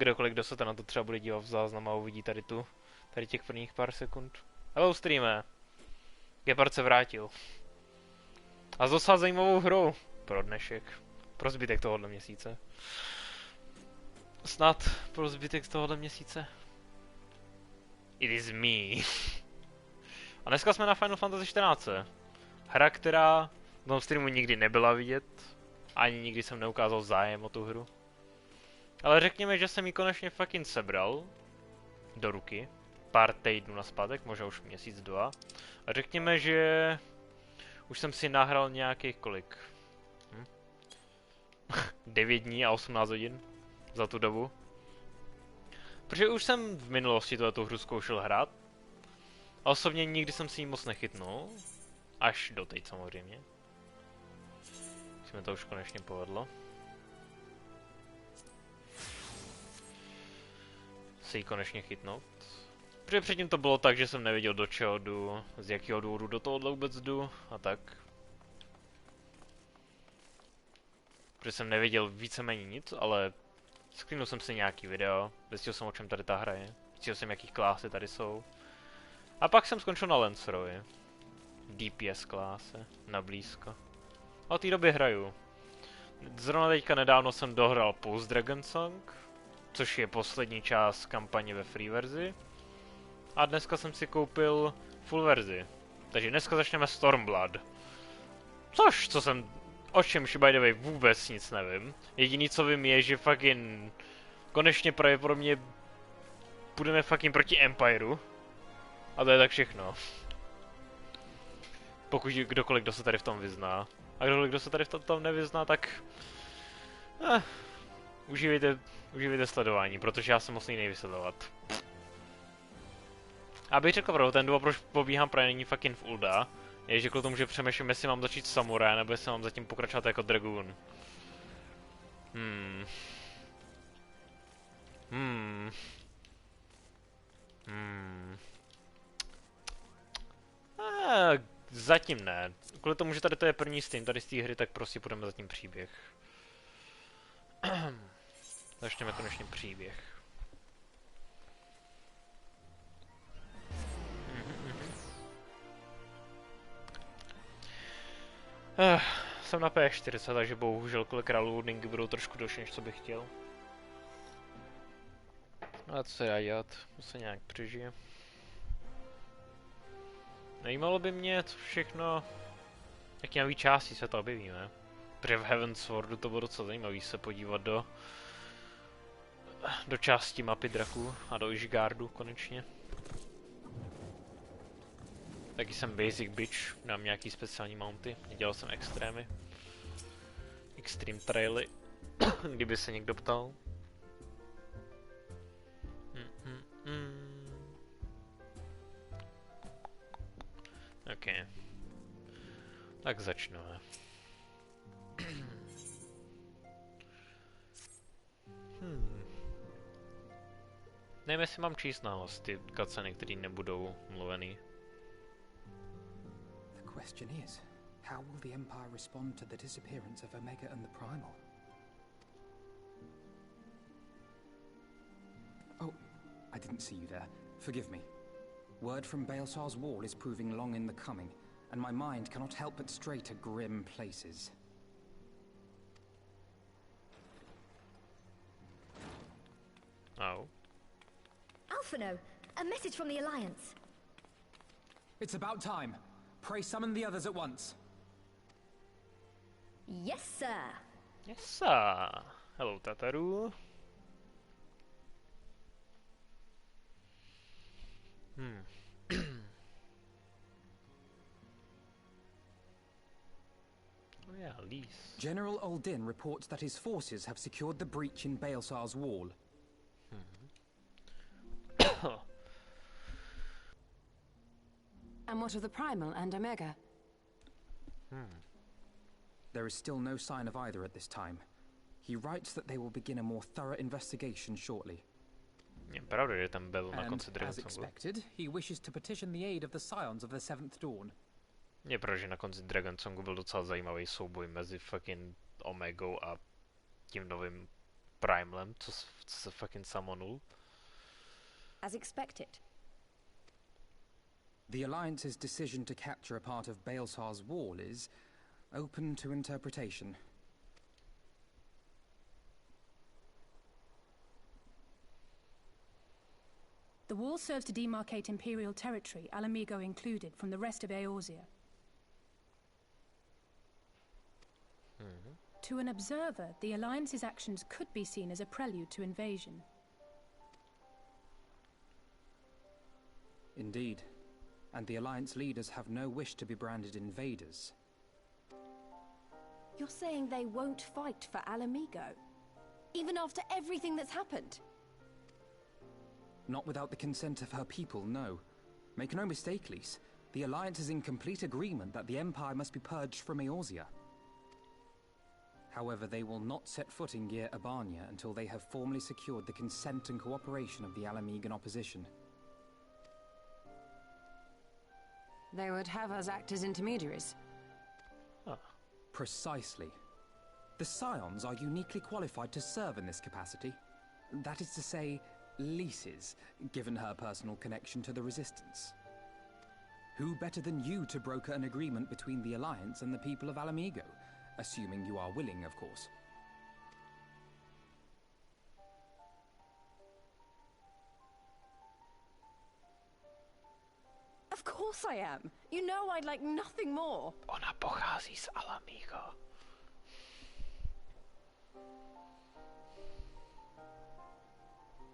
kdokoliv, kdo se to na to třeba bude dívat v záznamu a uvidí tady těch prvních pár sekund. Hello streame. Gepard se vrátil. A s docela zajímavou hrou pro dnešek. Pro zbytek tohohle měsíce. Snad pro zbytek tohohle měsíce. It is me. A dneska jsme na Final Fantasy XIV. Hra, která v tom streamu nikdy nebyla vidět. Ani nikdy jsem neukázal zájem o tu hru. Ale řekněme, že jsem ji konečně fucking sebral do ruky. Pár týdnů nazpátek, možná už měsíc, dva. A řekněme, že už jsem si nahrál nějakých kolik? 9 dní a 18 hodin za tu dobu. Protože už jsem v minulosti tu hru zkoušel hrát. A osobně nikdy jsem si ji moc nechytnul. Až doteď samozřejmě. Se mi to už konečně povedlo. Se jí konečně chytnout. Protože předtím to bylo tak, že jsem nevěděl, do čeho jdu, z jakého důvodu do tohohle vůbec jdu a tak. Protože jsem nevěděl víceméně nic, ale screenul jsem si nějaký video, zjistil jsem, o čem tady ta hra je, zjistil jsem, jaký klásy tady jsou. A pak jsem skončil na Lancerovi. DPS kláse, na blízko. A od té doby hraju. Zrovna teďka nedávno jsem dohrál Post Dragon Song, což je poslední část kampaně ve free verzi. A dneska jsem si koupil full verzi. Takže dneska začneme Stormblood. O čemž by the way vůbec nic nevím. Jediný co vím je, že fucking konečně pravděpodobně půjdeme fucking proti Empireu. A to je tak všechno. Pokud kdokoliv, kdo se tady v tom vyzná. A kdokoliv, kdo se tady v tom nevyzná, tak užívejte sledování, protože já se moc nejde vysledovat. Abych řekl pravdu, ten důvod, proč pobíhám právě není fucking v Ulda, je, že kvůli tomu, že přemýšlím, jestli mám začít samuraj, nebo jestli mám zatím pokračovat jako dragoon. Zatím ne. Kvůli tomu, že tady to je první stream tady z té hry, tak prostě půjdeme zatím příběh. Začneme konečně příběh. Jsem na P40, takže bohužel kolikrát loadingy budou trošku delší, než co bych chtěl. A co se dá dělat? To se nějak přežije. Zajímalo by mě, co všechno, jaký nový části se to objevíme. Protože v Heavenswordu to bylo docela zajímavý se podívat do části mapy draků a do Ishgardu konečně. Taky jsem basic bitch, dám nějaký speciální mounty, dělal jsem extrémy. Extreme traily, kdyby se někdo ptal. OK. Tak začneme. Nevím, jestli mám číst nahlas ty cutsceny, které nebudou mluvený. The question is, how will the Empire respond to the disappearance of Omega and the Primal? Oh, I didn't see you there. Forgive me. Word from Baelsar's wall is proving long in the coming, and my mind cannot help but stray to grim places. Oh. Alphino, a message from the Alliance. It's about time. Pray summon the others at once. Yes, sir. Yes, sir. Hello, Tataru. Oh yeah, Lise. General Uldin reports that his forces have secured the breach in Baelsar's wall. And what of the Primal and Omega? There is still no sign of either at this time. He writes that they will begin a more thorough investigation shortly. Je pravda, že tam byl na konci And, as expected, he wishes to petition the aid of the Scions of the Seventh Dawn. Je pravda, že na konci Dragon Songu byl docela zajímavý souboj mezi fucking Omegou a tím novým Primelem, co se fucking samonul. As expected. The Alliance's decision to capture a part of Baelsar's wall is open to interpretation. The wall serves to demarcate Imperial territory, Alamigo included, from the rest of Eorzea. To an observer, the Alliance's actions could be seen as a prelude to invasion. Indeed. And the Alliance leaders have no wish to be branded invaders. You're saying they won't fight for Alamigo? Even after everything that's happened? Not without the consent of her people, no. Make no mistake, Lys. The Alliance is in complete agreement that the Empire must be purged from Eorzea. However, they will not set foot in Gyr Abania until they have formally secured the consent and cooperation of the Alamigan opposition. They would have us act as intermediaries. Precisely. The Scions are uniquely qualified to serve in this capacity. That is to say, Lys's, given her personal connection to the Resistance. Who better than you to broker an agreement between the Alliance and the people of Alamigo? Assuming you are willing, of course. Of course I am. You know I'd like nothing more. Ona pochází z Alamigo.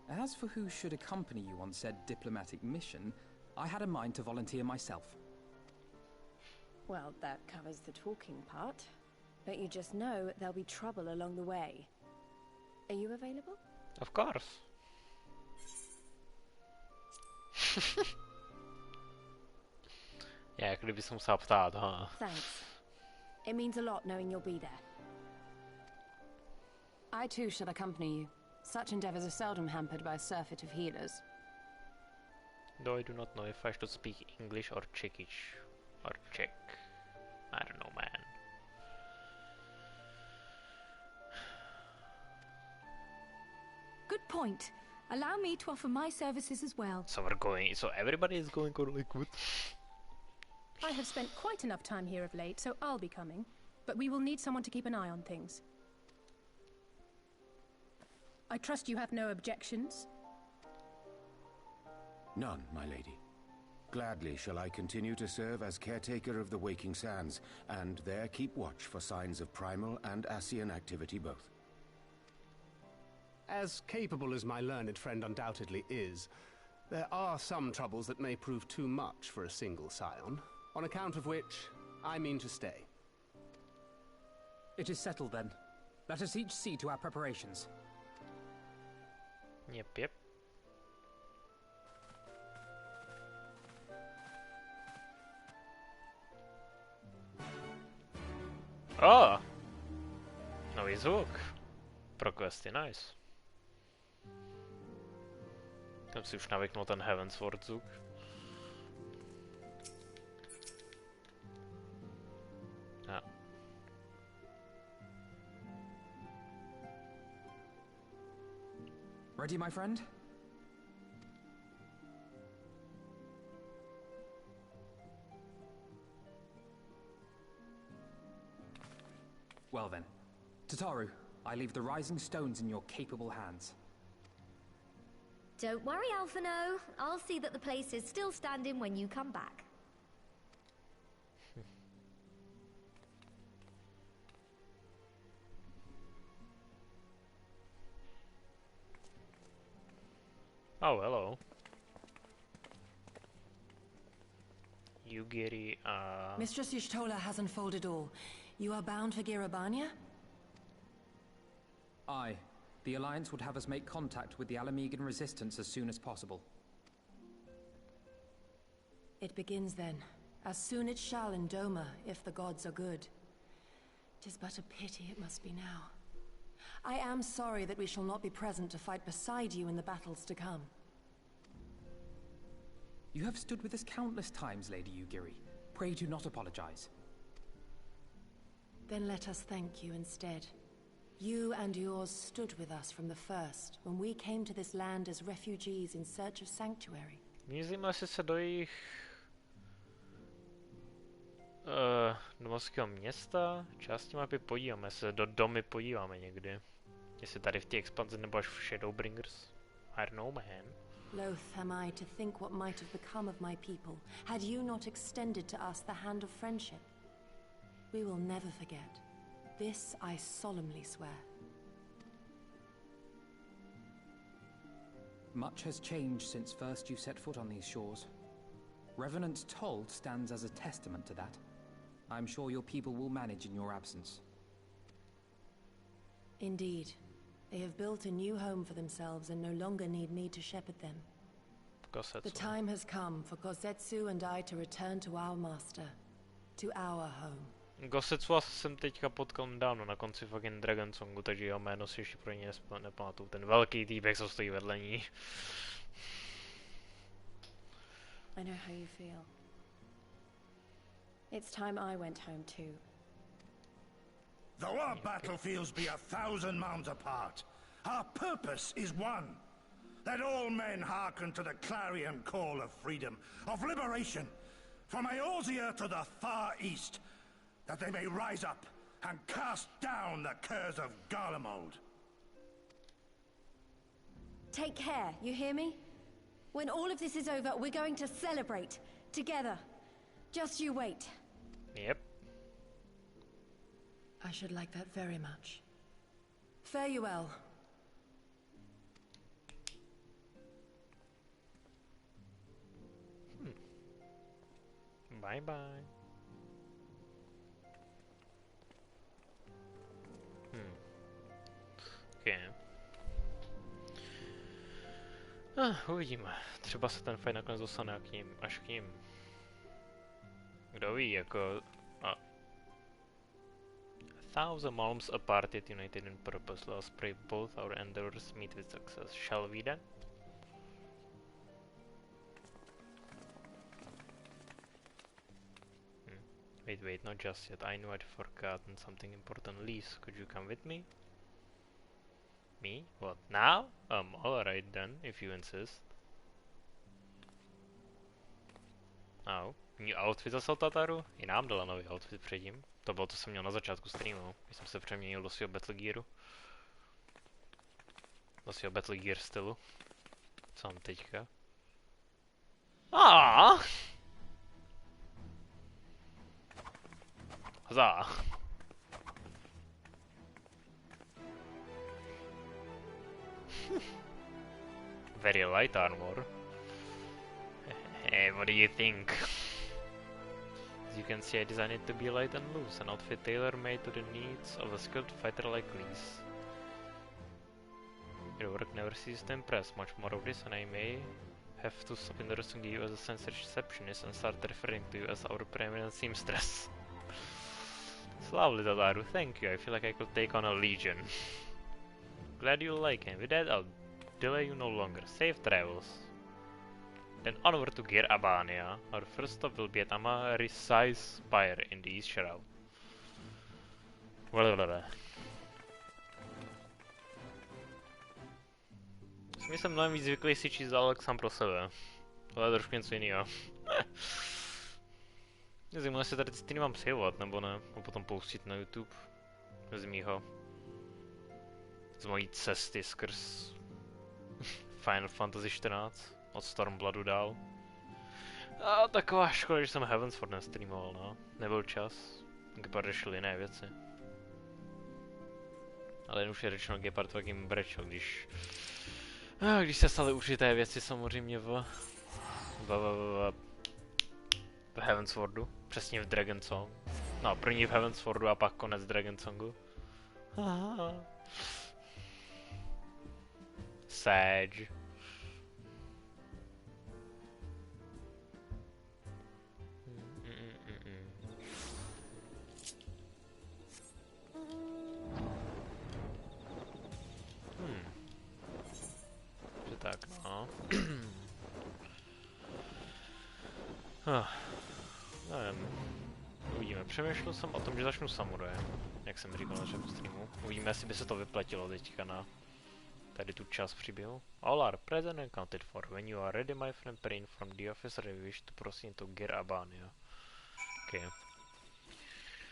As for who should accompany you on said diplomatic mission, I had a mind to volunteer myself. Well, that covers the talking part. But you just know there'll be trouble along the way. Are you available? Of course. Jak kdyby se musel ptát, ha. Thanks. It means a lot knowing you'll be there. I too shall accompany you. Such endeavors are seldom hampered by a surfeit of healers. Though I do not know if I should speak English or Czechish. Or Czech. I don't know, man. Good point. Allow me to offer my services as well. So everybody is going on liquid. I have spent quite enough time here of late, so I'll be coming. But we will need someone to keep an eye on things. I trust you have no objections? None, my lady. Gladly shall I continue to serve as caretaker of the Waking Sands, and there keep watch for signs of primal and Ascian activity both. As capable as my learned friend undoubtedly is, there are some troubles that may prove too much for a single scion, on account of which I mean to stay. It is settled then. Let us each see to our preparations. Yep. Oh! Nový zvuk. Pro questy, nice. Jsem si už navyknul ten Heavensward zvuk. Ja. Ready, my friend? Well then, Tataru, I leave the rising stones in your capable hands. Don't worry, Alphino. I'll see that the place is still standing when you come back. Oh, hello. Yugiri, Mistress Y'shtola has unfolded all. You are bound for Gyr Abania? Aye. The Alliance would have us make contact with the Alamigan resistance as soon as possible. It begins then. As soon it shall in Doma, if the gods are good. 'Tis but a pity it must be now. I am sorry that we shall not be present to fight beside you in the battles to come. You have stood with us countless times, Lady Yugiri. Pray do not apologize. Then let us thank you instead. You and yours stood with us from the first, when we came to this land as refugees in search of sanctuary. Míříme se do jejich domovského města, části mapy podíváme se, do domy podíváme někdy. Jestli tady v té expanzi nebo až v Shadowbringers. I don't know, man. Loath am I to think what might have become of my people, had you not extended to us the hand of friendship. We will never forget. This I solemnly swear. Much has changed since first you set foot on these shores. Revenant Told stands as a testament to that. I'm sure your people will manage in your absence. Indeed. They have built a new home for themselves and no longer need me to shepherd them. The time has come for Gosetsu and I to return to our master, to our home. Gosetsu jsem teďka potkal dávno na konci fucking Dragon Songu, takže jeho jméno si ještě pro ně nepamatuju. Ten velký týpek, co stojí vedle ní. I know how you feel. It's time I went home too. Though our battlefields be 1,000 miles apart, our purpose is one. Let all men hearken to the clarion call of freedom, of liberation, from Eorzea to the far east, that they may rise up and cast down the curse of Garlemald. Take care, you hear me? When all of this is over, we're going to celebrate. Together. Just you wait. Yep. I should like that very much. Fare you well. Bye bye. Okay. Uvidíme. Třeba se ten fight nakonec dostane až k ním. Kdo ví, jako... 1,000 miles apart yet united in purpose. Let us pray both our endeavors meet with success. Shall we then? Wait, not just yet. I knew I'd forgotten something important. Lise, could you come with me? Me? What, now? Alright then, if you insist. Oh, new outfit za Tataru? I nám dala nový outfit předtím. To bylo, co jsem měl na začátku streamu, když jsem se přeměnil do svého Battle Gearu. Do svého Battle Gear stylu. Co mám teďka? Huzzah! Very light armor. Hey, what do you think? As you can see, I designed it to be light and loose, an outfit tailor-made to the needs of a skilled fighter like Lise. Your work never ceases to impress. Much more of this, and I may have to stop introducing you as a sense receptionist and start referring to you as our preeminent seamstress. It's lovely, Tataru. Thank you. I feel like I could take on a legion. Glad you like him. With that, I'll delay you no longer. Safe travels. Then onward to Gear Abania. Our first stop will be at Amarisai's Spire in the East Shroud. Jsem mnohem víc zvyklý si číst dialog sám pro sebe. To je trošku něco jiného. Zajímavé, jestli tady ty streamy mám sejvovat, nebo ne. A potom pustit na YouTube. Z mýho. Z mojí cesty skrz Final Fantasy XIV. Od Stormbloodu dál. A taková škoda, že jsem Heavensward nestreamoval, no. Nebyl čas. Gepard řešil jiné věci. Ale jen už je řečeno, Gepard takým brečel, když se staly určité věci samozřejmě v Heavenswardu. Přesně v Dragon Song. No, první v Heavenswardu a pak konec Dragon Songu. Sage. Že tak, no. Nevím. Uvidíme. uvidíme. Přemýšlel jsem o tom, že začnu samurajem, jak jsem říkal na začátku streamu. Uvidíme, jestli by se to vyplatilo teďka na tady tu část příběhu. All are present and counted for. When you are ready, my friend, praying from the officer, we wish to proceed to Girabania. Okay.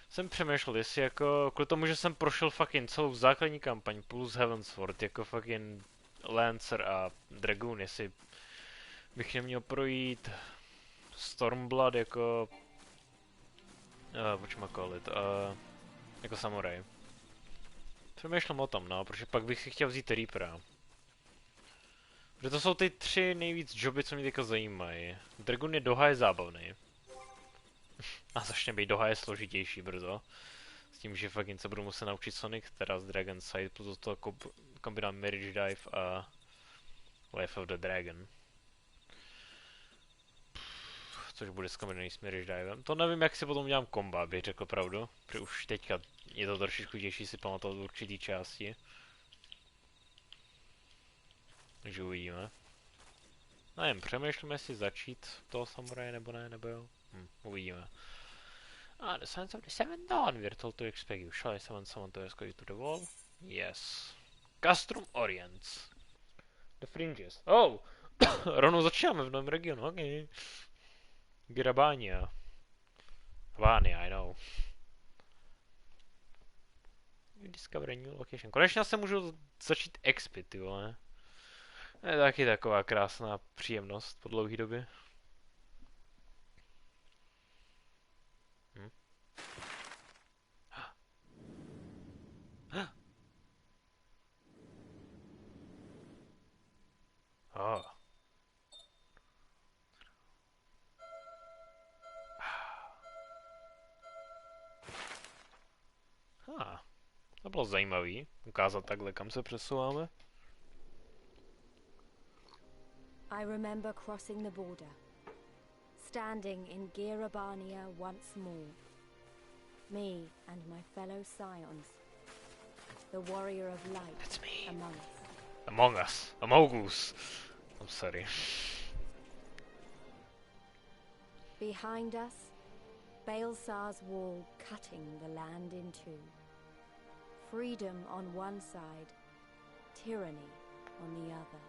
Jsem přemýšlel, jestli jako, kvůli tomu, že jsem prošel fucking celou základní kampaň plus Heavensward jako fucking Lancer a Dragoon, jestli bych neměl projít Stormblood jako whatchamacallit, jako samuraj. Přemýšlím o tom, no, protože pak bych si chtěl vzít Reapera. Protože to jsou ty 3 nejvíc joby, co mě teďka zajímají. Dragoon je doha je zábavný. A začne být doha je složitější brzo. S tím, že fucking se budu muset naučit Sonic, teda z Dragon Side, plus do toho kombinovat Mirage Dive a Life of the Dragon. Což bude zkombinovaný s Mirage Divem. To nevím, jak si potom udělám komba, abych řekl pravdu. Protože už teďka je to trošičku těžší si pamatovat určitý části. Takže uvidíme. Nevím, přemýšlím, jestli začít toho samuraje nebo ne, nebo jo. Uvidíme. The signs of the seventh dawn, we're told to expect you. Shall I summon someone to escort you to the wall? Yes. Castrum Orients. The Fringes. Oh! Rovnou začínáme v novém regionu, ok. Girabania. Vania, I know. You discover a new location. Konečně se můžu začít expit, ty vole. Je taky taková krásná příjemnost po dlouhé době. Oh. To bylo zajímavý, ukázat takhle, kam se přesouváme. I remember crossing the border, standing in Girabania once more. Me and my fellow scions, the warrior of light. That's me. Among us. Among us. Among us. I'm sorry. Behind us, Baelsar's wall cutting the land in two. Freedom on one side, tyranny on the other.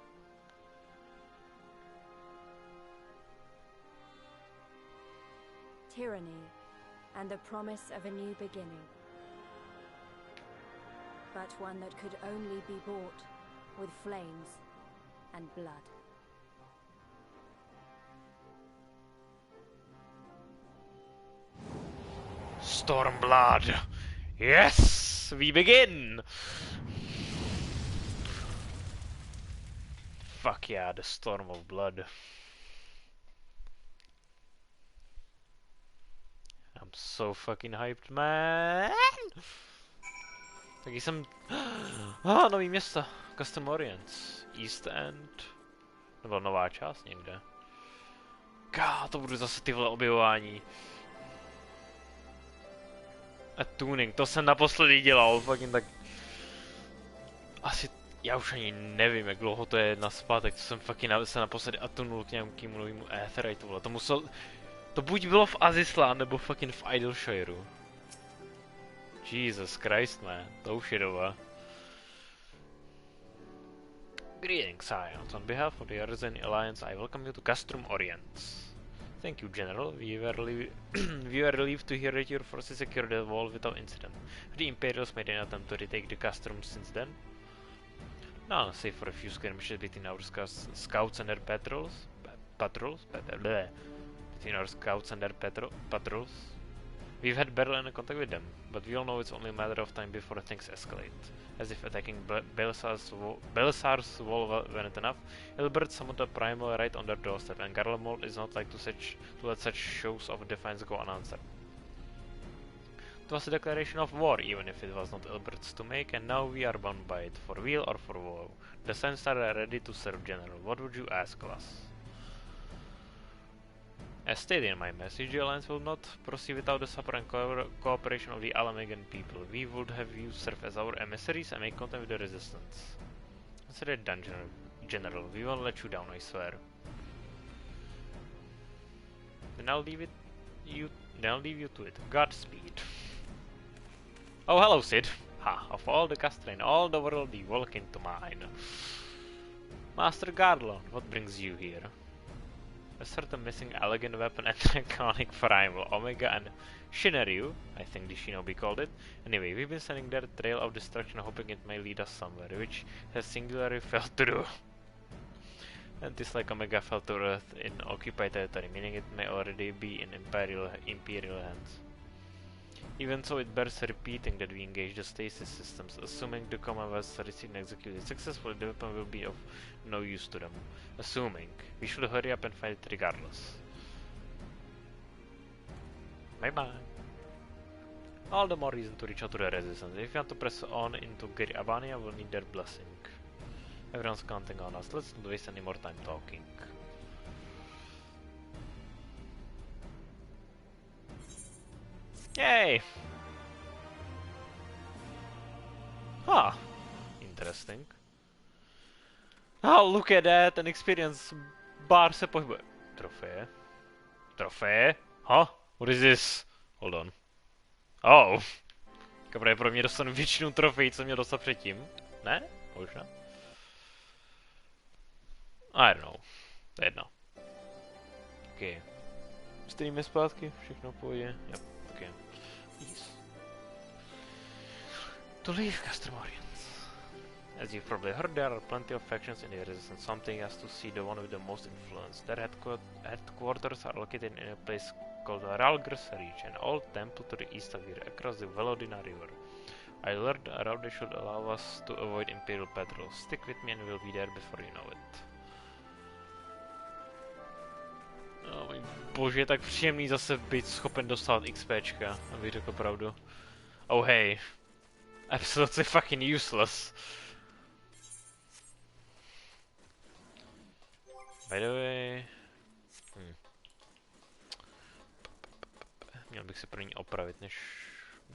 Tyranny and the promise of a new beginning. But one that could only be bought with flames and blood. Stormblood! Yes! We begin! Fuck yeah, the Storm of Blood. I'm so fucking hyped, man! Taky jsem... nový města. Custom Orients. East End. Nebo nová část někde. To budu zase ty vole objevování. A tuning, to jsem naposledy dělal, fucking tak... Asi, já už ani nevím, jak dlouho to je naspátek, to jsem fucking se naposledy atunul k nějakému novému Aetherite, vole, to musel... To buď bylo v Azislan, nebo fucking v Idleshireu. Jesus Christ, man, to už je doba. Greetings, Scions. On behalf of the Arisen Alliance, I welcome you to Castrum Orients. Thank you, General. We were relieved to hear that your forces secured the wall without incident. Have the Imperials made an attempt to retake the Castrum since then? No, save for a few skirmishes between our scouts and their patrols. Between our scouts and their patrols. We've had barely any contact with them, but we all know it's only a matter of time before things escalate. As if attacking Baelsar's wall weren't enough, Ilbert summoned a primal right on their doorstep, and Garlemald is not like to let such shows of defiance go unanswered. It was a declaration of war, even if it was not Ilbert's to make, and now we are bound by it, for weal or for woe. The Saints are ready to serve, General. What would you ask of us? As stated in my message, the Alliance will not proceed without the support and cooperation of the Alamegan people. We would have you serve as our emissaries and make contact with the Resistance. Consider it done, General. We won't let you down, I swear. Then I'll leave it Then I'll leave you to it. Godspeed. Oh, hello, Sid. Ha, of all the Castrain, all the world you walk into mine. Master Garlon, what brings you here? A certain missing elegant weapon and iconic primal, Omega and Shinaryu, I think the Shinobi called it. Anyway, we've been sending that trail of destruction hoping it may lead us somewhere, which has singularly failed to do. And this like Omega fell to earth in occupied territory, meaning it may already be in imperial hands. Even so, it bears repeating that we engage the stasis systems, assuming the Commonwealth received and executed successfully, the weapon will be of no use to them. Assuming. We should hurry up and find it regardless. Bye bye. All the more reason to reach out to the resistance. If you want to press on into Albania, we'll need their blessing. Everyone's counting on us. Let's not waste any more time talking. Yay! Huh. Interesting. Oh, look at that! An experience bar se pohybuje. Trofeje. Trofeje? Huh? What is this? Hold on. Oh! Pro mě dostanu většinu trofejí, co mě dostal předtím. Ne? Možná. I don't know. To je jedno. Ok. Stream je zpátky, všechno v pohodě. Yep. Okay. Yes. To leave Castromorians. As you've probably heard, there are plenty of factions in the resistance. Something has to see the one with the most influence. Their headquarters are located in a place called Ralgr's Reach, an old temple to the east of here, across the Velodina River. I learned a route that should allow us to avoid Imperial patrols. Stick with me and we'll be there before you know it. Oh můj bože, je tak příjemný zase být schopen dostat XPčka, abych řekl pravdu. Oh hey. Absolutely fucking useless. By the way... Měl bych se první opravit, než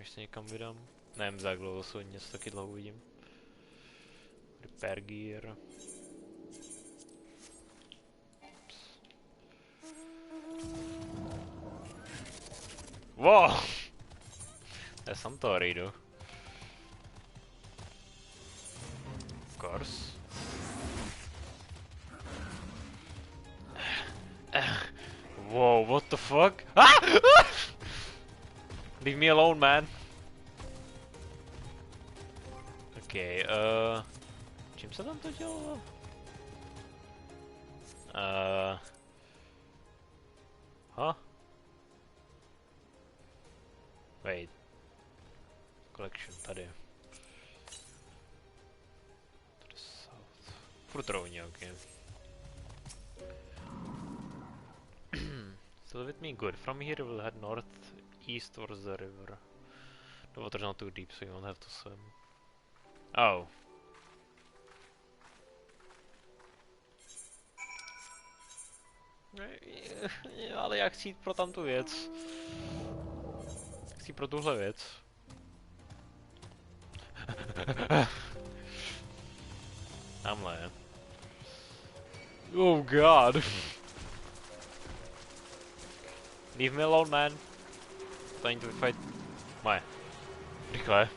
se někam vydám. Nevím, za jak dlouho se něco taky dlouho uvidím. Repair gear. Wow! To je Santori, jdu. Of course. Whoa, what the fuck? Ah! Leave me alone, man. Okay, čím se tam to dělalo? Huh? Wait. Collection, tady. To the south. Furt rovně, ok. Still with me? Good. From here we'll head north, east towards the river. The water's not too deep, so you won't have to swim. Oh. Ale já chci jít pro tamtu věc. Chci pro tuhle věc. Tamhle. Oh god. Leave me alone, man. Trying to fight. Moje. Rychle.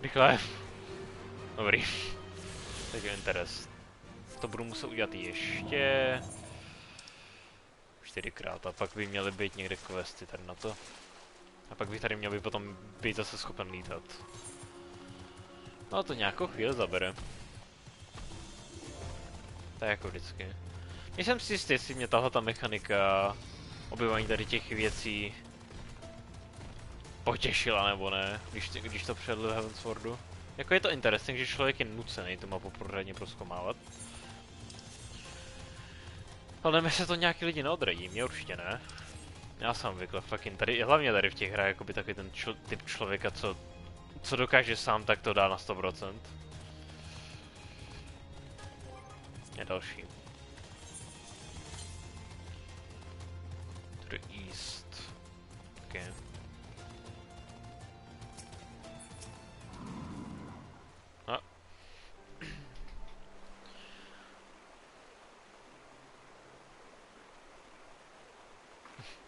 Rychle. Dobrý. Takže interes. To budu muset udělat ještě 4krát a pak by měly být někde questy tady na to. A pak bych tady měl by potom být zase schopen lítat. No to nějakou chvíli zabere. To je jako vždycky. Nejsem si jistý, jestli mě tahle ta mechanika objevování tady těch věcí potěšila nebo ne, když to předl Heavenswardu. Jako je to interesting, že člověk je nucený tu mapu pořádně prozkoumávat. Ale nevím, jestli to nějaký lidi neodradí, mě určitě ne. Já jsem obvykle fucking tady, hlavně tady v těch hrách, jakoby takový ten typ člověka, co dokáže sám, tak to dá na 100%. Je další. To the east. Okay. Ah.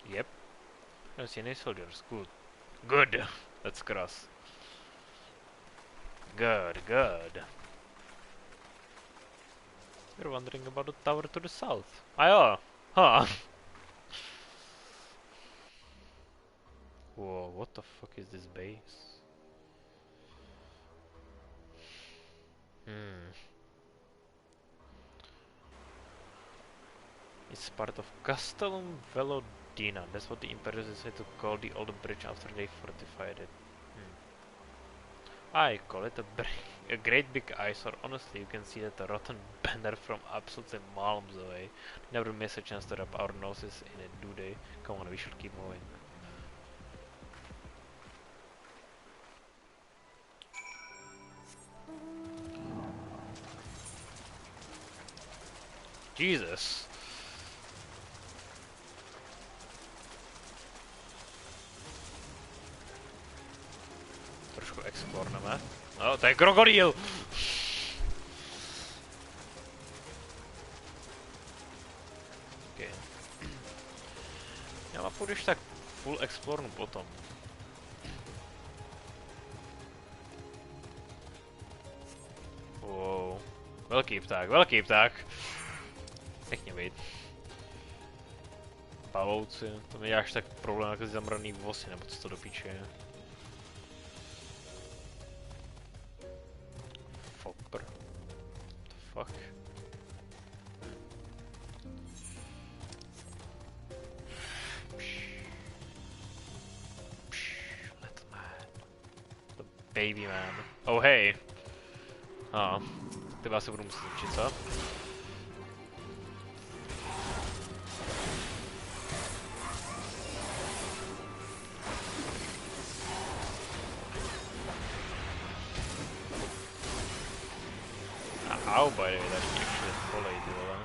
Yep. Don't see any soldiers. Good. Good. Let's cross. Good, good. We're wondering about the tower to the south. Ah, yeah. Huh. Whoa, what the fuck is this base? It's part of Castellum Velodina. That's what the Imperials decided to call the old bridge after they fortified it. I call it a great big eyesore. Honestly, you can see that the rotten banner from absolutely miles away. Never miss a chance to rub our noses in it, do they? Come on, we should keep moving. Jesus. Trošku explorneme. No, to je krokodýl! Okay. Já mapu, když tak full explornu potom. Wow. Velký pták. Pěkně být. Pavouci, to mi děláš tak problém jako zamraný vosy, nebo co to do píče je. Fopr. What the fuck? Little man. The baby man. Oh hey! Ty vás se budu muset učit, co? Au, by the way, that actually follow ty vole.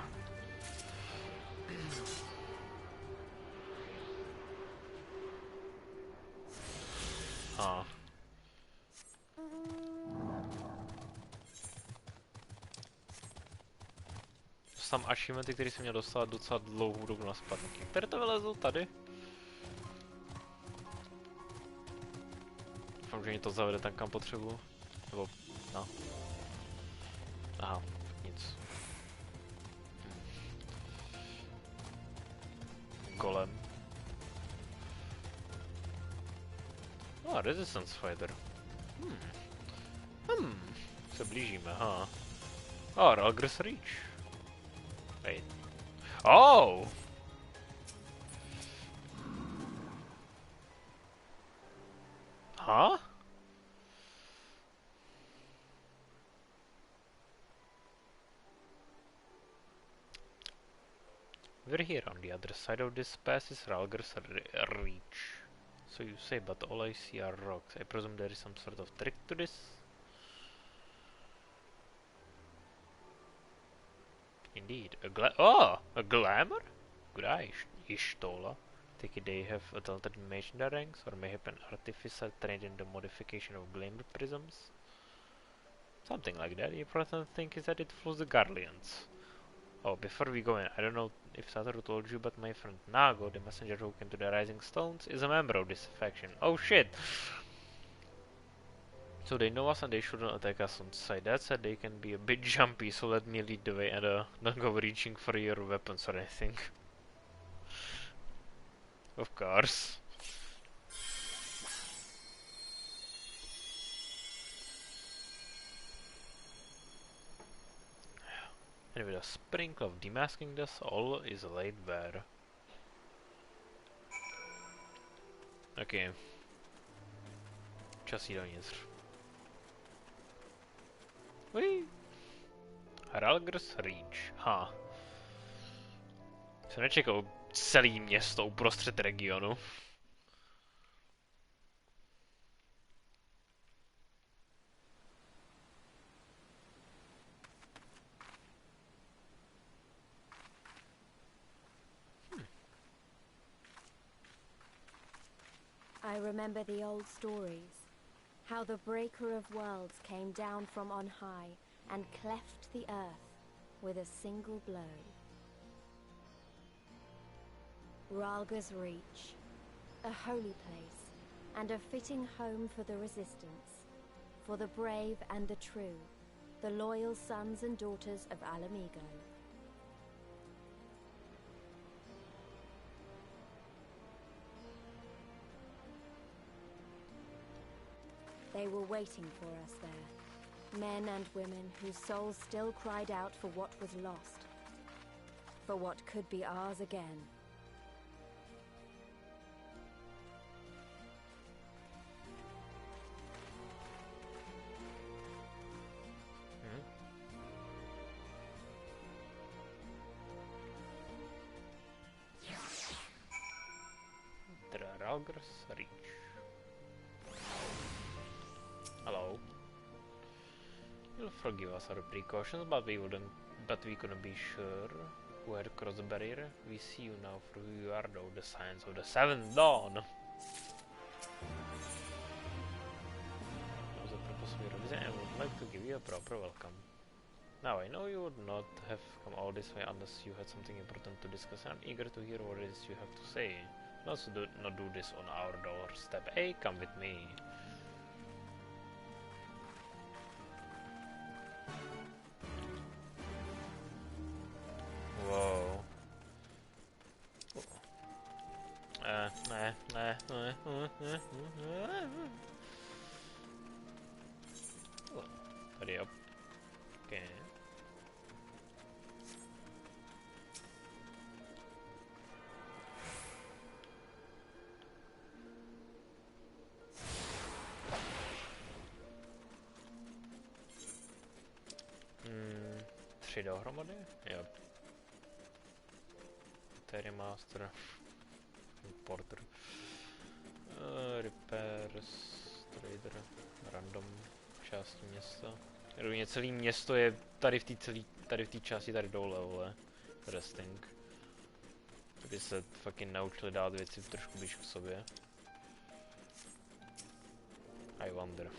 Sam achievementy, který jsem měl dostat docela dlouhou dobu na spadnutí. Které to vylezou tady? Doufám, že mě to zavede tam, kam potřebuji. Nebo, no. Aha, nic. Golem. Resistance fighter. Se blížíme, ha. Ralgers Reach. Wait. Oh! Huh? We're here on the other side of this pass is Ralgers Reach. So you say, but all I see are rocks. I presume there is some sort of trick to this? Indeed. A glamour? Good eye, Ishtola. Take it they have a talented mage in their ranks, or mayhap an artificer trained in the modification of glamour prisms? Something like that. The important thing is that it fools the Garleans. Oh, before we go in, I don't know if Satoru told you, but my friend Nago, the messenger who came to the Rising Stones, is a member of this faction. Oh shit! So they know us and they shouldn't attack us on sight. That said, they can be a bit jumpy, so let me lead the way and don't go reaching for your weapons or anything. Of course. And with a sprinkle of demasking dust, all is laid bare. Okay. Čas jít dovnitř. Ui. Ralgers Reach. Ha. Jsem nečekal celý město uprostřed regionu. I remember the old stories. How the Breaker of Worlds came down from on high and cleft the earth with a single blow. Ralgers Reach. a holy place, and a fitting home for the resistance, for the brave and the true, the loyal sons and daughters of Alamigo. They were waiting for us there, men and women whose souls still cried out for what was lost, for what could be ours again. Reach. Hello. You'll forgive us our precautions, but we couldn't be sure who had crossed the barrier. We see you now for who you are, though, the signs of the seventh dawn. As a purpose of your visit, I would like to give you a proper welcome. Now, I know you would not have come all this way unless you had something important to discuss, and I'm eager to hear what it is you have to say. Let's not do this on our doorstep. Hey, come with me. Whoa. Hurry up. Okay. Tři dohromady? Jo. Terry Master. Porter. Repairs. Trader. Random. Části města. Rovně celé město je tady v té části tady dole, vole. Resting. Kdyby se fucking naučili dát věci trošku blíž k sobě. I wonder.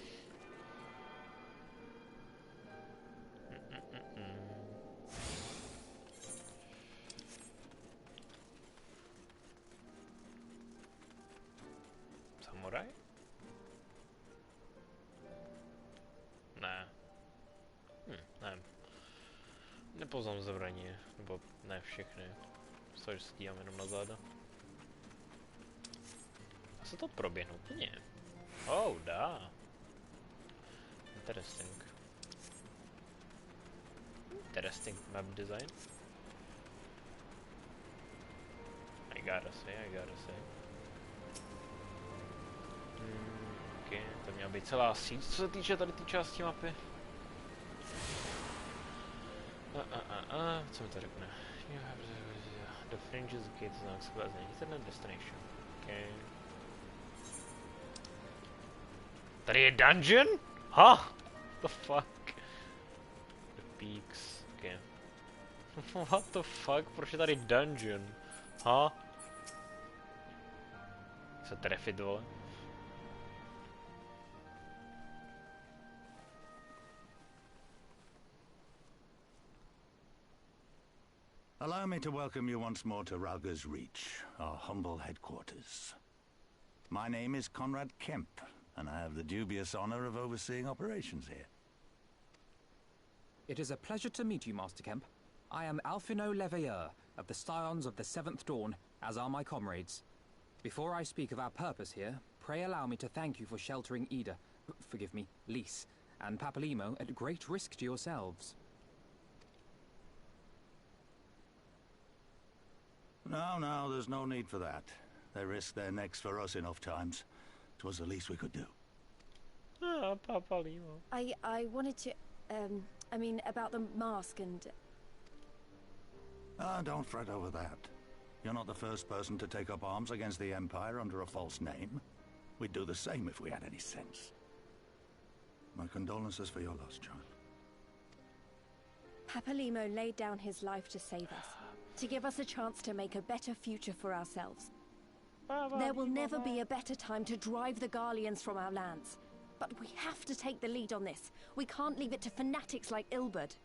Samuraj? Ne. Ne. Nepoznám zbraně, nebo ne všechny. Což se dívám jenom na záda. A se to proběhne úplně. Oh, dá. Interesting. Interesting map design. I gotta say. Okay, to měla být celá síť, co se týče tady té části mapy. Co mi to řekne? The fringes gate is not exclusive internet destination. Okay. Tady je dungeon? Huh? The fuck? The peaks. Okay. What the fuck? Proč je tady dungeon? Huh? Se trefit, vole. Allow me to welcome you once more to Ralga's Reach, our humble headquarters. My name is Conrad Kemp, and I have the dubious honor of overseeing operations here. It is a pleasure to meet you, Master Kemp. I am Alphino Leveilleur, of the Scions of the Seventh Dawn, as are my comrades. Before I speak of our purpose here, pray allow me to thank you for sheltering Ida, forgive me, Lys, and Papalimo at great risk to yourselves. No, there's no need for that. They risked their necks for us enough times. 'Twas the least we could do. Ah, Papalimo. I wanted to, I mean, about the mask and... Don't fret over that. You're not the first person to take up arms against the Empire under a false name. We'd do the same if we had any sense. My condolences for your loss, child. Papalimo laid down his life to save us, to give us a chance to make a better future for ourselves. There will never be a better time to drive the Garleans from our lands. But we have to take the lead on this. We can't leave it to fanatics like Ilberd.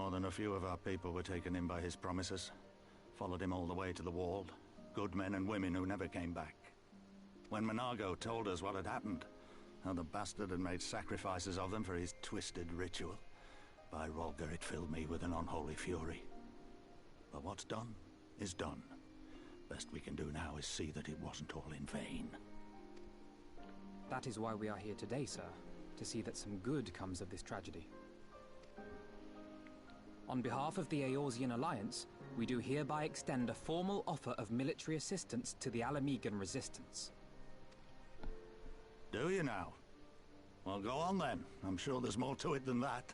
more than a few of our people were taken in by his promises. Followed him all the way to the wall. Good men and women who never came back. When Monago told us what had happened, how the bastard had made sacrifices of them for his twisted ritual, by Rolger it filled me with an unholy fury. But what's done is done. Best we can do now is see that it wasn't all in vain. That is why we are here today, sir. To see that some good comes of this tragedy. On behalf of the Eorzean Alliance, we do hereby extend a formal offer of military assistance to the Alamegan resistance. Do you now? Well, go on then. I'm sure there's more to it than that.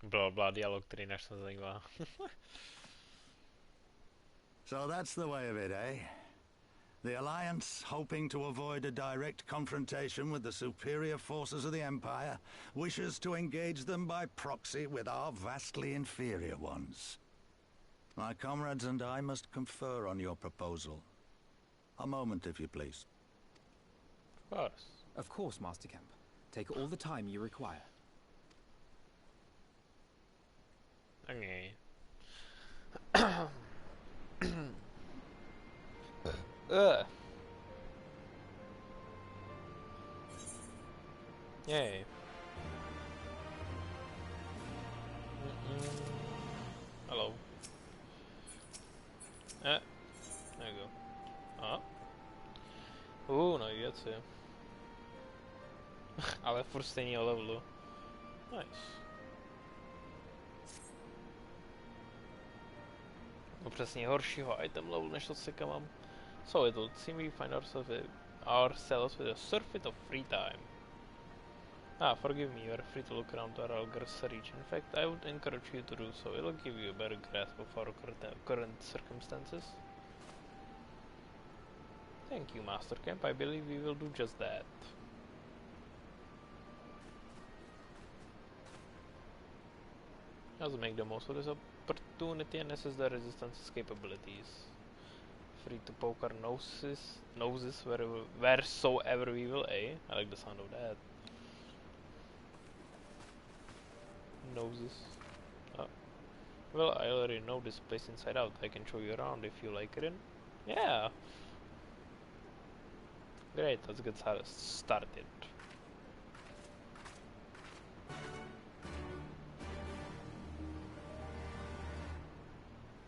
Blablabla dialog, který nás nezajímá. So that's the way of it, eh? The Alliance, hoping to avoid a direct confrontation with the superior forces of the Empire, wishes to engage them by proxy with our vastly inferior ones. My comrades and I must confer on your proposal. A moment, if you please. Of course. Of course, Master Kemp. Take all the time you require. Okay. Yay. Hello. There you go. No věci. Ale furt stejného levelu. Nice. No přesně horšího item levelu, než to si mám. So it'll seem we find ourselves with a surfeit of free time. Forgive me, you are free to look around Aralgar's reach. In fact, I would encourage you to do so. It'll give you a better grasp of our current circumstances. Thank you, Master Kemp. I believe we will do just that. Let's make the most of this opportunity and assess the resistance's capabilities. Free to poke our noses wheresoever we will, eh? I like the sound of that. Noses. Well, I already know this place inside out. I can show you around if you like it in. Yeah! Great, let's get started.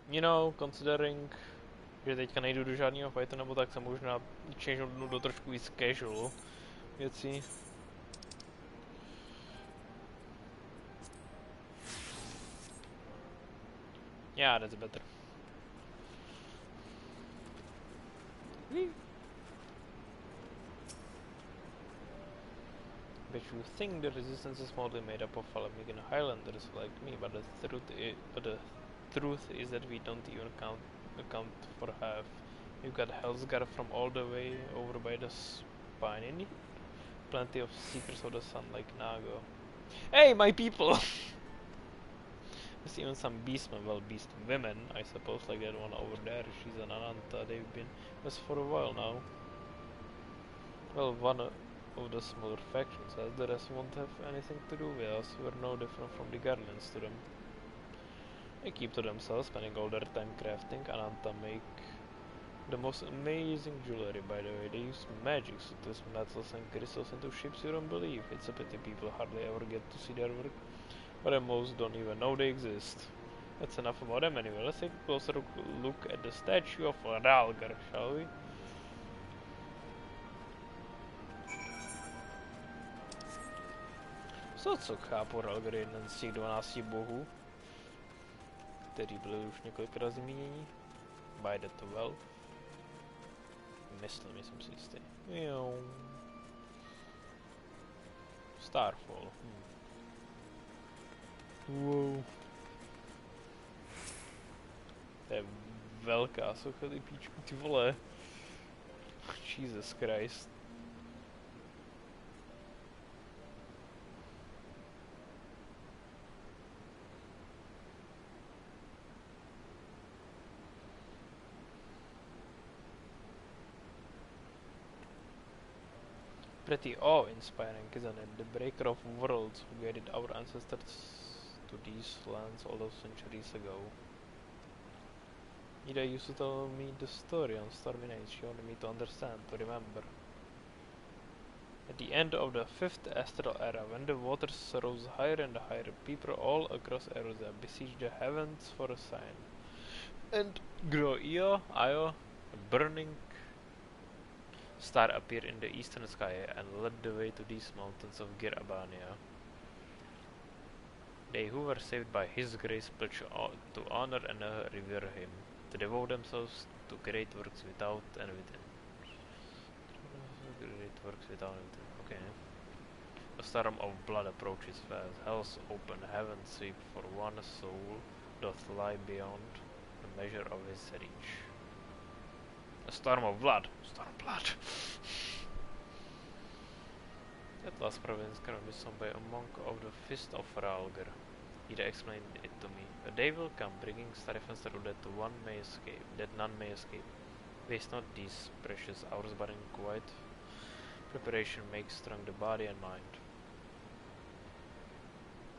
You know, considering, že teďka nejdu do žádného fightu, nebo tak se možná changeoutnu do trošku víc casual věcí. Yeah, that's better. But you think the resistance is mostly made up of Alamegan Highlanders like me, but the truth is that we don't even account for half. You've got Hellsguard from all the way over by the spine. Plenty of Seekers of the Sun like Nago. Hey, my people! There's even some beastmen, well, beast women, I suppose, like that one over there. She's an Ananta. They've been with us for a while now. Well, one of the smaller factions, as the rest won't have anything to do with us. We're no different from the Guardians to them. They keep to themselves, spending all their time crafting. Ananta make the most amazing jewelry, by the way. They use magic to twist metals and crystals into shapes you don't believe. It's a pity people hardly ever get to see their work. But most don't even know they exist. That's enough about them anyway. Let's take a closer look at the statue of Ralgar, shall we? Co chápu, Ralgar je jeden z těch 12 bohů, který byli už několikrát zmínění. By the 12. Myslím si jistý. Starfall. Wow. To je velká socha, ty píčku, ty vole. Jesus Christ. pretty awe-inspiring, isn't it? The breaker of worlds who guided our ancestors to these lands all those centuries ago. Ida used to tell me the story on stormy nights. She wanted me to understand, to remember. At the end of the 5th astral era, when the waters rose higher and higher, people all across Erosa besieged the heavens for a sign. And Io, a burning star appeared in the eastern sky and led the way to these mountains of Girabania. They who were saved by his grace pledged to honor and revere him, to devote themselves to great works without and within. Great works without and within. Okay. A storm of blood approaches fast. Hell's open heaven sweep for one soul doth lie beyond the measure of his reach. A storm of blood. Stormblood. That last province crowned is by a monk of the Fist of Ralger. Ida explained it to me. A day will come, bringing Starifens through that none may escape. Waste not these precious hours, but in quiet preparation makes strong the body and mind.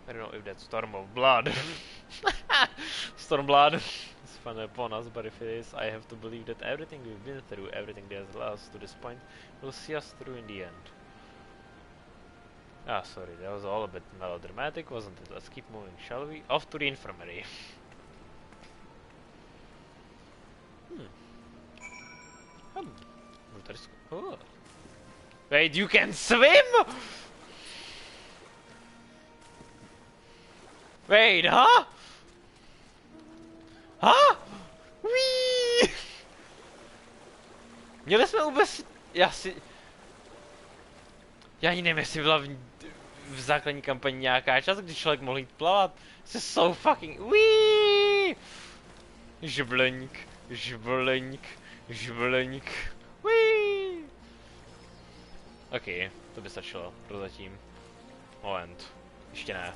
I don't know if that's Storm of Blood. Stormblood is fun upon us, but if it is, I have to believe that everything we've been through, everything that has led us to this point, will see us through in the end. Ah, sorry, that was all a bit melodramatic, wasn't it? Let's keep moving, shall we? Off to the infirmary. Oh. Wait, you can swim?! Wait, huh? Huh? Whee! Měli jsme vůbec... Já ani nevím, jestli byla v základní kampani nějaká část, kdy člověk mohl jít plavat. This is so fucking... Whee! Žbleňk, žbleňk, žbleňk. Whee! Ok, to by stačilo, prozatím. Moment, ještě ne.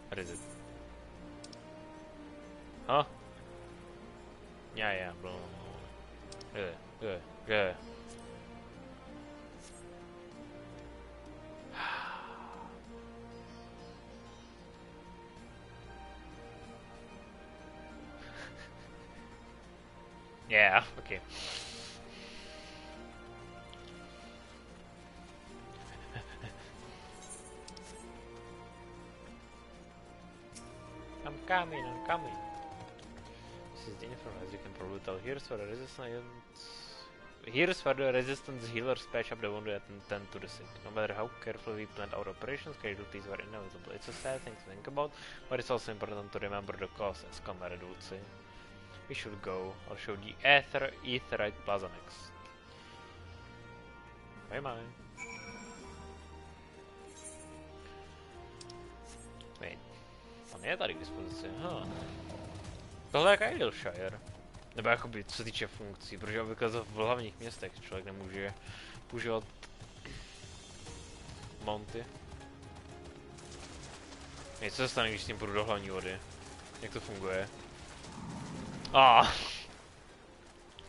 What is it? Huh? Yeah, bro. Yeah. Yeah, okay. I'm coming. This is the info, as you can probably tell. Here's where the resistance healers patch up the wounded and tend to the sick. No matter how carefully we planned our operations, casualties were inevitable. It's a sad thing to think about, but it's also important to remember the cause, as Comrade would say. We should go. I'll show the Aetherite Plaza next. Bye. Wait. On je tady k dispozici, Tohle je jak Idleshire. Nebo jakoby, co se týče funkcí, protože obvykle v hlavních městech člověk nemůže používat mounty. Co se stane, když s tím půjdu do hlavní vody? Jak to funguje?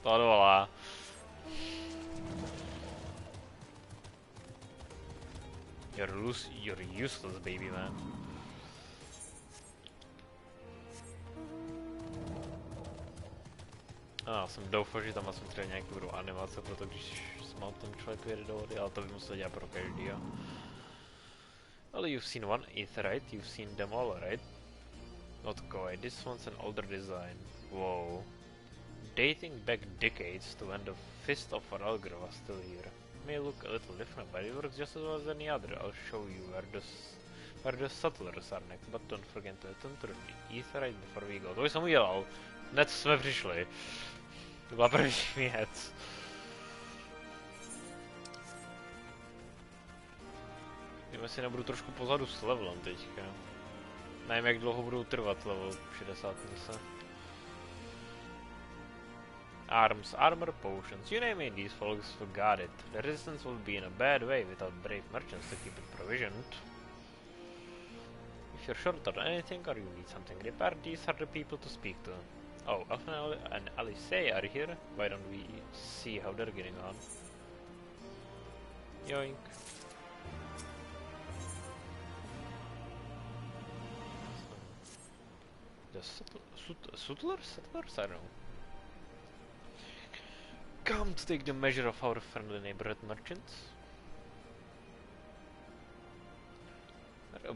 To dovolá. You're useless, baby man. Jsem doufal, že tam aspoň třeba nějaký budou animace, proto když s mountem člověk jede do vody, ale to by musel dělat pro každýho. Well, you've seen one Aetherite, you've seen them all, right? Not quite, this one's an older design. Whoa. Dating back decades to when the Fist of Ralger was still here. May look a little different, but it works just as well as any other. I'll show you where the settlers are next, but don't forget to attend to the Aetherite before we go. To jsem udělal. Hned jsme přišli. To byla první věc. Jdeme si nebudu trošku pozadu s levelem teďka. Nevím, jak dlouho budou trvat level 60 mise. Arms, armor, potions, you name it, these folks forgot it. The resistance will be in a bad way without brave merchants to keep it provisioned. If you're short on anything or you need something repaired, these are the people to speak to. Oh, Alpha and Alice are here. Why don't we see how they're getting on? Joink. The settlers? I don't know. Come to take the measure of our friendly neighborhood merchants. They're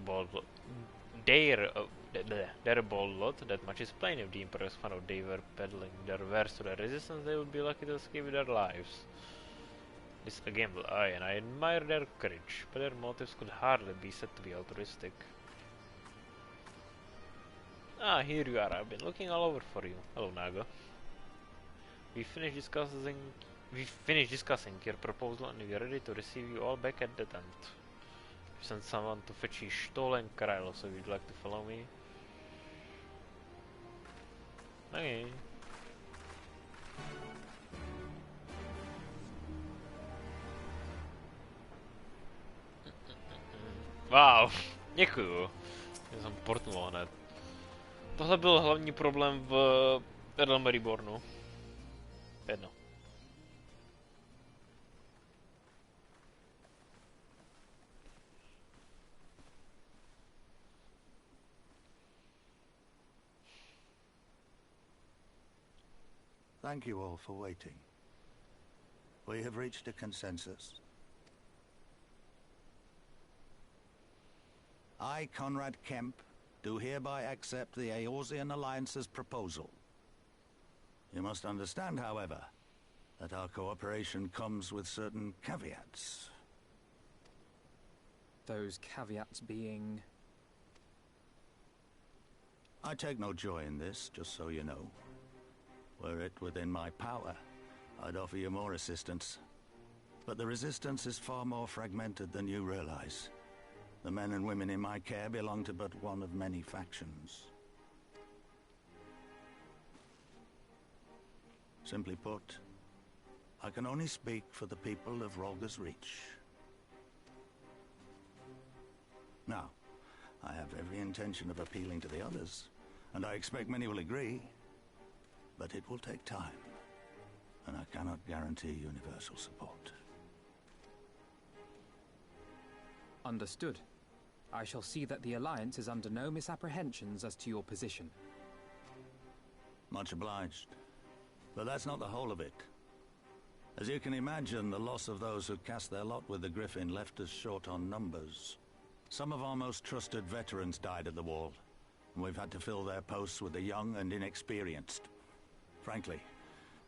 a bold lot, that much is plain. If the Emperors found out they were peddling their wares to the resistance, they would be lucky to escape with their lives. It's a gamble, aye, and I admire their courage, but their motives could hardly be said to be altruistic. Ah, here you are. I've been looking all over for you. Hello, Naga. We finished discussing your proposal and we are ready to receive you all back at the tent. We sent someone to fetch his stolen Krylo, so you'd like to follow me? Okay. Wow, děkuju. Já jsem portnul hned. Tohle byl hlavní problém v Realm Rebornu. Jedno. Thank you all for waiting. We have reached a consensus. I, Conrad Kemp, do hereby accept the Eorzean Alliance's proposal. You must understand, however, that our cooperation comes with certain caveats. Those caveats being... I take no joy in this, just so you know. Were it within my power, I'd offer you more assistance. But the resistance is far more fragmented than you realize. The men and women in my care belong to but one of many factions. Simply put, I can only speak for the people of Rolga's Reach. Now, I have every intention of appealing to the others, and I expect many will agree, but it will take time, and I cannot guarantee universal support. Understood. I shall see that the Alliance is under no misapprehensions as to your position. Much obliged. But that's not the whole of it. As you can imagine, the loss of those who cast their lot with the Griffin left us short on numbers. Some of our most trusted veterans died at the wall, and we've had to fill their posts with the young and inexperienced. Frankly,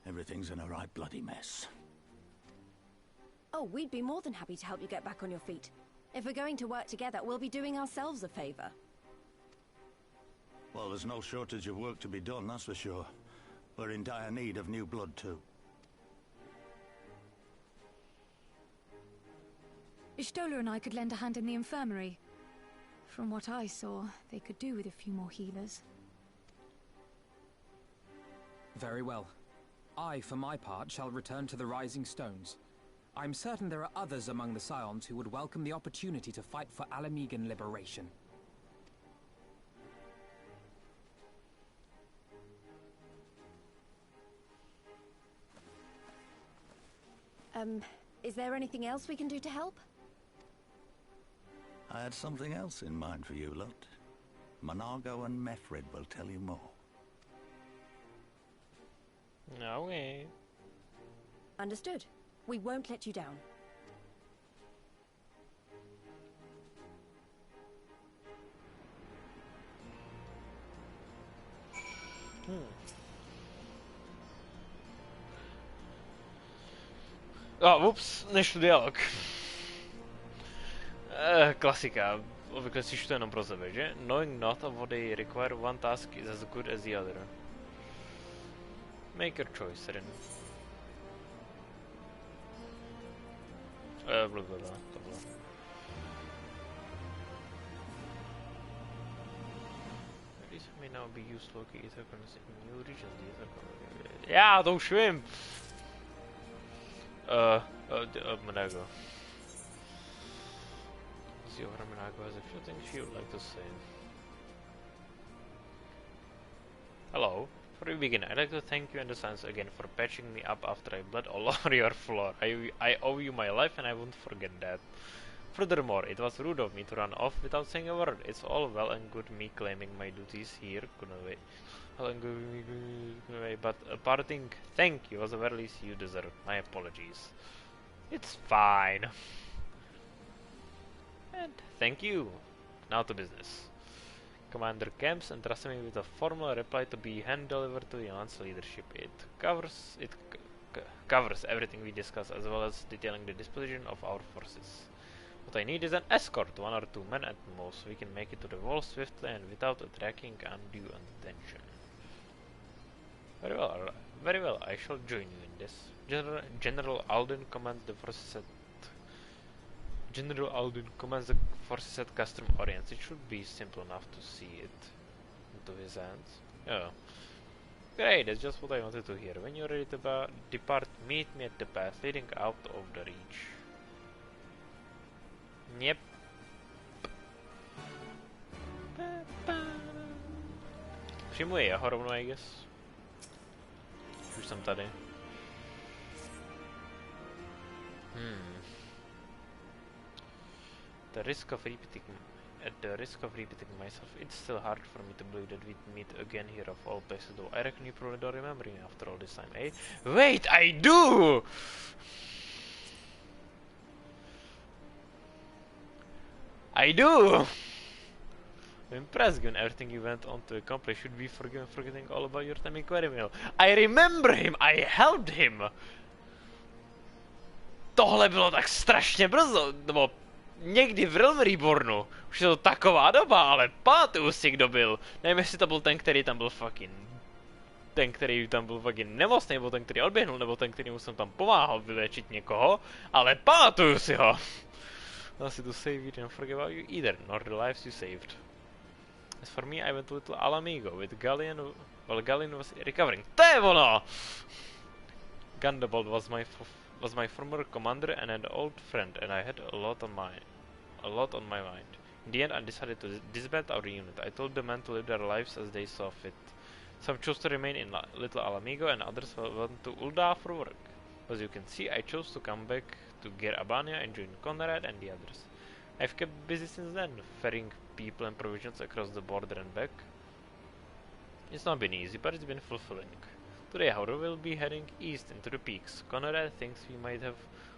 everything's in a right bloody mess. Oh, we'd be more than happy to help you get back on your feet. If we're going to work together, we'll be doing ourselves a favor. Well, there's no shortage of work to be done, that's for sure. We're in dire need of new blood, too. Ishtola and I could lend a hand in the infirmary. From what I saw, they could do with a few more healers. Very well. I, for my part, shall return to the Rising Stones. I'm certain there are others among the Scions who would welcome the opportunity to fight for Alamegan liberation. Is there anything else we can do to help? I had something else in mind for you, lot. Monargo and Mefred will tell you more. No way. Understood. We won't let you down. Ups, nešlo dialog. Klasika. Obvykle si to jenom pro sebe, že? Knowing not of what they require, one task is as good as the other. Make your choice, Rin. Blablabla, tohle. These may now be used to locate ether currents in new regions. Já to už vím! Monago. Monago has a few things she would like to say. Hello. Before we begin, I'd like to thank you and the Suns again for patching me up after I bled all over your floor. I owe you my life and I won't forget that. Furthermore, it was rude of me to run off without saying a word. It's all well and good me claiming my duties here, but a parting thank you was the very least you deserve. My apologies. It's fine. And thank you. Now to business. Commander camps and trusts me with a formal reply to be hand-delivered to the Lance leadership. It covers everything we discuss, as well as detailing the disposition of our forces. What I need is an escort, 1 or 2 men at most. We can make it to the wall swiftly and without attracting undue attention. Very well, I shall join you in this. General Alden commands the forces at Custom Orient. It should be simple enough to see it into his hands. Oh. Great, that's just what I wanted to hear. When you're ready to depart, meet me at the path leading out of the reach. Yep. Přijímuji jeho rovnou, I guess. Už jsem tady. At the risk of repeating myself, it's still hard for me to believe that we'd meet again here of all places, though I reckon you probably don't remember me after all this time, eh? Wait, I do! I do! I'm impressed given everything you went on to accomplish. Should be forgetting all about your time in Quarrymill. I remember him! I helped him! Tohle bylo tak strašně brzo, nebo někdy v Realm Rebornu. Už je to taková doba, ale pamatuju si, kdo byl. Nevím, jestli to byl ten, který tam byl fucking nemocný, nebo ten, který odběhnul, nebo ten, kterýmu jsem tam pomáhal vyléčit někoho, ale pamatuju si ho! Asi to save you, didn't forget about you either, nor the lives you saved. As for me, I went to Little Alamigo with Galleon, while Galleon was recovering. To je ono! Gundobald was my former commander and an old friend, and I had a lot on my mind. In the end, I decided to disband our unit. I told the men to live their lives as they saw fit. Some chose to remain in Little Alamigo, and others went to Ul'dah for work. As you can see, I chose to come back to Ger Abania and join Conrad and the others. I've kept busy since then, ferrying people and provisions across the border and back. It's not been easy, but it's been fulfilling. Today, however, we'll be heading east into the peaks. Conrad thinks we might have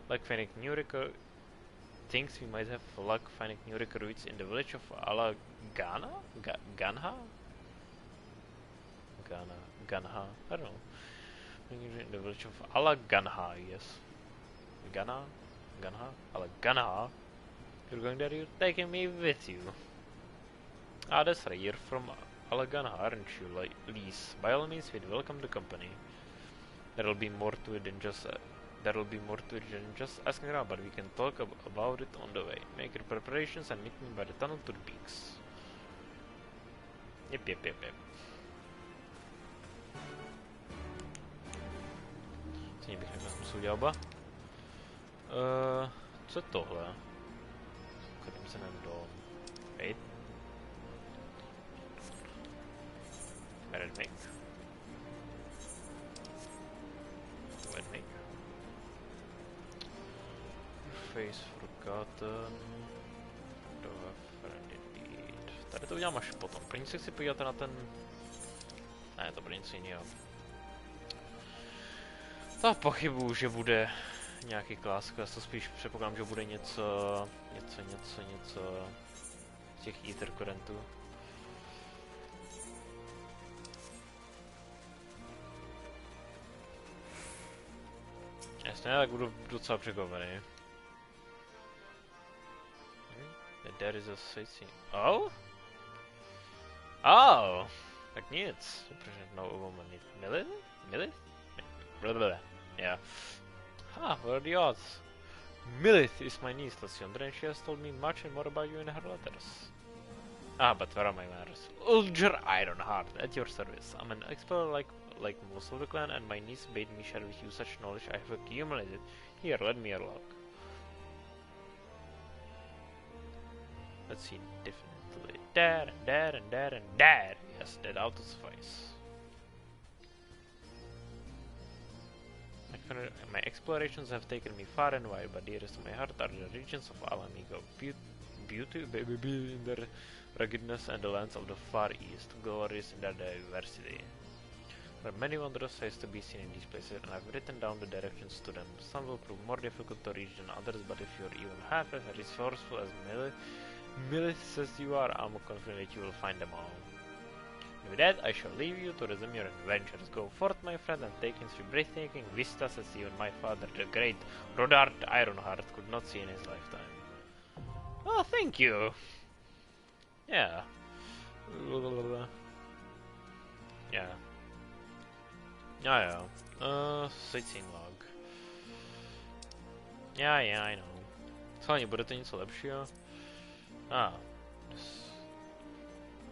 luck finding new recruits in the village of Alagana? Ganha? Ganha? I don't know. In the village of Alaganha, yes. Ganha? Alaganha? You're going there, you're taking me with you. Ah, that's right, you're from Alaganha, aren't you, Lise? By all means, we'd welcome the company. There'll be more to it than just asking around, but we can talk about it on the way. Make your preparations and meet me by the tunnel to the peaks. Yep. Bych nemusel udělat oba. Co je tohle? Kterým se nevdom. Wait. Merit make. Face forgotten. Do a friend indeed. Tady to udělám až potom. První se chci podívat na ten... Ne, to bude něco jiného. To pochybuju, že bude nějaký klásk, já to spíš předpokládám, že bude něco z těch Ether Currentů. Jasně, tak budu docela překvapený. There is a sightseeing. Oh? Oh! Tak nic. Protože no woman Milith? Blablabla. Yeah. What are the odds? Milith is my niece, Lasyondra, and she has told me much and more about you in her letters. But where are my manners? Ulger Ironheart, at your service. I'm an explorer like most of the clan, and my niece bade me share with you such knowledge I have accumulated. Here, lend me your luck. Let's see, definitely. There. Yes, that ought to suffice. My explorations have taken me far and wide, but dearest to my heart are the regions of Alamigo. Beauty, baby, in their ruggedness, and the lands of the Far East, glorious in their diversity. There are many wondrous sights to be seen in these places, and I've written down the directions to them. Some will prove more difficult to reach than others, but if you're even half as resourceful as Millie says you are, I'm confident that you will find them all. And with that, I shall leave you to resume your adventures. Go forth, my friend, and take in through breathtaking vistas as even my father, the great Rodard Ironheart, could not see in his lifetime. Oh, thank you! Yeah. Yeah. Sightseeing log. Yeah, I know. Schválně, bude to něco lepšího?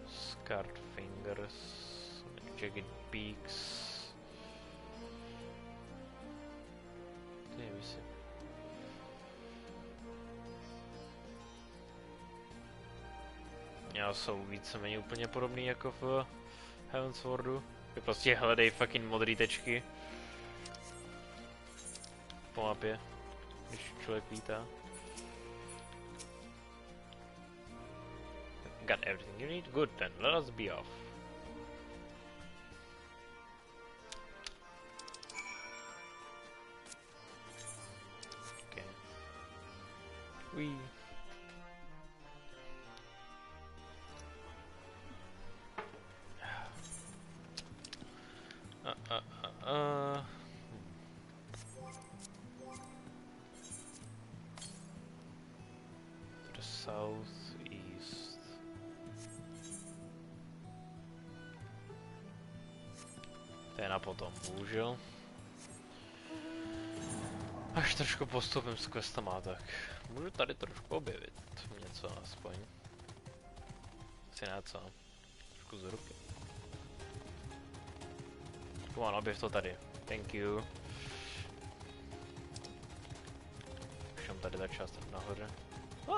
Scarred fingers, jagged beaks. Nevím si. Já jsou víceméně úplně podobný jako v Heavenswardu. Vy prostě hledej fucking modrý tečky po mapě, když člověk vítá. Got everything you need? Good, then let us be off. Okay. Wee. To the southeast. To je na potom, bohužel. Až trošku postupem s questama, tak můžu tady trošku objevit něco aspoň. Si něco. Trošku z ruky. Come on, objev to tady. Thank you. Už mám tady ta část nahoře.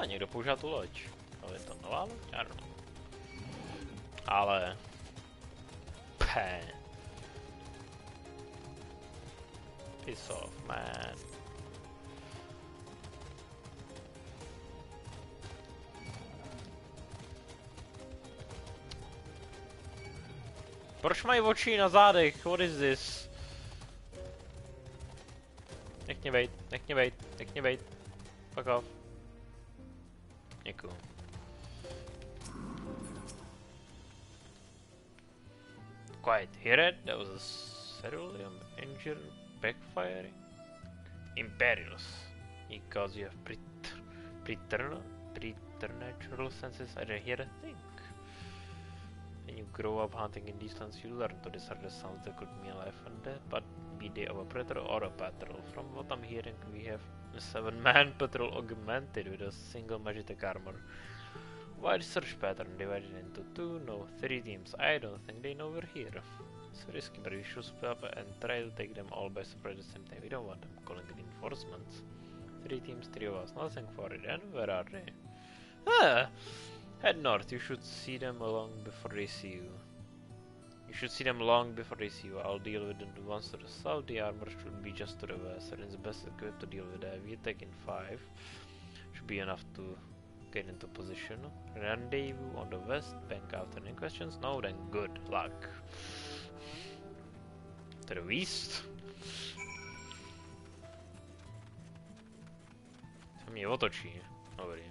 Někdo používá tu loď. Ale je to nová loď? Já nevím. Ale... Piss off, man. Proč mají oči na zádech? What is this? Nech mě bejt. Fuck off. Děkuju. Quiet, hear it? That was a ceruleum engine backfiring. Imperials. Because you have preternatural senses, I don't hear a thing. When you grow up hunting in these lands, you learn to discern the sounds that could mean life and death, but be they of a predator or a patrol. From what I'm hearing, we have a 7-man patrol augmented with a single magic armor. Wide search pattern divided into 2, no 3 teams. I don't think they know we're here. It's risky, but we should split up and try to take them all by surprise at the same time. We don't want them calling reinforcements. 3 teams, 3 of us, nothing for it. And where are they? Head north, you should see them long before they see you. I'll deal with the ones to the south. The armor should be just to the west. It's best equipped to deal with that. We attack in 5. Should be enough to get into position. Rendezvous on the west bank after any questions. No, then good luck. To the east. Se mě otočí. Dobrý.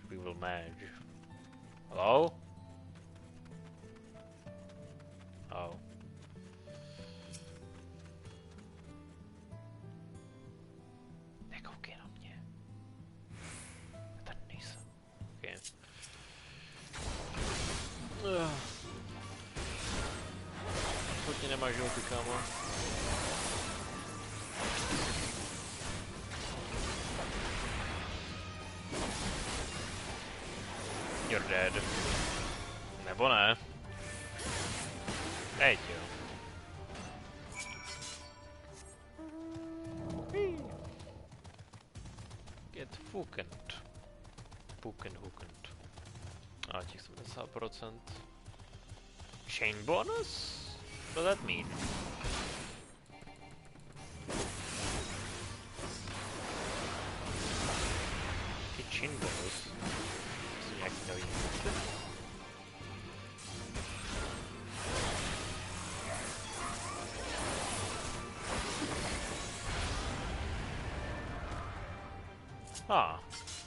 We will manage. Hello? Oh. Nekoukej na mě. Já tady nejsem. Okay. Hodně nemáš životy, kámo. You're dead. Nebo ne. Teď jo. Get hooked. A těch 70%. Chain bonus? What does that mean? Jsou nějaký nový monsty?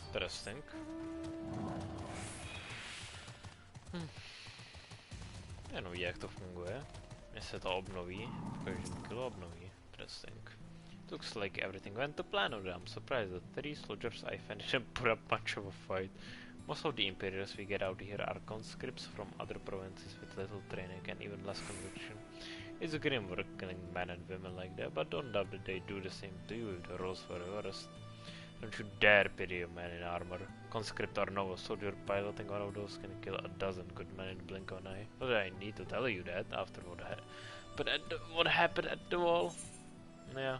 Interesting. Jenom jak to funguje. Mně se to obnoví, každý kilo obnoví. Interesting. Looks like everything went to plan over. I'm surprised that 3 soldiers I finished didn't put up much of a fight. Most of the Imperials we get out here are conscripts from other provinces with little training and even less conviction. It's grim work killing men and women like that, but don't doubt that they do the same to you if the roles were reversed. Don't you dare pity a man in armor. Conscript or no, a soldier piloting one of those can kill a dozen good men in the blink of an eye. But I need to tell you that after what happened at the wall. Yeah.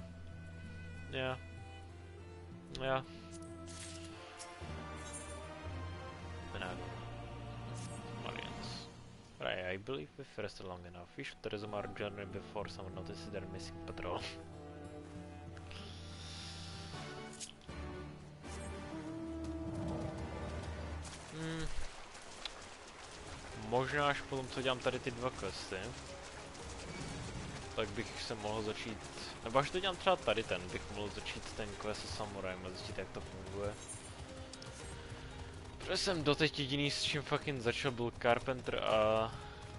Marians. Right, I believe we've rested long enough. We should resume our journey before someone notices their missing patrol. Možná až potom, co dělám tady ty 2 questy, tak bych se mohl začít, nebo až to dělám třeba tady ten, bych mohl začít ten quest s samurajem a zjistit, jak to funguje. Protože jsem doteď jediný, s čím fucking začal, byl Carpenter a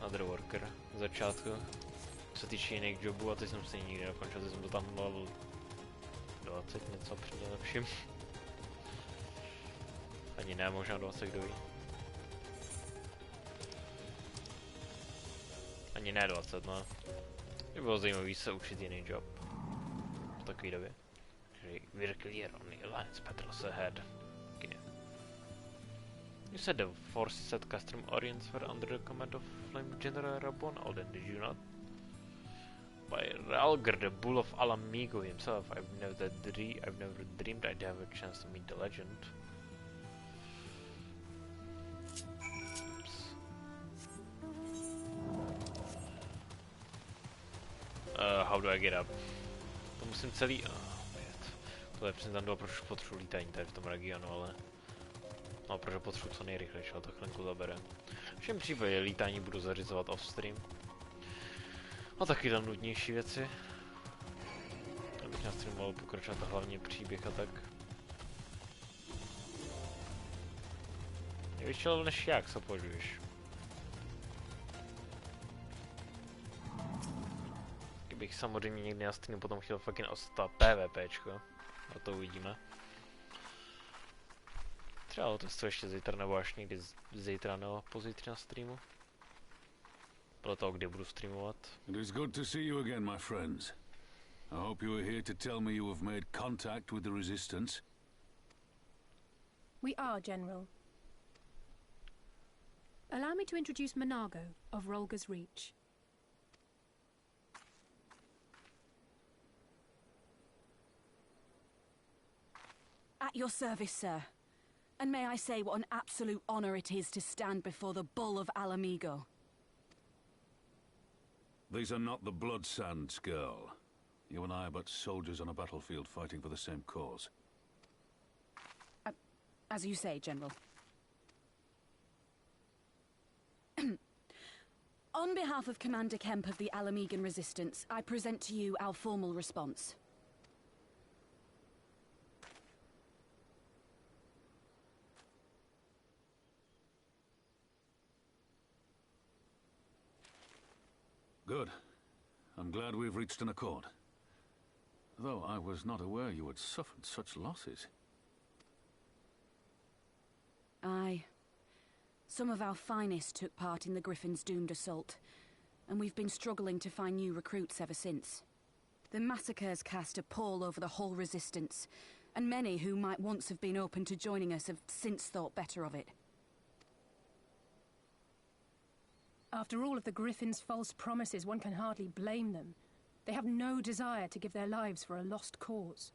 Otherworker v začátku, co se týče jiných jobů, a teď jsem se nikdy nedokončil, teď jsem byl tam level 20 něco při nejlepším. Ani ne, možná 20, kdo ví. Ani ne 20, no. By bylo zajímavý se učit jiný job. V takové době. We're clear on the alliance battles ahead. Okay. You said the forces at Castrum Orients were under the command of Flame General Rabon Alden, did you not? By Ralgr, the Bull of Alamigo himself. I've never dreamed I'd have a chance to meet the legend. How do I get up? To musím celý... To je přesně tam bylo, proč už potřebuji lítání tady v tom regionu, ale... No, protože potřebuji co nejrychlejší, ale to chvilku zabere. V všem případě lítání budu zařizovat off-stream. A taky tam nudnější věci. Abych na streamu mohl pokračovat a hlavně příběh a tak. Je vyšel než jak, co požuješ. Bych samozřejmě někdy na streamu potom chtěl fucking ostat PvPčko. A to uvidíme. Třeba o testu ještě zítra nebo až někdy zítra nebo pozítří na streamu. Podle toho, kdy budu streamovat. It is good to see you again, my friends. I hope you are here to tell me you have made contact with the Resistance. We are, General. Allow me to introduce Monago of Rolga's Reach. At your service, sir. And may I say what an absolute honor it is to stand before the Bull of Alamigo. These are not the Blood Sands, girl. You and I are but soldiers on a battlefield fighting for the same cause. As you say, General. On behalf of Commander Kemp of the Alamigan Resistance, I present to you our formal response. Good. I'm glad we've reached an accord. Though I was not aware you had suffered such losses. Aye. Some of our finest took part in the Griffin's doomed assault, and we've been struggling to find new recruits ever since. The massacres cast a pall over the whole Resistance, and many who might once have been open to joining us have since thought better of it. After all of the Griffin's false promises, one can hardly blame them. They have no desire to give their lives for a lost cause.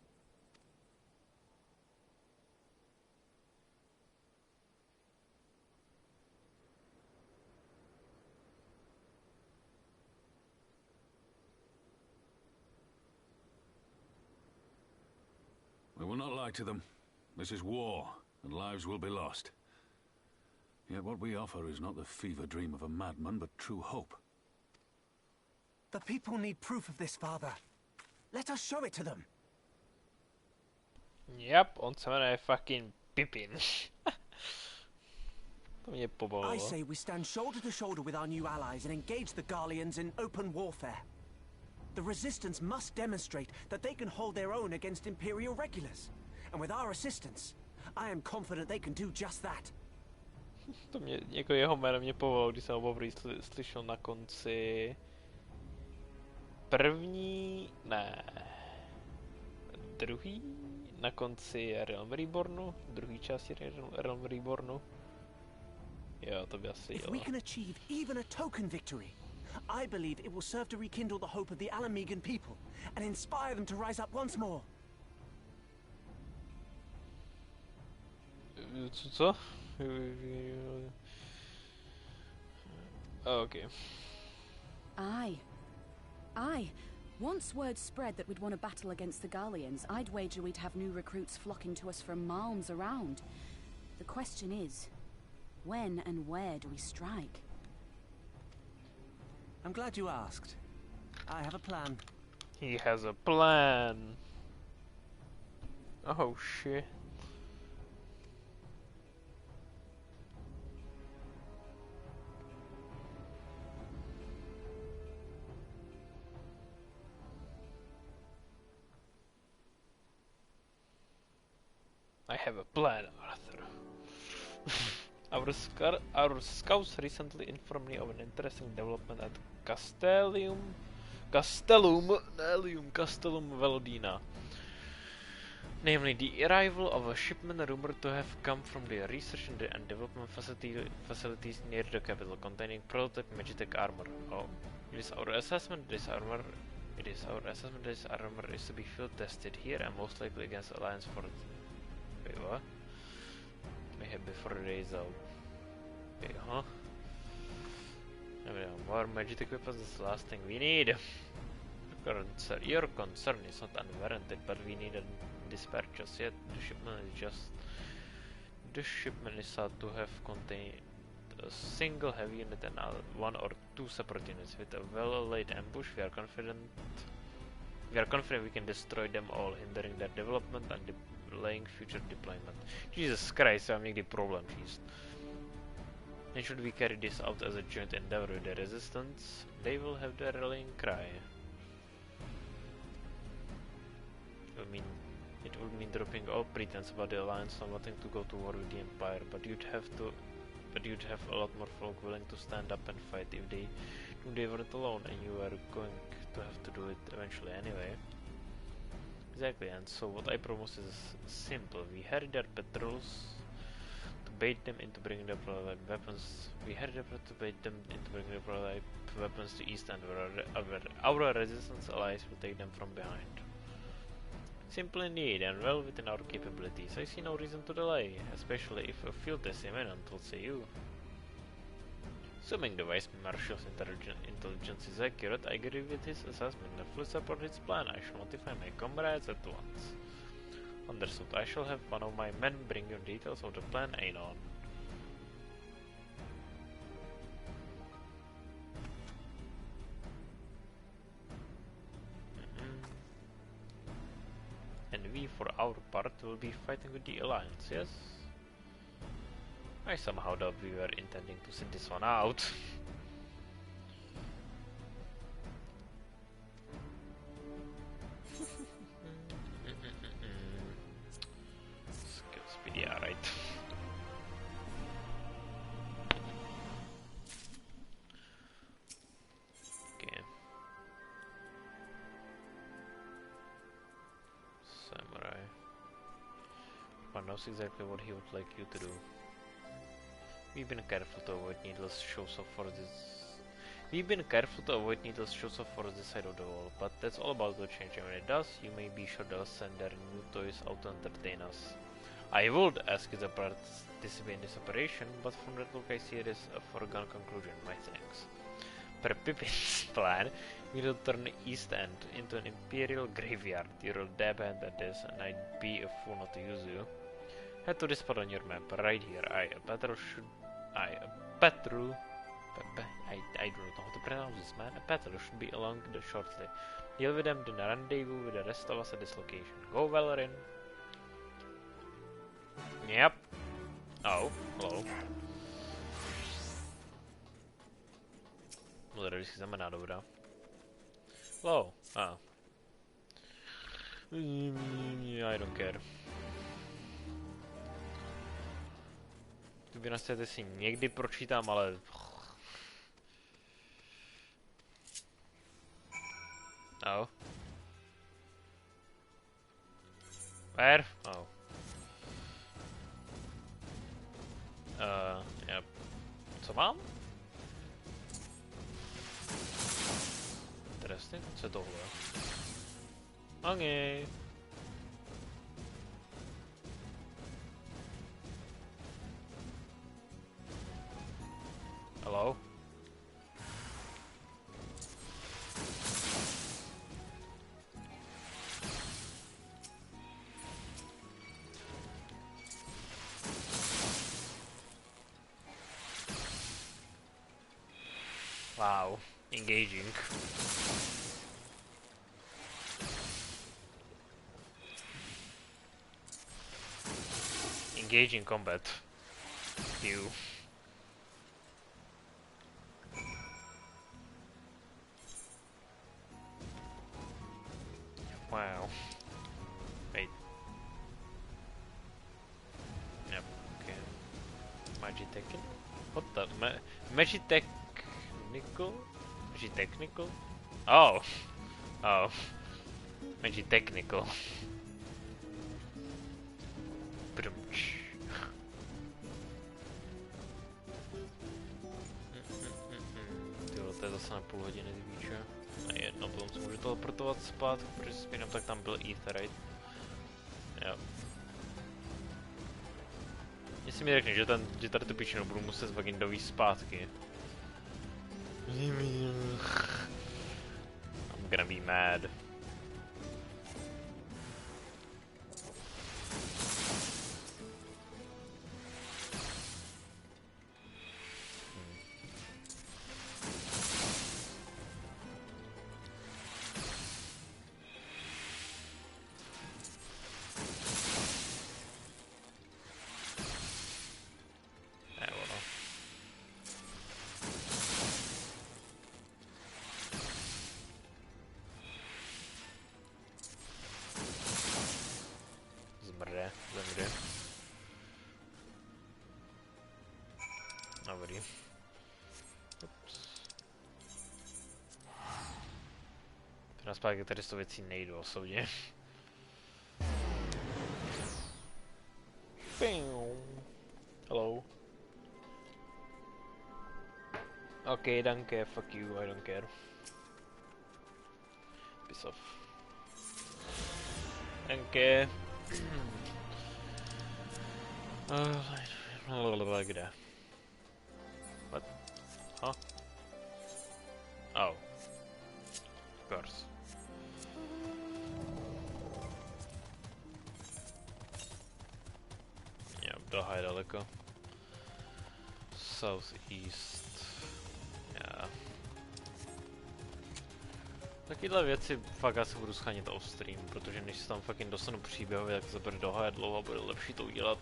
We will not lie to them. This is war, and lives will be lost. Yet what we offer is not the fever dream of a madman, but true hope. The people need proof of this, Father. Let us show it to them. Yep, on se jmenuje fucking Pippin. To mě pobavilo. I say we stand shoulder to shoulder with our new allies and engage the Garleans in open warfare. The Resistance must demonstrate that they can hold their own against Imperial regulars. And with our assistance, I am confident they can do just that. To mě, jako jeho jméno mě pobavilo, když jsem ho poprvé slyšel na konci... druhý? Na konci Realm Rebornu? Druhý části Realm Rebornu? Jo, to by asi If we can achieve even a token victory, I believe it will serve to rekindle the hope of the Alamegan people and inspire them to rise up once more. Co? Okay. Aye. Once word spread that we'd won a battle against the Garleans, I'd wager we'd have new recruits flocking to us from malms around. The question is, when and where do we strike? I'm glad you asked. I have a plan. He has a plan. Oh shit. I have a plan, Arthur. Our scouts recently informed me of an interesting development at Castellum Velodina. Namely, the arrival of a shipment rumored to have come from the research and development facilities near the capital, containing prototype Magitech armor. Oh, it is our assessment this armor is to be field tested here and most likely against Alliance for. Wait, what? Maybe before the days out. Okay, huh? More magic weapons is the last thing we need. Your concern is not unwarranted, but we need a dispatch just yet. The shipment is said to have contained a single heavy unit and one or two separate units. With a well-laid ambush, we are confident we can destroy them all, hindering their development and delaying future deployment. Jesus Christ, I'm making problem, jeez. And should we carry this out as a joint endeavor with the Resistance, they will have their rallying cry. It would mean dropping all pretense about the Alliance and wanting to go to war with the Empire, but you'd have a lot more folk willing to stand up and fight if they weren't alone, and you are going to have to do it eventually anyway. Exactly, and so what I propose is simple. We harry their patrols to bait them into bringing their prototype weapons. To East End, where our Resistance allies will take them from behind. Simple indeed, and well within our capabilities. I see no reason to delay, especially if a field test is imminent, will say you. Assuming the Vice Marshal's intelligence is accurate, I agree with his assessment and fully support his plan. I shall notify my comrades at once. Understood. I shall have one of my men bring you details of the plan anon. And we, for our part, will be fighting with the Alliance, yes? I somehow thought we were intending to sit this one out. Speedy, alright. Okay. Samurai. One knows exactly what he would like you to do. We've been careful to avoid needless shows of force this side of the wall, but that's all about to change, and when it does, you may be sure they'll send their new toys out to entertain us. I would ask you to participate in this operation, but from that look I see it as a foregone conclusion, my thanks. Per Pippin's plan, we'll turn East End into an Imperial graveyard. You're a dab hand at this, and I'd be a fool not to use you. Head to this spot on your map, right here. I do not know how to pronounce this, man. A patrol should be along the shortly. Deal with them, then rendezvous with the rest of us at this location. Go Valerin. Yep. Oh, hello. No, tady si znamená dobrá. Hello. Ah. I don't care. Tu by nastěte si někdy pročítám, ale... Oh. Where? Oh. Yep. Co mám? Interesting. Co je tohle? Okay. Hello? Wow, engaging. Engaging combat. You. Wow. Wait. Yep. Okay. Magitechnical? What the? Magitechnical? Magitechnical? Oh. Oh. Magitechnical. Tyhle, to je zase na půl hodiny zvíče. A jedno, potom se můžu teleportovat zpátky, protože spínem tak tam byl ether, right? Jo. Jestli mi řekne, že tady tu píčinu budu muset zvagin dovízt zpátky. I'm gonna be mad. Zemře. Dobrý. Ups. Teda zpátky tady z toho věcí nejdu osobně. Hello. Okay, danke, fuck you, I don't care. Piss off. Danke. Kde? What? Huh? Oh. Of course. Yeah, dohaj daleko. Southeast. Yeah. Takovéhle věci fakt já se budu schánět off stream, protože než se tam fucking dostanu příběhově, tak to bude dohájet dlouho a bude lepší to udělat.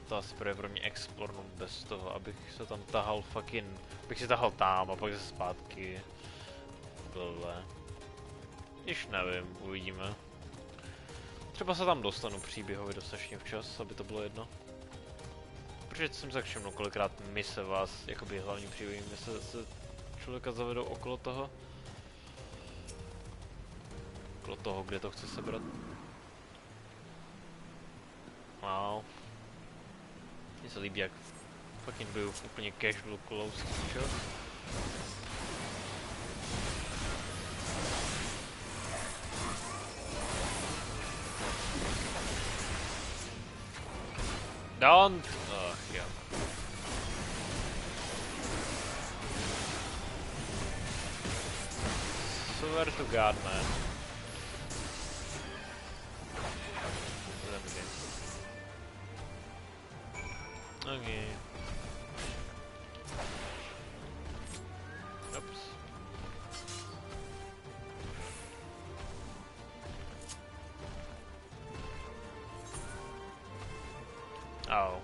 To asi bude pro mě explornout bez toho, abych se tam tahal fucking, abych si tahal tam a pak zase zpátky. Tohle. Již nevím, uvidíme. Třeba se tam dostanu příběhově dostatečně včas, aby to bylo jedno. Protože jsem se všiml, kolikrát mise vás, jakoby hlavní příběhy mise se člověka zavedou okolo toho. Okolo toho, kde to chce sebrat. Wow. Mně se líbí, jak fucking byl úplně casual close, čo? Don't! Ach, jo. Swear to God, man. Okay. Ups. Au.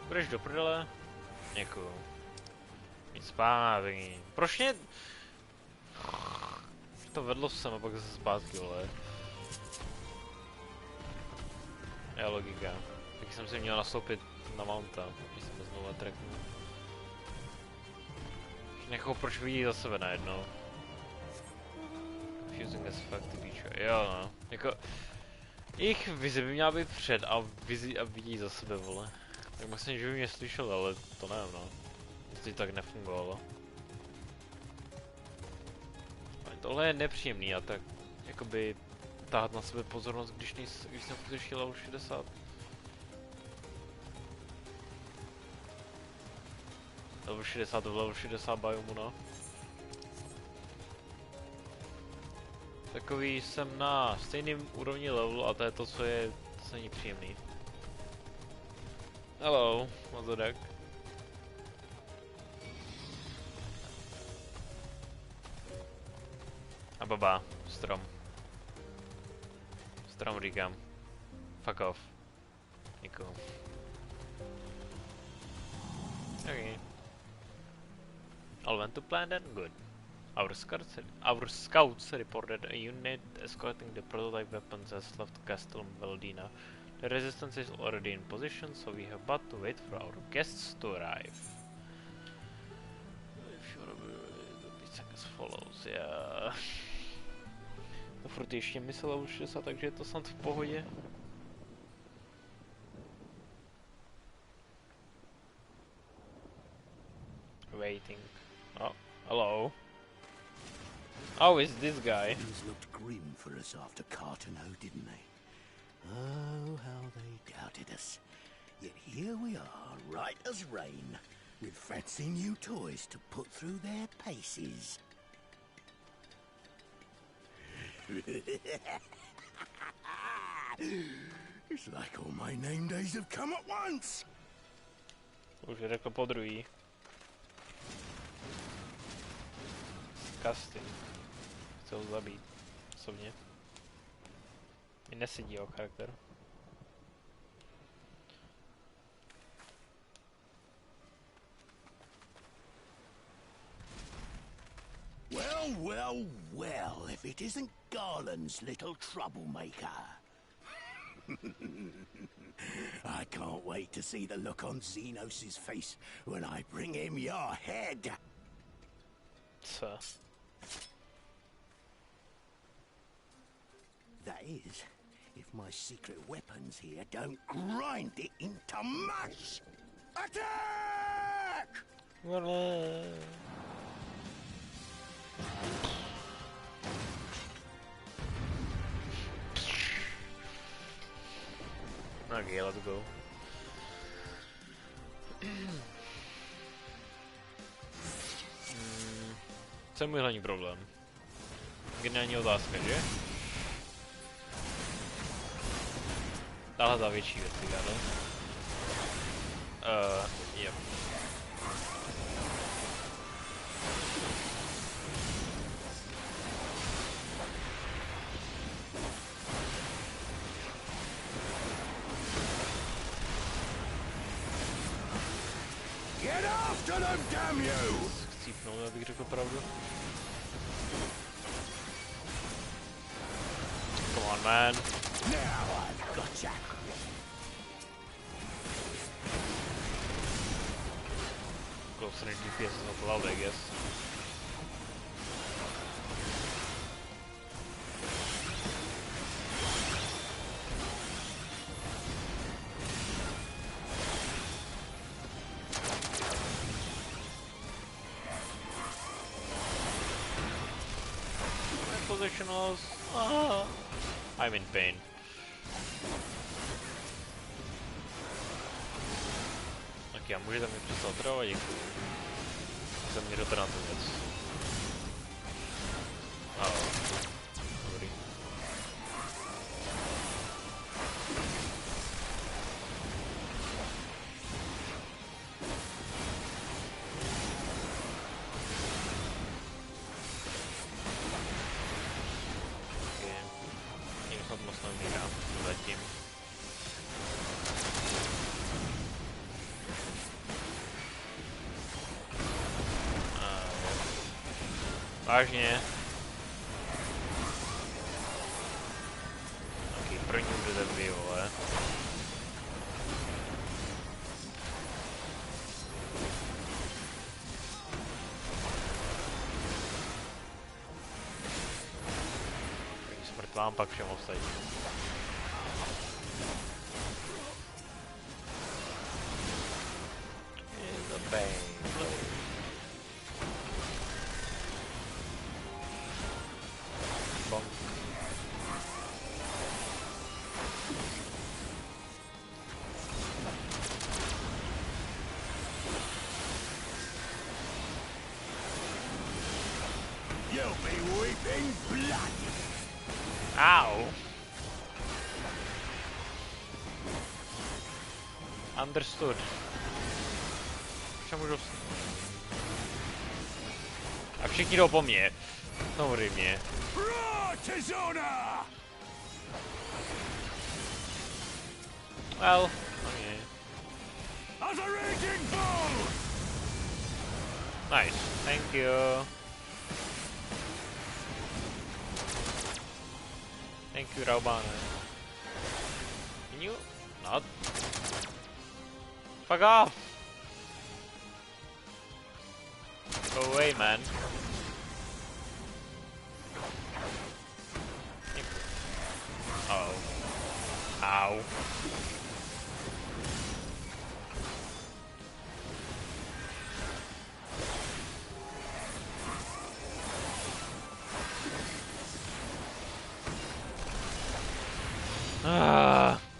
Budeš do prdele? Děkuju. Nic zpátky. Proč mě... To vedlo sem a pak zase zpátky, vole. Je logika. Taky jsem si měl nastoupit na mounta, když jsem znovu tracknul. Jako proč vidí za sebe najednou? Fusing as fuck to feature. Jo no. Jako... Jejich vize by měla být před a vidí za sebe, vole. Tak myslím, že by mě slyšel, ale to nevím, no. Jestli tak nefungovalo. Ale tohle je nepříjemný a tak jakoby táhat na sebe pozornost, když jsem skutečně level 60. Level 60 do level 60 biomu, no. Takový jsem na stejném úrovni levelu a to je to, co není příjemný. Hello, what's the deck? A baba, strom. Strom říkám. Fuck off. Děkuju. Okay. All went to plan then? Good. Our scouts reported a unit escorting the prototype weapons has left Castle Veldina. The resistance is already in position, so we have but to wait for our guests to arrive. If you're as follows, yeah. To furt ještě myslel už 60, takže je to snad v pohodě. Waiting. Oh, hello. Oh, it's this guy. Things looked grim for us after Cartano, didn't they? Oh, how they doubted us. Yet here we are, right as rain, with fancy new toys to put through their paces. It's like all my name days have come at once. Už je řekl po druhý. Casting. Chce ho zabít. Osobně. Mi nesedí jeho charakter. Well, well, well, if it isn't Garland's little troublemaker. I can't wait to see the look on Xenos' face when I bring him your head. Co? That is, if my secret weapons here don't grind it into mush! Attack! Okay, let's go. Co je můj hlavní problém? Geniální otázka, že? Tahle ta větší věc, ne? Yep. Get after them, damn you! Chcípnout, abych řekl pravdu. Come on, man. Now I've got ya. Closer in DPS is not allowed, I guess. Positionals. Ah. I'm in pain. Tak já můžete mi přestat trvat, děkuji. Jsem mi dotrát tu věc. Dobrý. Vážně. Taký první bude vy, vole. První smrt vám, pak všem ostatním. Ow. Understood. Můžu... A všichni jdou po mně. Samozřejmě. Well, okay. Nice, thank you. Thank you, Raubane. Can you not? Fuck off! Go away, man. Oh. Ow.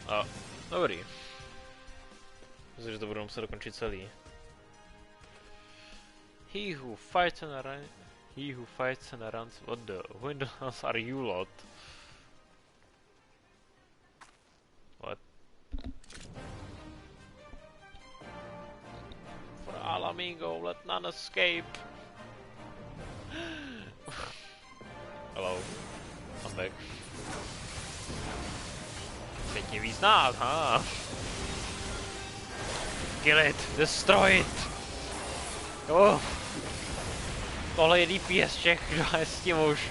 Oh, dobrý. Myslím, že to budu muset dokončit celý. He who fights and runs, what the windows are you lot? What? For all amigo, let none escape. Hello, I'm back. Pěkně víc nás, huh? Kill it, destroy it. Oh. Tohle je DPS Čech, kdo je s tím už.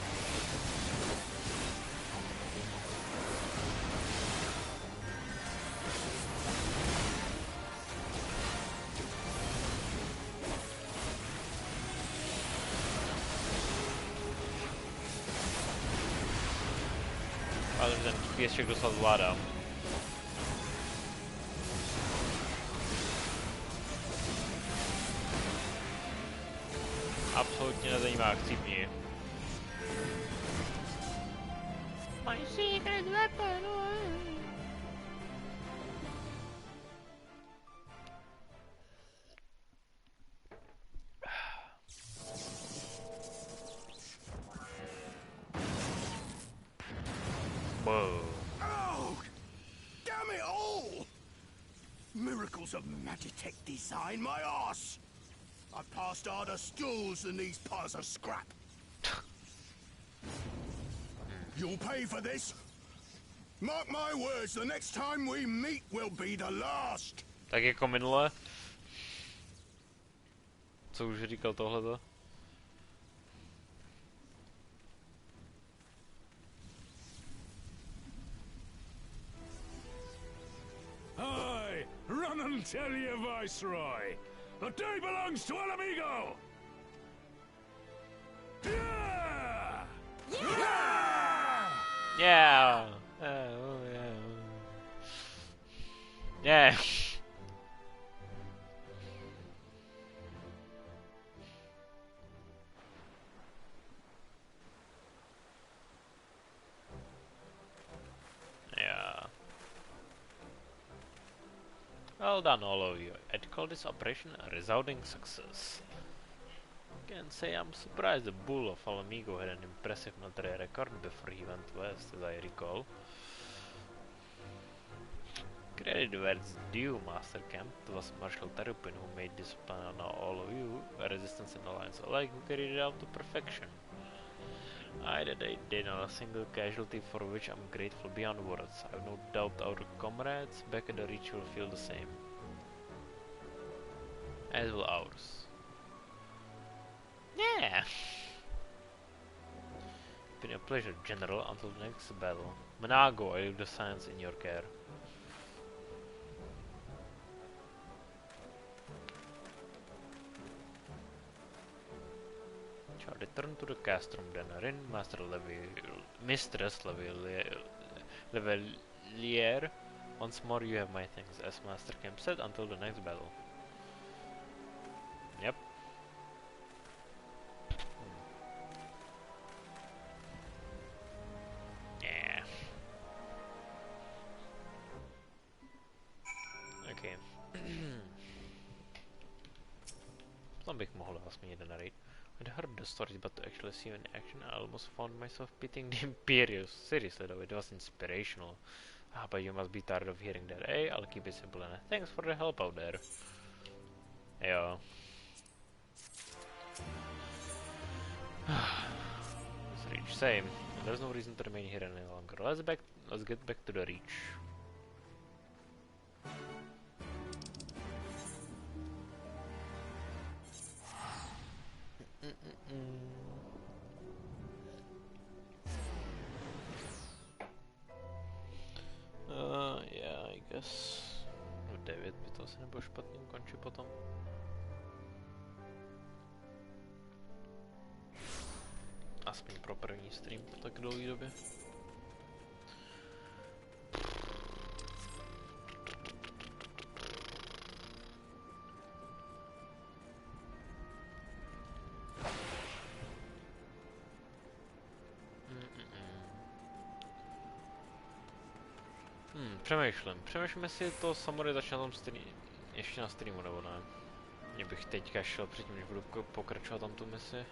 Ale ten DPS Čech dostal zvládám. Absolutně nezajímá, chcípni. My secret weapon. Whoa. Oh! Damn it all! Miracles of Magitech design, my arse! I've passed harder stools than these piles of scrap. You'll pay for this. Mark my words, the next time we meet will be the last. Tak jako minule. Co už říkal tohleto? Aye, run and tell your viceroy. The day belongs to El Amigo! Yeah! Yeah! Yeah! Oh, yeah. Yeah! Yeah. Well done, all of you. I'd call this operation a resounding success. Can't say I'm surprised the bull of Alamigo had an impressive military record before he went west, as I recall. Credit where it's due, Master Camp. It was Marshal Terrapin who made this plan on all of you, Resistance and Alliance alike, who carried it out to perfection. I did not a single casualty, for which I'm grateful beyond words. I've no doubt our comrades back at the Reach will feel the same. As will ours. Yeah! been a pleasure, General, until the next battle. Manago, I leave the science in your care. Shall return to the castrum then. Rin, Mistress Levelier. Once more you have my thanks, as Master Kemp said, until the next battle. Yep. Yeah. Okay. Tam bych mohl vlastně jeden narrate. I'd heard the stories, but to actually see in action, I almost found myself pitying the Imperials. Seriously though, it was inspirational. Ah, but you must be tired of hearing that. Hey, I'll keep it simple and thanks for the help out there. Yeah. Let's reach. Same. There's no reason to remain here any longer. Let's get back to the reach. Yeah, I guess. No 9 by to asi nebylo špatný ukončit potom. Aspoň pro první stream po tak dlouhé době. Přemýšlím, jestli to samozřejmě začne na tom ještě na streamu nebo ne. Mě bych teďka šel předtím, než budu pokračovat tam tu misi.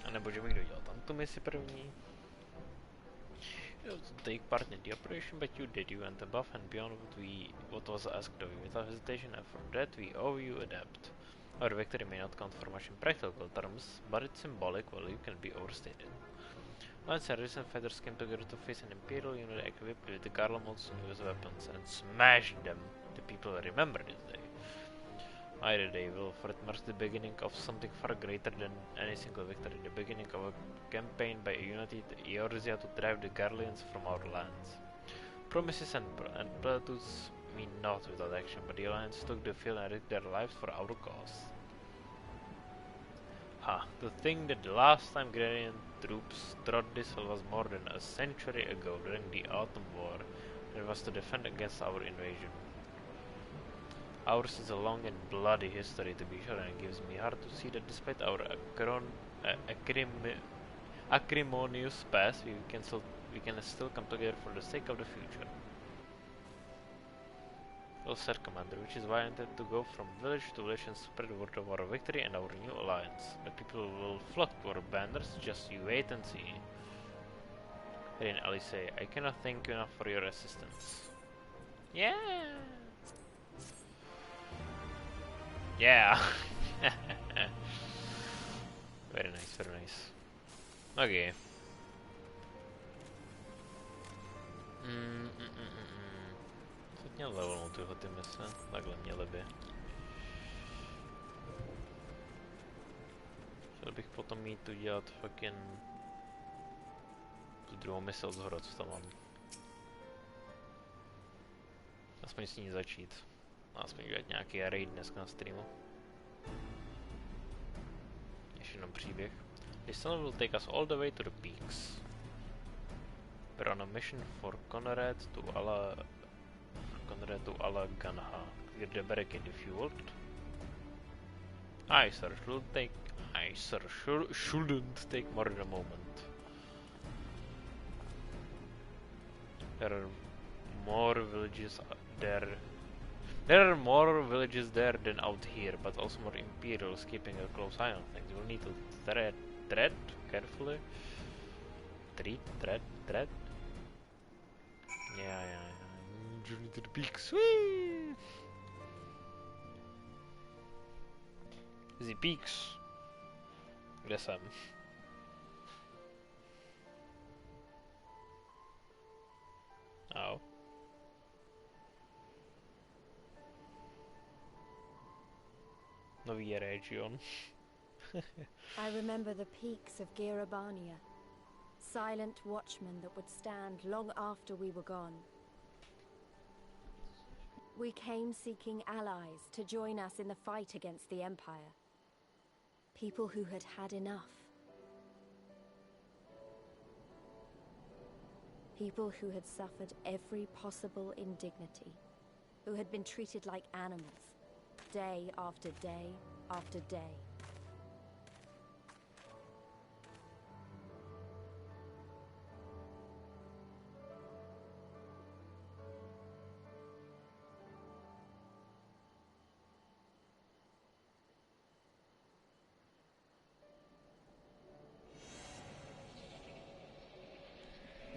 A nebo že bych dodělal tam tu misi první. Take part in the operation, but you did. You went above and beyond what was asked of you. Without hesitation and for that we owe you a debt. Our victory may not count for much in practical terms, but its symbolic value can be overstated. Once our recent fighters came together to face an Imperial unit equipped with the Garlemald's newest weapons and smashed them, the people remember this day. Either they will, for it marks the beginning of something far greater than any single victory, the beginning of a campaign by a united Eorzea to drive the Garleans from our lands. Promises and platitudes mean naught without action, but the Alliance took the field and risked their lives for our cause. To think that the last time Granian troops trod this hill was more than a century ago during the Autumn War, and it was to defend against our invasion. Ours is a long and bloody history to be sure, and it gives me heart to see that despite our acrimonious past, we can still come together for the sake of the future. Well said, Commander, which is why I intend to go from village to village and spread word of our victory and our new alliance. The people will flock to our banners, just you wait and see. Rin Alice, I cannot thank you enough for your assistance. Yeah! Yeah! Very nice, very nice. Okay. Měl levelnout tyhle ty mise, takhle měly by. Chtěl bych potom mít udělat fucking tu druhou mise od zhora, co tam mám. Aspoň s ní začít. Aspoň udělat nějaký raid dneska na streamu. Ještě jenom příběh. This tunnel will take us all the way to the peaks. We're on a mission for Conrad to Ala Ganha. Clear the barricade if you would. I shouldn't take more than a moment. There are more villages there than out here, but also more Imperials keeping a close eye on things. We'll need to tread carefully. Tread. Yeah. Journey to the peaks. Whee! The peaks. Kde jsem? Au. nový region. I remember the peaks of Girabania, silent watchmen that would stand long after we were gone. We came seeking allies to join us in the fight against the Empire. People who had had enough. People who had suffered every possible indignity. Who had been treated like animals, day after day after day.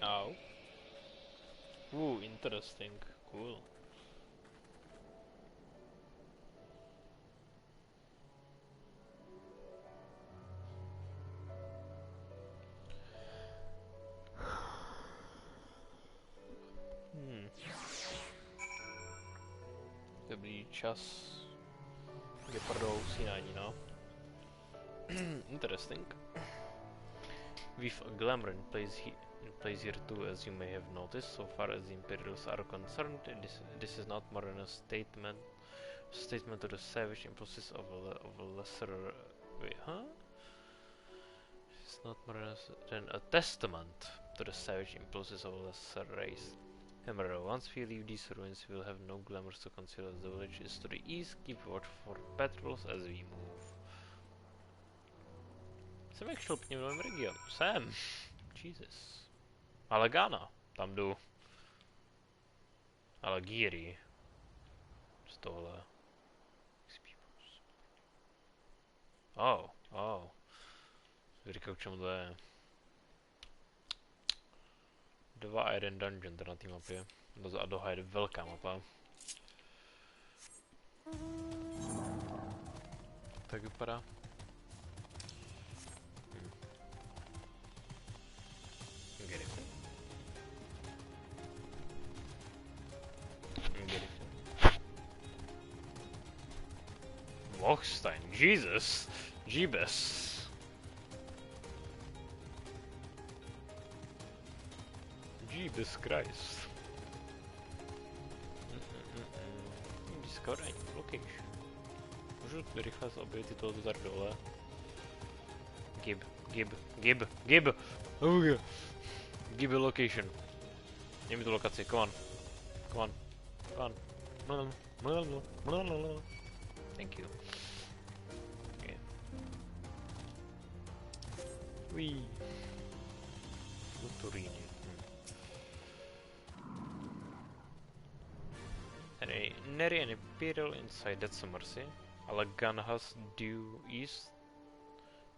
Oh. Interesting. Cool. Dobrý čas. Gepardovou usínání, no. Interesting. We've a glamour in place here too, as you may have noticed. So far as the Imperials are concerned, this is not more than a statement to the savage impulses of a lesser... Wait, huh? It's not more than a testament to the savage impulses of a lesser race. Remember, once we leave these ruins, we'll have no glamours to conceal as the village is to the east. Keep watch for patrols as we move. Jsem jak šel k něm novém regionu. Jsem! Jesus. Ale Ghana. Tam jdu. Ale Giri. Z tohle. Oh. Říkal, k čemu to je. 2 a 1 dungeon na té mapě. A doha je velká mapa. Tak vypadá. Get it. Wachstein, Jesus! Jeebus! Jesus Christ. Discover location. Můžu rychle objevit tohoto tady dole. Gib! Gib location. Dej mi tu lokaci, come on. Thank you. Okay. Wee. Futurini. Nary and Imperial inside, that's a mercy. Ale gun has due east.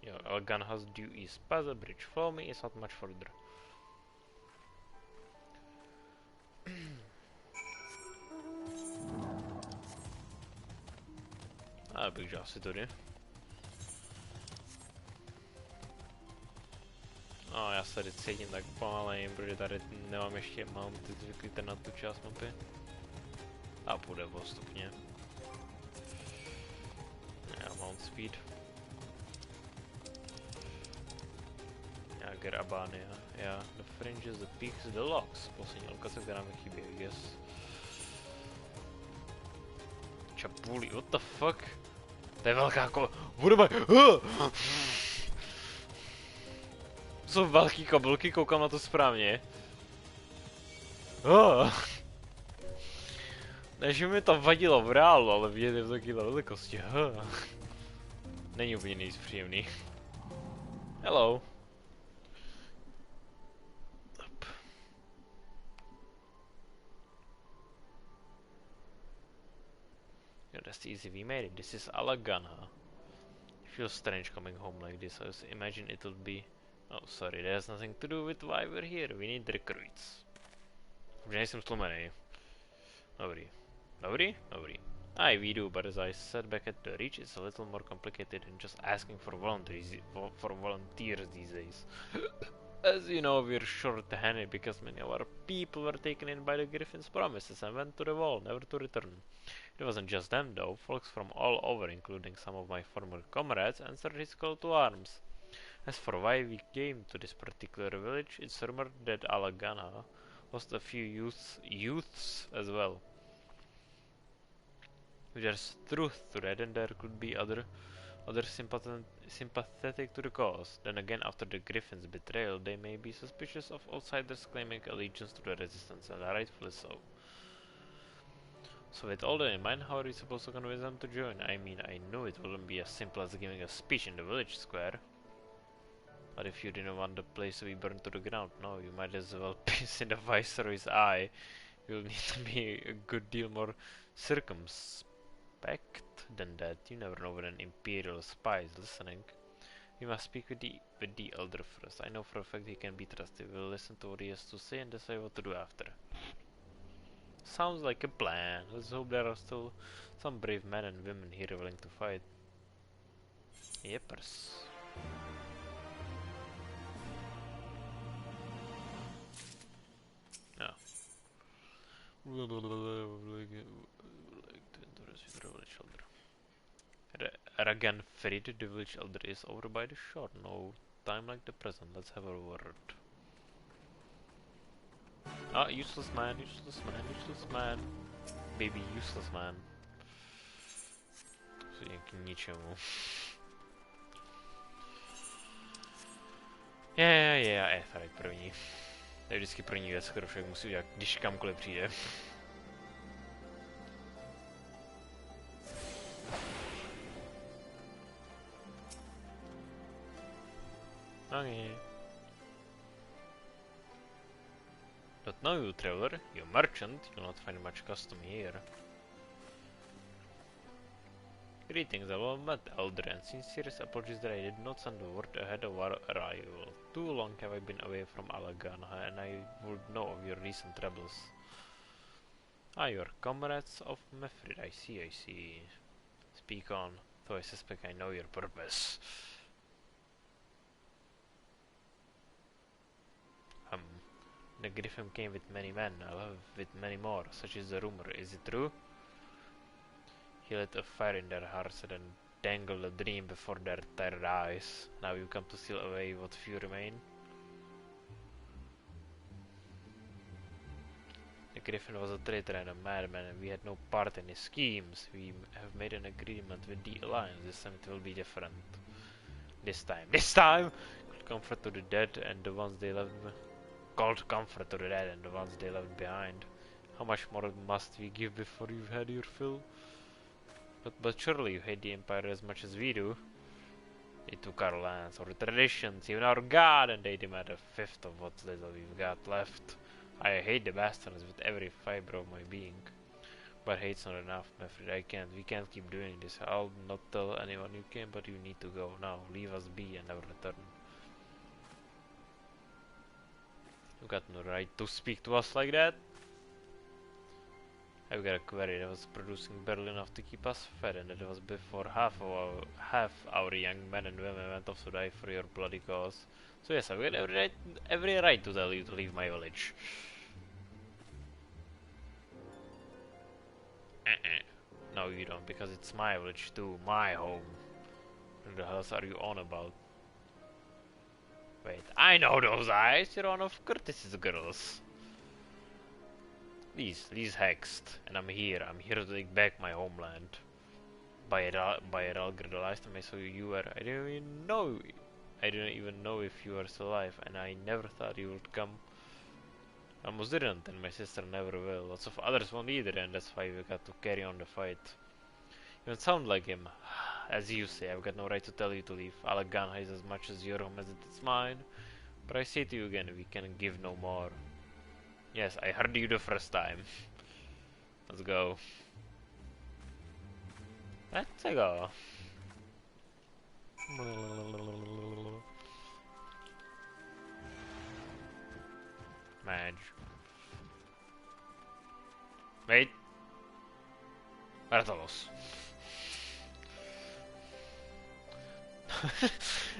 Yeah, our gun has due east. Past the bridge. Follow me, it's not much further. A bych asi tady. No, já se tady cítím tak pomalej, protože tady nemám ještě mounty zvyklý na tu část mapy. A půjde postupně. Já mount speed. Já Girabania. Já the fringes, the peaks, the logs. Poslední lokace, která mi chybí, I guess. Čapuli, what the fuck? To je velká budeme... Jsou velký kabelky, koukám na to správně. Ne, že mi to vadilo v reálu, ale vidět je v takové velikosti. Není úplně nejvíc příjemný. Hello. Yeah, that's easy, we made it. This is Alagana. It feels strange coming home like this. I imagine it'll be... Oh, sorry, that has nothing to do with why we're here. We need recruits. Už nejsem stlumený. Dobrý. Aye, we do, but as I said back at the Reach, it's a little more complicated than just asking for volunteers these days. As you know, we're short-handed because many of our people were taken in by the Griffin's promises and went to the wall, never to return. It wasn't just them though, folks from all over, including some of my former comrades, answered his call to arms. As for why we came to this particular village, it's rumored that Alagana lost a few youths as well. If there's truth to that, then there could be other sympathetic to the cause. Then again, after the Griffin's betrayal, they may be suspicious of outsiders claiming allegiance to the resistance, and rightfully so. So with all that in mind, how are we supposed to convince them to join? I mean, I knew it wouldn't be as simple as giving a speech in the village square. But if you didn't want the place to be burned to the ground, no, you might as well piss in the Viceroy's eye. You'll need to be a good deal more circumspect than that. You never know when an Imperial spy is listening. We must speak with the Elder first. I know for a fact he can be trusted. We'll listen to what he has to say and decide what to do after. Sounds like a plan. Let's hope there are still some brave men and women here willing to fight. Yepers. No. Like to introduce you to the village elder. Ragan Ferid, the village elder, is over by the shore. No time like the present. Let's have a word. Ah, useless man, useless man, useless man. Baby, useless man. K ničemu. Tady první. To je vždycky první věc, kterou člověk musí udělat, když kamkoliv přijde. Okay. Don't know you, traveler. You're a merchant. You'll not find much custom here. Greetings, I will met Elder, and sincerest apologies that I did not send word ahead of our arrival. Too long have I been away from Alagana, and I would know of your recent troubles. Ah, your comrades of Mefrid, I see, I see. Speak on, though I suspect I know your purpose. The Griffin came with many men, I'll have with many more, such is the rumor. Is it true? He lit a fire in their hearts and dangled a dream before their tired eyes. Now you come to steal away what few remain? The Griffin was a traitor and a madman, and we had no part in his schemes. We have made an agreement with the Alliance. This time it will be different. This time! Called comfort to the dead and the ones they left behind. How much more must we give before you've had your fill? But surely you hate the Empire as much as we do. They took our lands, our traditions, even our god, and they demand a fifth of what little we've got left. I hate the bastards with every fiber of my being. But hate's not enough, Mefrid. We can't keep doing this. I'll not tell anyone you came, but you need to go now. Leave us be and never return. You got no right to speak to us like that. I've got a query that was producing barely enough to keep us fed, and that was before half our young men and women went off to die for your bloody cause. So yes, I've got every right to tell you to leave my village. No, you don't, because it's my village too, my home. What the hell are you on about? Wait, I know those eyes. You're one of Curtis's girls. Lee's hexed, and I'm here to take back my homeland. By a Ralgr, the last time I saw you were, I didn't even know if you were still alive, and I never thought you would come. I almost didn't, and my sister never will. Lots of others won't either, and that's why we got to carry on the fight. You don't sound like him. As you say, I've got no right to tell you to leave. Alagana is as much as your home as it is mine. But I say to you again, we can give no more. Yes, I heard you the first time. Let's go. Let's go. Madge. Wait. Bartolos.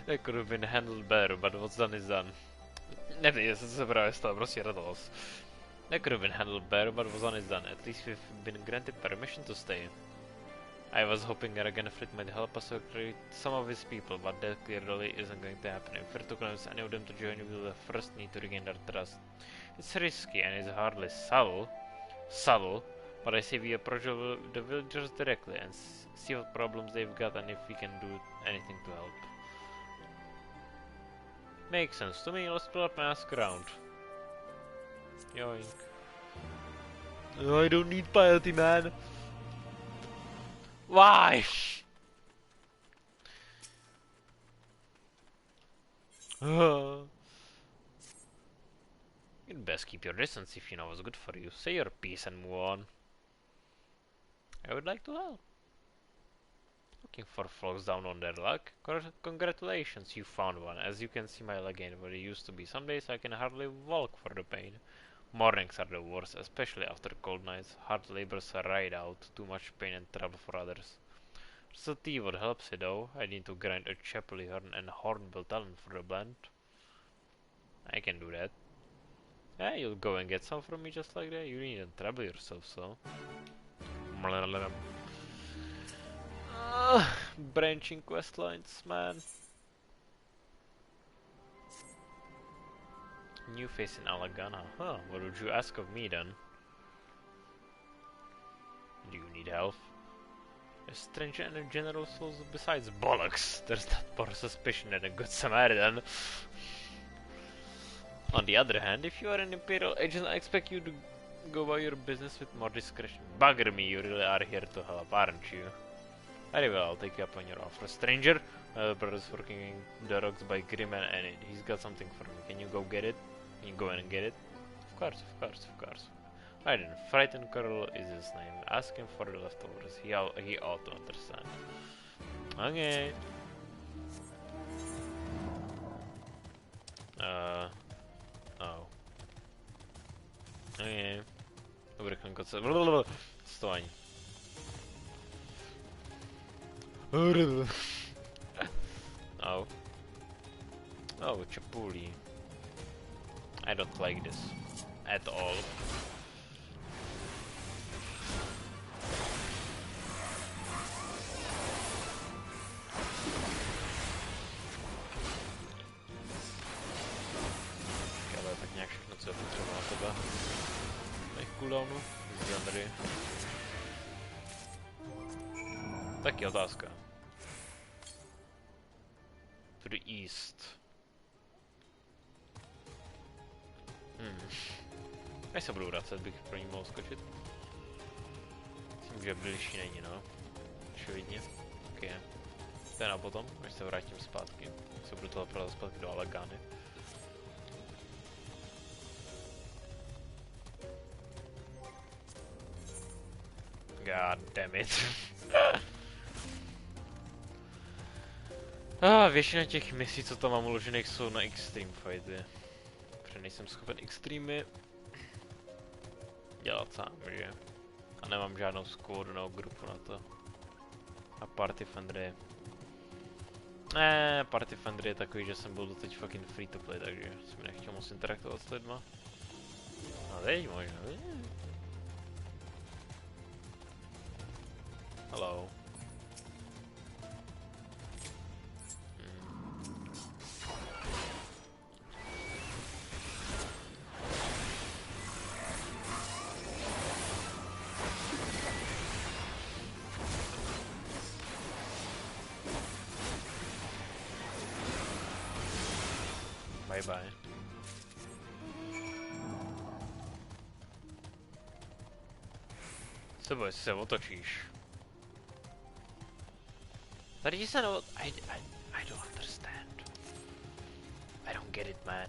That could have been handled better, but what's done is done. Nevím, jestli se právě stalo prostě radost. That could have been handled better, but was on its done. At least we've been granted permission to stay. I was hoping Ragenfrit might help us recruit some of his people, but that clearly isn't going to happen. If we're to convince any of them to join, we will first need to regain their trust. It's risky and it's hardly subtle, but I say we approach the villagers directly and see what problems they've got and if we can do anything to help. Makes sense to me. Let's pull up and ask around. Yoink. Oh, I don't need piety, man. Why? You'd best keep your distance if you know what's good for you. Say your piece and move on. I would like to help. Looking for folks down on their luck? Congratulations, you found one. As you can see, my leg ain't what it used to be. Some days I can hardly walk for the pain. Mornings are the worst, especially after cold nights. Hard labors are right out, too much pain and trouble for others. There's a tea what helps it though. I need to grind a chapely horn and hornbill talent for the blend. I can do that. Yeah, you'll go and get some from me just like that. You needn't trouble yourself, so. Branching quest lines, man. New face in Alagana. Huh, what would you ask of me then? Do you need help? A stranger and a general soul besides bollocks. There's that poor suspicion and a good Samaritan. On the other hand, if you are an Imperial agent, I expect you to go about your business with more discretion. Bugger me, you really are here to help, aren't you? Very well, I'll take you up on your offer. Stranger, my brother's working the rocks by Grim and he's got something for me. Can you go get it? Can you go in and get it? Of course, of course, of course. Right then, Frightened Curl is his name. Ask him for the leftovers. He ought to understand. Okay. Oh. Okay. Uvrchnem koce. Stoň. Oh. Oh, Chapuli. I don't like this. At all. Ale tak nějak všechno, co je potřeba na tebe. Mých cooldownu. Z Yandry. Taky otázka. To the east. Až se budu vracet, bych pro ní mohl skočit. Myslím, že bližší není, no. Očividně. Ok. To je na potom, až se vrátím zpátky. Se budu teleportovat zpátky do Alagany. God damn it. Většina těch misí, co tam mám uložených, jsou na extreme fighty. Protože nejsem schopen extremy dělat sám, že? A nemám žádnou squadu nebo grupu na to. A Party Fendry. Party Fendry je takový, že jsem byl doteď fucking free to play, takže jsem nechtěl moc interaktovat s lidma. A teď možná. Hello. Bye bye. Co boj, se otočíš? Tady se no... I don't understand. I don't get it, man.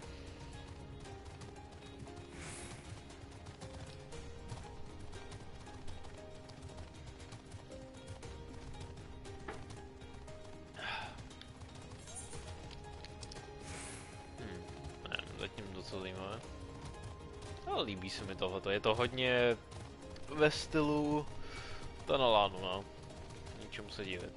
Zatím docela zajímavé. Ale líbí se mi tohleto, je to hodně ve stylu Tunelánu, no. Ničemu se divit.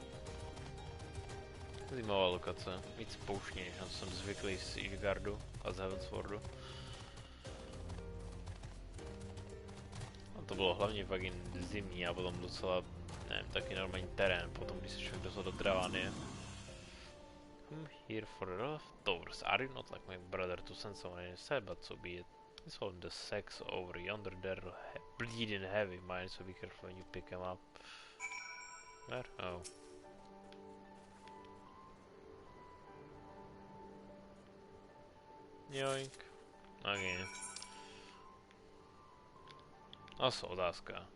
Zajímavá lokace, víc pouštní, než jsem zvyklý z Ishgardu. a z Heavenswardu. A to bylo hlavně fakt jen zimní a potom docela, nevím, taky normální terén, potom když se člověk dostal do Dravánie. I'm here for the leftovers. Are you not like my brother to send someone instead, but so be it. It's all the sacks over yonder, they're bleeding heavy, mine, so be careful when you pick them up. Where? Oh. Joink. Okay. Also otázka.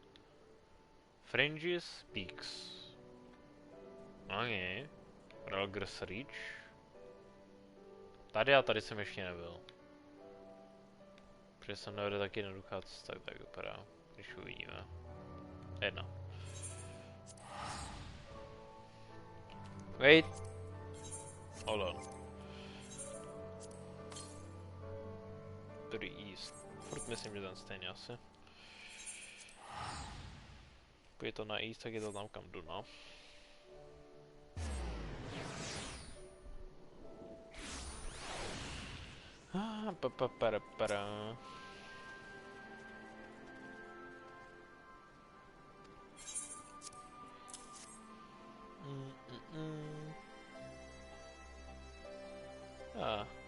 Fringes Peaks. Okay. Ralgers Reach. Tady a tady jsem ještě nebyl. Protože jsem nevede tak jednoduchá cesta, tak vypadá, když uvidíme. Jedna. Wait. Hold on. To the east. Furt myslím, že ten stejný asi. Pokud je to na east, tak je to tam, kam jdu, no.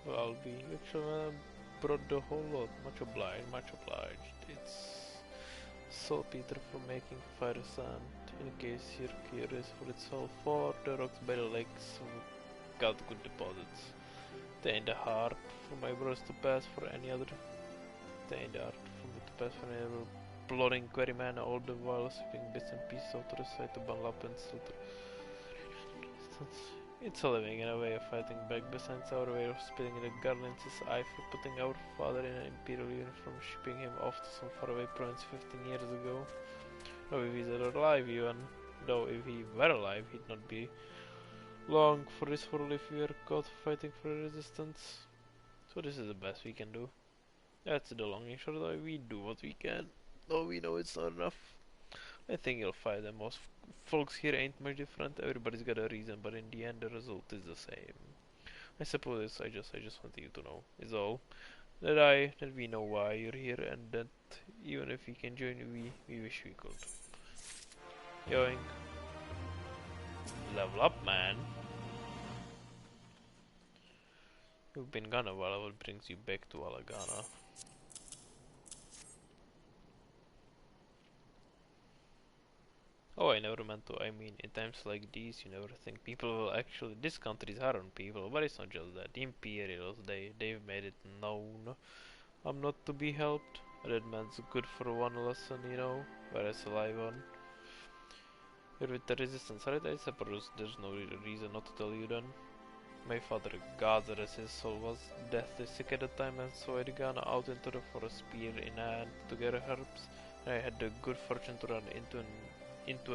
Well, I'll be literally brought the whole lot. Much obliged, much obliged. It's saltpeter for making fire sand. In case you're curious what it's all for, the rocks by the lakes got good deposits. They ain't hard for my brothers to pass for any other. They ain't hard for me to pass for any other plodding quarryman, all the while sweeping bits and pieces out to the side to bundle up and slaughter. It's a living and a way of fighting back. Besides our way of spitting in the garlands is I for putting our father in an imperial uniform, shipping him off to some faraway province 15 years ago. Though if he's alive even, though if he were alive, he'd not be long for this world if we were caught fighting for the resistance. So this is the best we can do. That's the long and short of it. We do what we can, though we know it's not enough. I think you'll find that most folks here ain't much different. Everybody's got a reason, but in the end the result is the same. I suppose I just wanted you to know, is all. That we know why you're here, and that even if we can join you, we wish we could. Yoink. Level up, man. You've been gone a while, what brings you back to Alagana? Oh, I never meant to. I mean, in times like these, you never think people will actually. This country is hard on people, but it's not just that. The Imperials, they've made it known I'm not to be helped. That man's good for one lesson, you know. Whereas alive on. You're with the resistance, right? I suppose there's no reason not to tell you then. My father, God rest his soul, was deathly sick at the time, and so I'd gone out into the forest, spear in hand, to gather herbs. And I had the good fortune to run into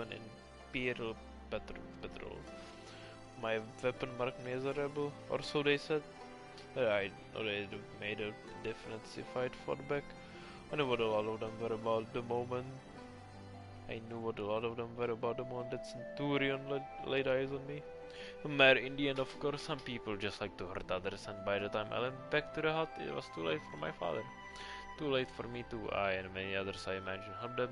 an imperial patrol. My weapon marked me as a rebel, or so they said. I know they'd made a difference if I'd fought back. I knew what a lot of them were about the moment. That Centurion laid eyes on me. Mere in the end, of course, some people just like to hurt others, and by the time I went back to the hut, it was too late for my father. Too late for me too. I and many others, I imagine, hurt them.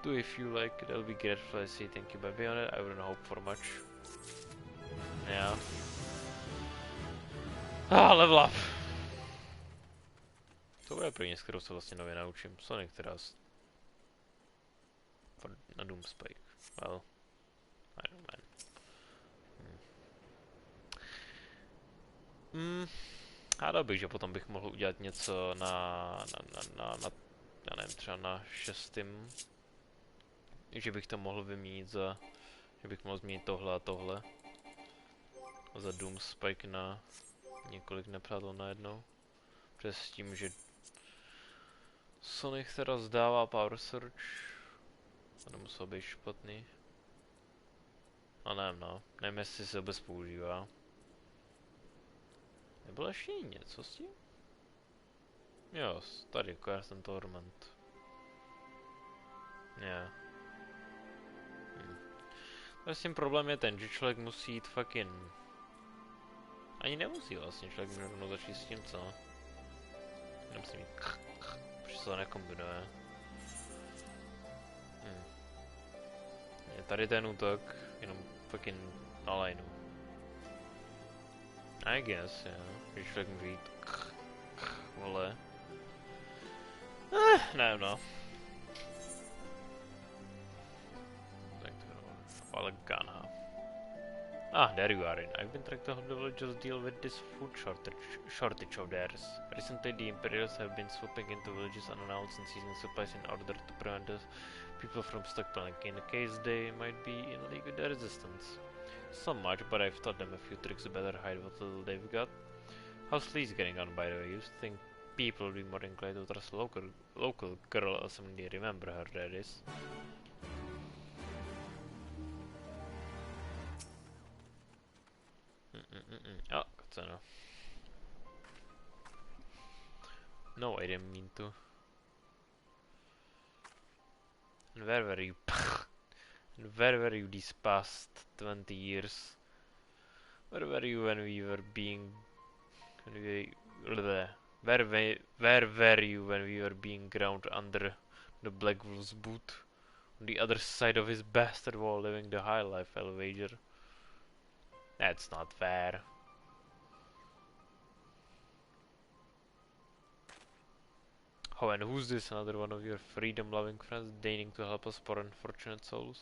Do if you like, that'll be grateful. I say thank you, but beyond it, I wouldn't hope for much. Yeah. Level up! To bude první, s kterou se vlastně nově naučím. Sonic teda na Doomspike. Well, I don't mind. Hádal bych, že potom bych mohl udělat něco já nevím, třeba na 6. Že bych to mohl vyměnit za, že bych mohl změnit tohle a tohle. A za Doomspike na několik nepřátel najednou. Přes tím, že Sonic teda zdává Power Surge. To nemuselo být špatný. A nevím, no. Nevím, jestli se vůbec používá. Nebylo ještě něco s tím? Jo, tady, ten Torment. Yeah. S tím problém je ten, že člověk musí jít fucking Ani nemusí vlastně, člověk by rovnou začít s tím, co? Nemusí mít protože se to nekombinuje. Je tady ten útok, jenom fucking na lineu. I guess, jo. Když člověk může jít vole. Nevím, no. Tak to bylo ale gun. Ah, there you are in. I've been trying to help the villagers deal with this food shortage of theirs. Recently, the Imperials have been swooping into villages unannounced and seizing supplies in order to prevent the people from stockpiling, in case they might be in league with the resistance. So much, but I've taught them a few tricks to better hide what little they've got. How's Lee's getting on, by the way? You think people would be more inclined to trust a local girl, assuming they remember her, that is. Oh, cutscene. No, I didn't mean to. And where were you? And where were you these past 20 years? Where were you when we were being... Where were you when we were being ground under the Black Wolf's boot? On the other side of his bastard wall, living the high life, I'll wager. That's not fair. Oh, and who's this? Another one of your freedom-loving friends deigning to help us poor unfortunate souls?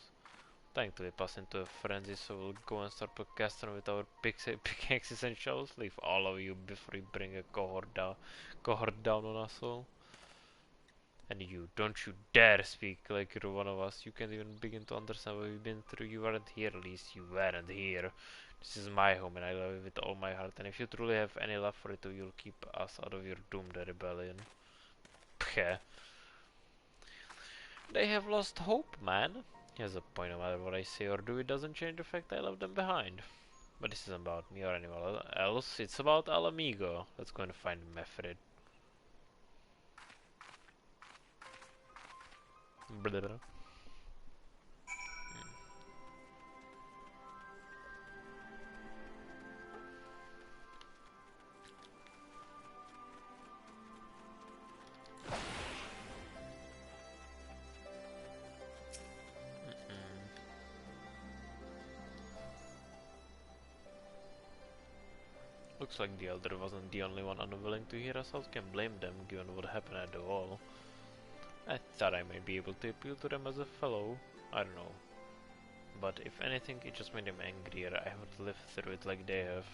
Thankfully, pass into a frenzy, so we'll go and start podcasting with our pickaxes and shovels. Leave all of you before you bring a cohort down on us all. And you, don't you dare speak like you're one of us. You can't even begin to understand what we've been through. You weren't here, at least you weren't here. This is my home and I love it with all my heart. And if you truly have any love for it, you'll keep us out of your doomed rebellion. Pfeh. They have lost hope, man. He has a point no matter what I say or do. It doesn't change the fact I left them behind. But this isn't about me or anyone else. It's about Al Amigo. Let's go and find Mefrid. Looks like the elder wasn't the only one unwilling to hear us out. Can't blame them given what happened at the wall. I thought I might be able to appeal to them as a fellow. I don't know. But if anything, it just made them angrier. I haven't lived through it like they have.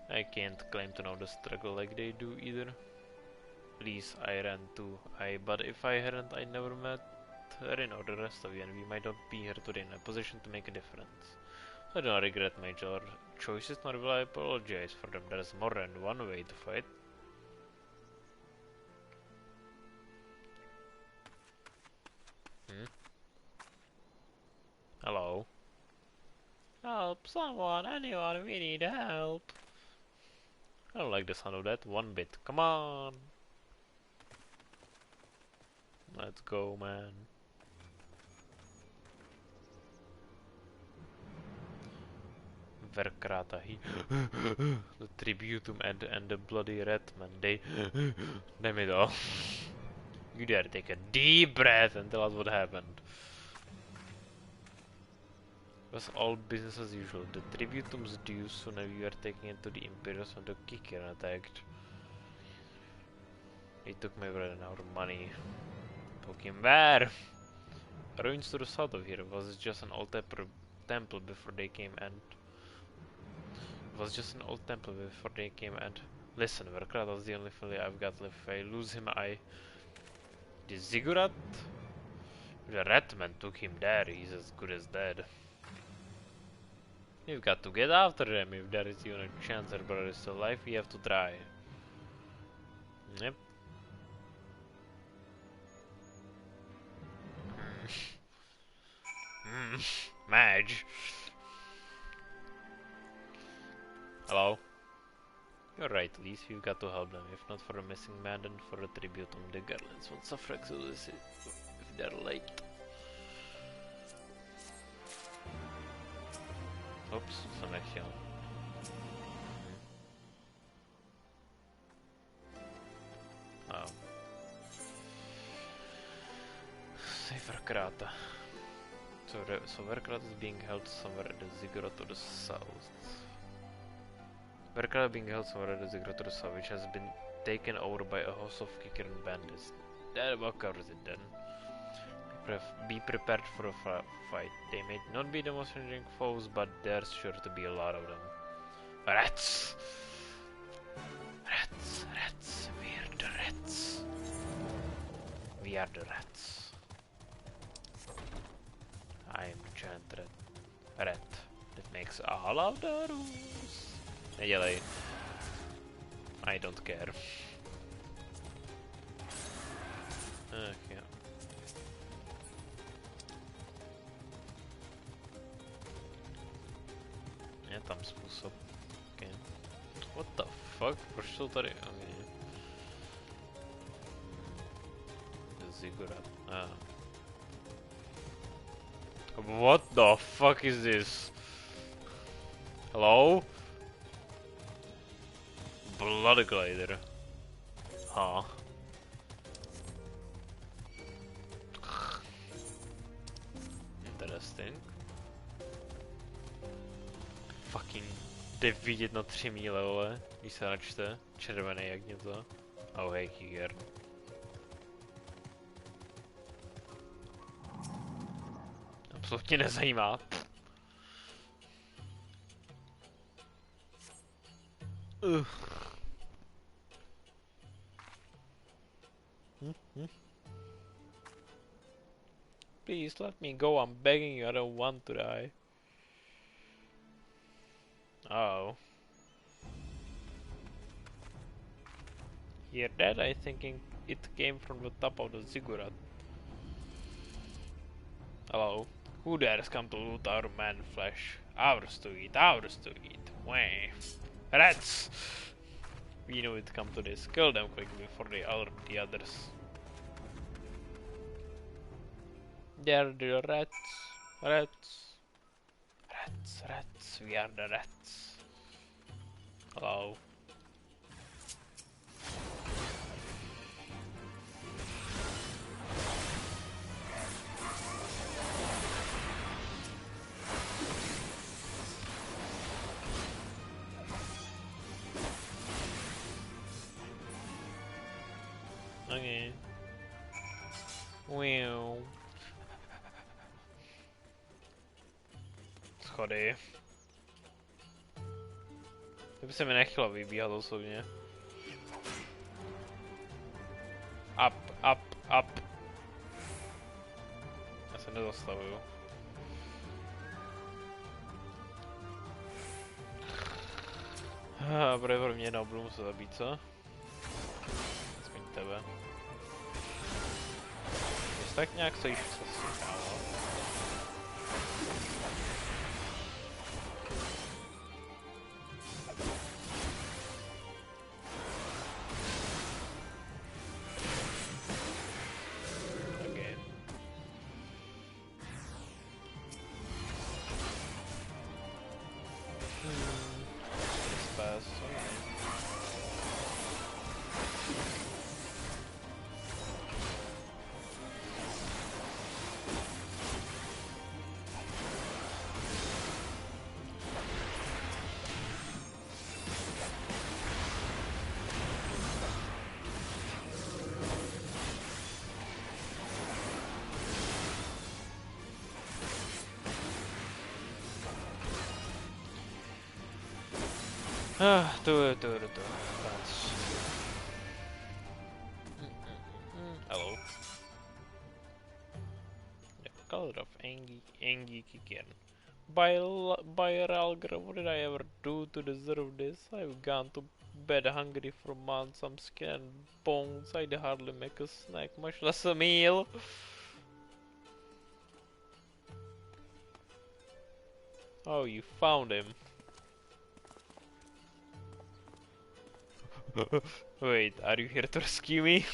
I can't claim to know the struggle like they do either. Please, I ran too. But if I hadn't, I never met Rin or the rest of you, and we might not be here today in a position to make a difference. I don't regret my choices, nor will I apologize for them. There's more than one way to fight. Hello? Help! Someone! Anyone! We need help! I don't like the sound of that one bit. Come on! Let's go, man. Verkrata, the tributum and the bloody red man, they damn it all. You dare take a deep breath and tell us what happened. It was all business as usual. The tributum's due soon and we were taken into the Imperials when the Kicker attacked. They took my bread and our money. Fucking where? Ruins to the south of here was just an old temple before they came and listen, Verkrata's the only family I've got left. If I lose him, the ziggurat? The Redman took him there, he's as good as dead. We've got to get after them. If there is even a chance our brother is still alive, we have to try. Yep. Madge. Hello? You're right, Lise, we've got to help them. If not for a missing man, then for a tributum. The Garlands won't suffer exodus if they're late. Oops, some action. Severkrata. So Severkrata is being held somewhere at the ziggurat to the south. Severkrata being held somewhere at the ziggurat to the south, which has been taken over by a host of Kikern bandits. That about covers it then. Be prepared for a fight. They may not be the most challenging foes, but there's sure to be a lot of them. Rats! Rats, rats, we're the rats. We are the rats. I am giant rat. That makes all of the rules. Nedělej. I don't care. Okay. Je tam způsob. Okay. What the fuck? Proč jsou tady? Okay. Ziggurat. Ah. What the fuck is this? Hello? Blood glider. Huh. Interesting. Fucking jde vidět na 3 míle, vole, když se načte. Červený jak něco. Oh hej, Kiger. Absolutně nezajímá. Please let me go, I'm begging you, I don't want to die. Oh. Hear that? I thinking it came from the top of the ziggurat. Hello. Who dares come to loot our man flesh? Ours to eat, ours to eat. Wah. Rats! We knew it'd come to this. Kill them quickly before the others. They're the rats. Rats. Rats, rats. We are the rats. Hello. Okay. Wow. Schody. To by se mi nechtělo vybíhat osobně. Up, up, up. Já se nezastavuju. Pro mě jednou budu muset zabít, co? Aspoň tebe. Jestli tak nějak stojíš v cestě, kámo. That's... Hello. The color of Angie Kikern. By Ralgr, what did I ever do to deserve this? I've gone to bed hungry for months, some skin and bones. I'd hardly make a snack, much less a meal. Oh, you found him. Wait, are you here to rescue me?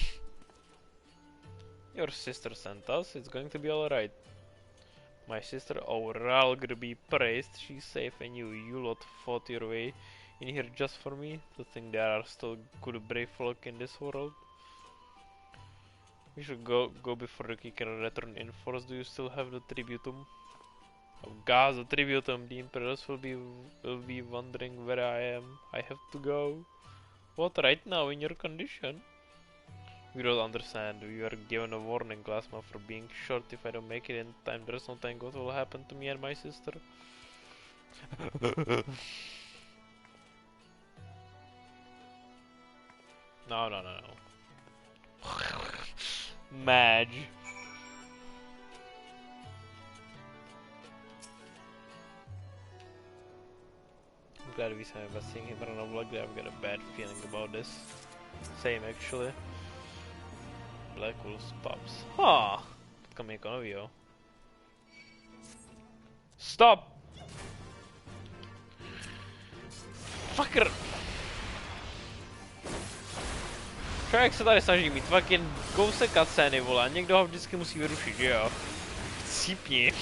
Your sister sent us, it's going to be alright. My sister, oh Ralgr be praised, she's safe and you lot fought your way in here just for me? To think there are still good brave folk in this world? We should go before the king can return in force. Do you still have the tributum? Oh God, the tributum. The Imperials will be wondering where I am. I have to go. What, right now in your condition? We don't understand. We were given a warning last month for being short. If I don't make it in time, there's no telling what will happen to me and my sister. No. Madge. I'm glad we saw him, but seeing him run off like that, I've got a bad feeling about this. Same actually. Black Wolf's pups. Huh! Potka mě jako novýho. Stop! Fucker! Člověk se tady snaží mít fucking kousek cutscény, vole, a někdo ho vždycky musí vyrušit, že jo? Cípni.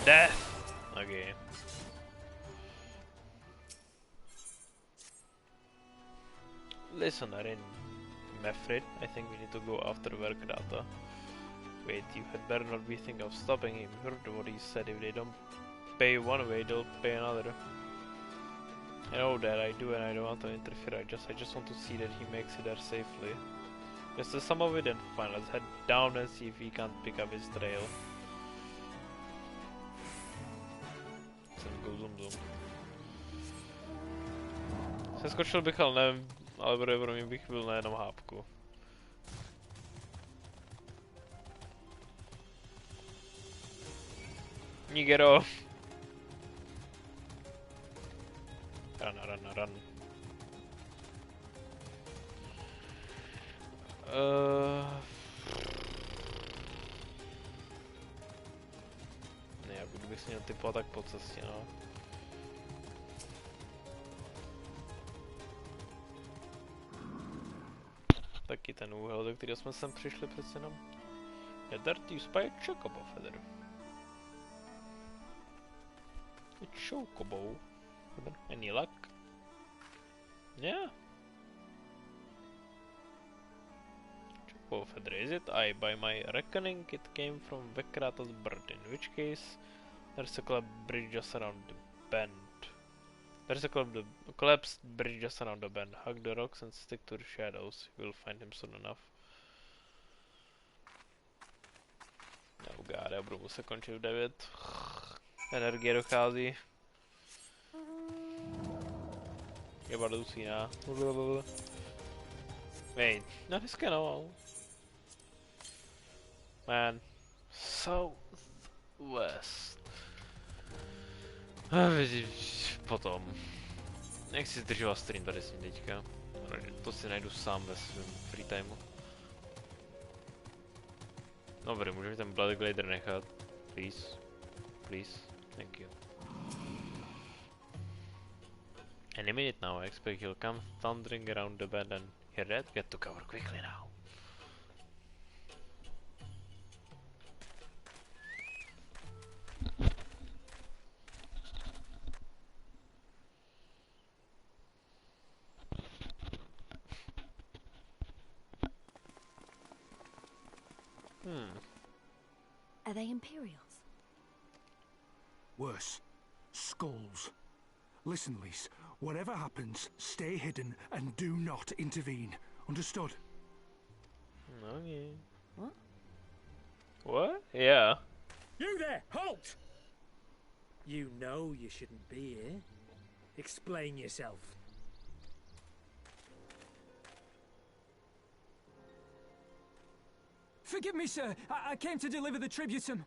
Death! Okay. Listen, Arin. I'm afraid I think we need to go after Verkrata. Wait, you had better not be thinking of stopping him. You heard what he said. If they don't pay one way, they'll pay another. I know that, I do, and I don't want to interfere. I just want to see that he makes it there safely. Just the sum of it, and fine. Let's head down and see if he can't pick up his trail. Jsem go zoom. Seskočil bych, ale nevím, ale pro mě bych byl na jednom hápku. Nigero. Run. Ne, já bych si měl typovat tak po cestě, no. Taky ten úhel, do kterého jsme sem přišli přece jenom. Je dirty spy chocobo feather. A chocobo. Any luck? Yeah. Chocobo feather, is it? By my reckoning, it came from Vekrata's bird, in which case there's a bridge just around the bend. There's a collapsed bridge just around the bend. Hug the rocks and stick to the shadows. You'll find him soon enough. Oh god, já budu muset končit v 9. Energie dochází. Je badoucí, ne? Wait, no, neskenoval. Man. Southwest. Potom. Nechci zdržovat stream tady s ním teďka. To si najdu sám ve svém free timeu. Dobrý, můžeme ten Blood Glider nechat. Please. Thank you. Any minute now, I expect he'll come thundering around the bend and hear that? Get to cover quickly now. Are they Imperials? Worse. Skulls. Listen, Lise. Whatever happens, stay hidden and do not intervene. Understood? Okay. What? Yeah. You there! Halt! You know you shouldn't be here. Explain yourself. Forgive me, sir. I came to deliver the tributum.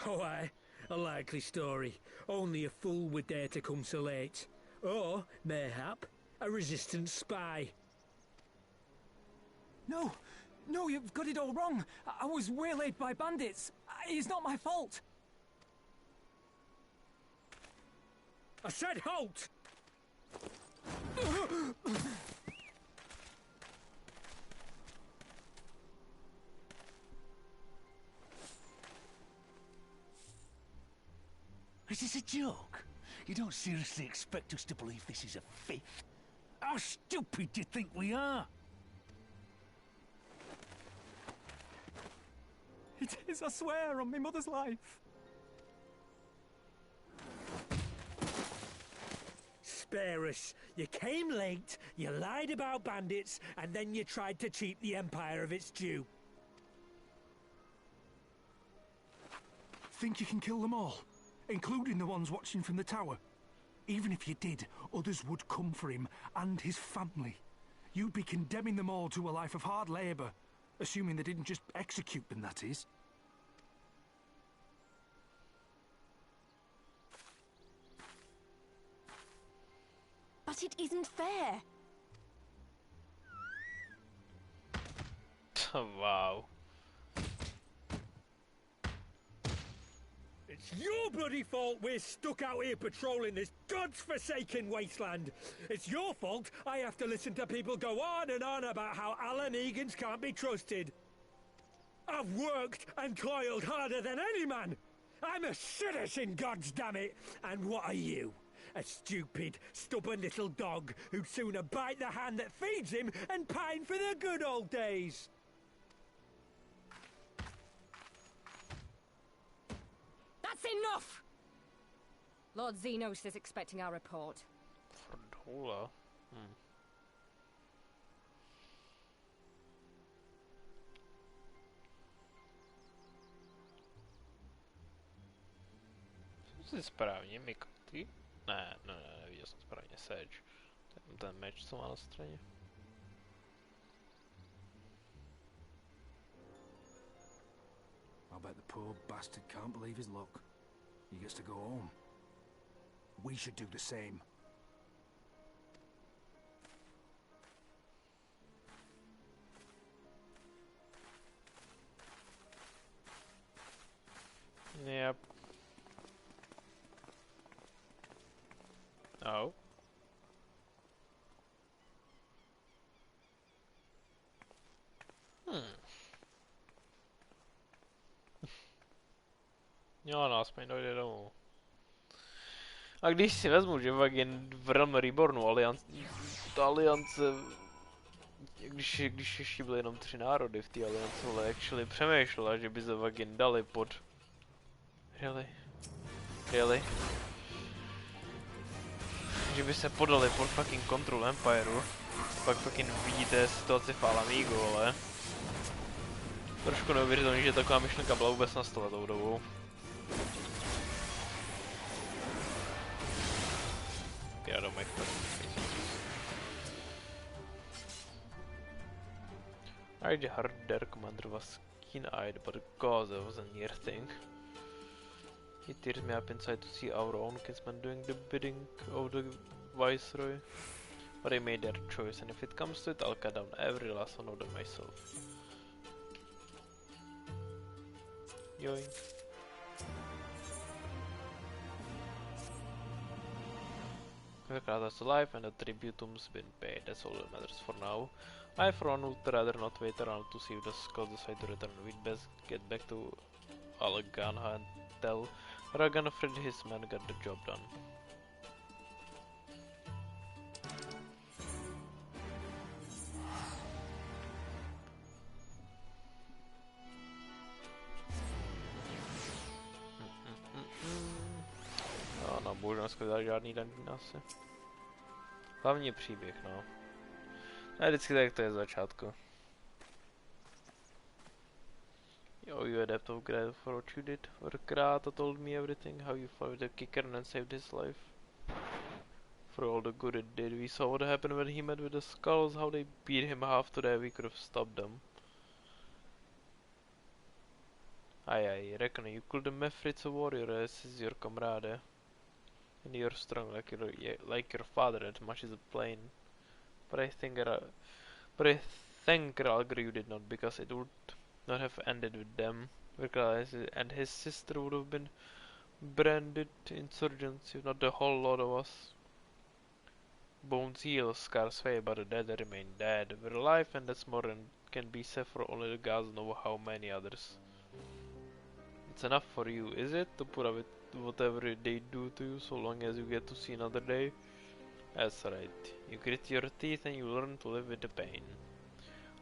Oh, aye. A likely story. Only a fool would dare to come so late. Or, mayhap, a resistance spy. No, you've got it all wrong. I was waylaid by bandits. It's not my fault. I said halt! Is this a joke? You don't seriously expect us to believe this is a fifth? How stupid do you think we are? It is, I swear, on my mother's life. Spare us. You came late, you lied about bandits, and then you tried to cheat the Empire of its due. Think you can kill them all? Including the ones watching from the tower? Even if you did, others would come for him and his family. You'd be condemning them all to a life of hard labour. Assuming they didn't just execute them, that is. But it isn't fair. Wow. It's your bloody fault we're stuck out here patrolling this god's-forsaken wasteland. It's your fault I have to listen to people go on and on about how Alan Egans can't be trusted. I've worked and toiled harder than any man. I'm a citizen, goddammit. And what are you? A stupid, stubborn little dog who'd sooner bite the hand that feeds him and pine for the good old days. That's enough! Lord Xenos is expecting our report. Frdula. Jsem si správně Mikty? Ne, neviděl jsem správně Sedge. Ten meč, co má na straně. I bet the poor bastard can't believe his luck. He gets to go home. We should do the same. Yep. Oh. Jo, no, aspoň dojde domů. A když si vezmu, že fakt jen v Realm Rebornu aliance, když ještě byly jenom 3 národy v té alianci, ale actually přemýšlela, že by se fakt jen dali pod... Really? Že by se podali pod fucking Control Empireu. Pak fucking vidíte situaci v Alamigo, ale... Trošku neuvěřitelný, že taková myšlenka byla vůbec na stole tou dobou. Já don't make fucking I heard their commander was keen-eyed, but cause was a near thing. It tears me up inside to see our own kinsmen doing the bidding of the Viceroy. But they made their choice, and if it comes to it, I'll cut down every last one of them myself. Yoink. The Kratos alive and the tributum's been paid, that's all that matters for now. I for one would rather not wait around to see if the Skulls decide to return. We'd best get back to Alaganha and tell Ragnarfrid his men got the job done. No, bohužel skvělá žádný dungeon asi. Hlavně příběh, no. A vždycky tak to je z začátku. Yo, you adept of gratitude for what you did. Krata told me everything, how you fought with the kicker and saved his life. For all the good it did, we saw what happened when he met with the Skulls, how they beat him half to death, we could have stopped them. I reckon you killed the Mefrit's a warrior as is your comrade. And you're strong like your father, as much as a plain. But I think Ralgr you did not, because it would not have ended with them. Virkal and his sister would have been branded insurgents, if not the whole lot of us. Bones heal, scars fade, but the dead remain dead. We're alive, and that's more than can be said for only the gods know how many others. It's enough for you, is it, to put up with whatever they do to you, so long as you get to see another day. That's right. You grit your teeth and you learn to live with the pain.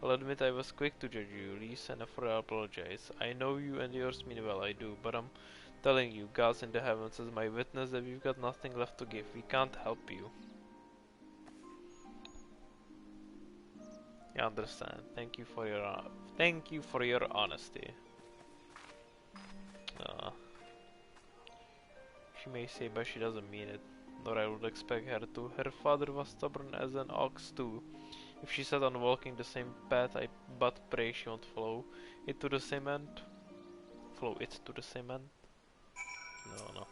I'll admit I was quick to judge you, Lise, and therefore I apologize. I know you and yours mean well, I do, but I'm telling you, gods in the heavens is my witness that we've got nothing left to give. We can't help you. I understand. Thank you for your honesty. She may say, but she doesn't mean it. Nor I would expect her to. Her father was stubborn as an ox too. If she set on walking the same path, I but pray she won't follow it to the same end. Follow it to the same end? No.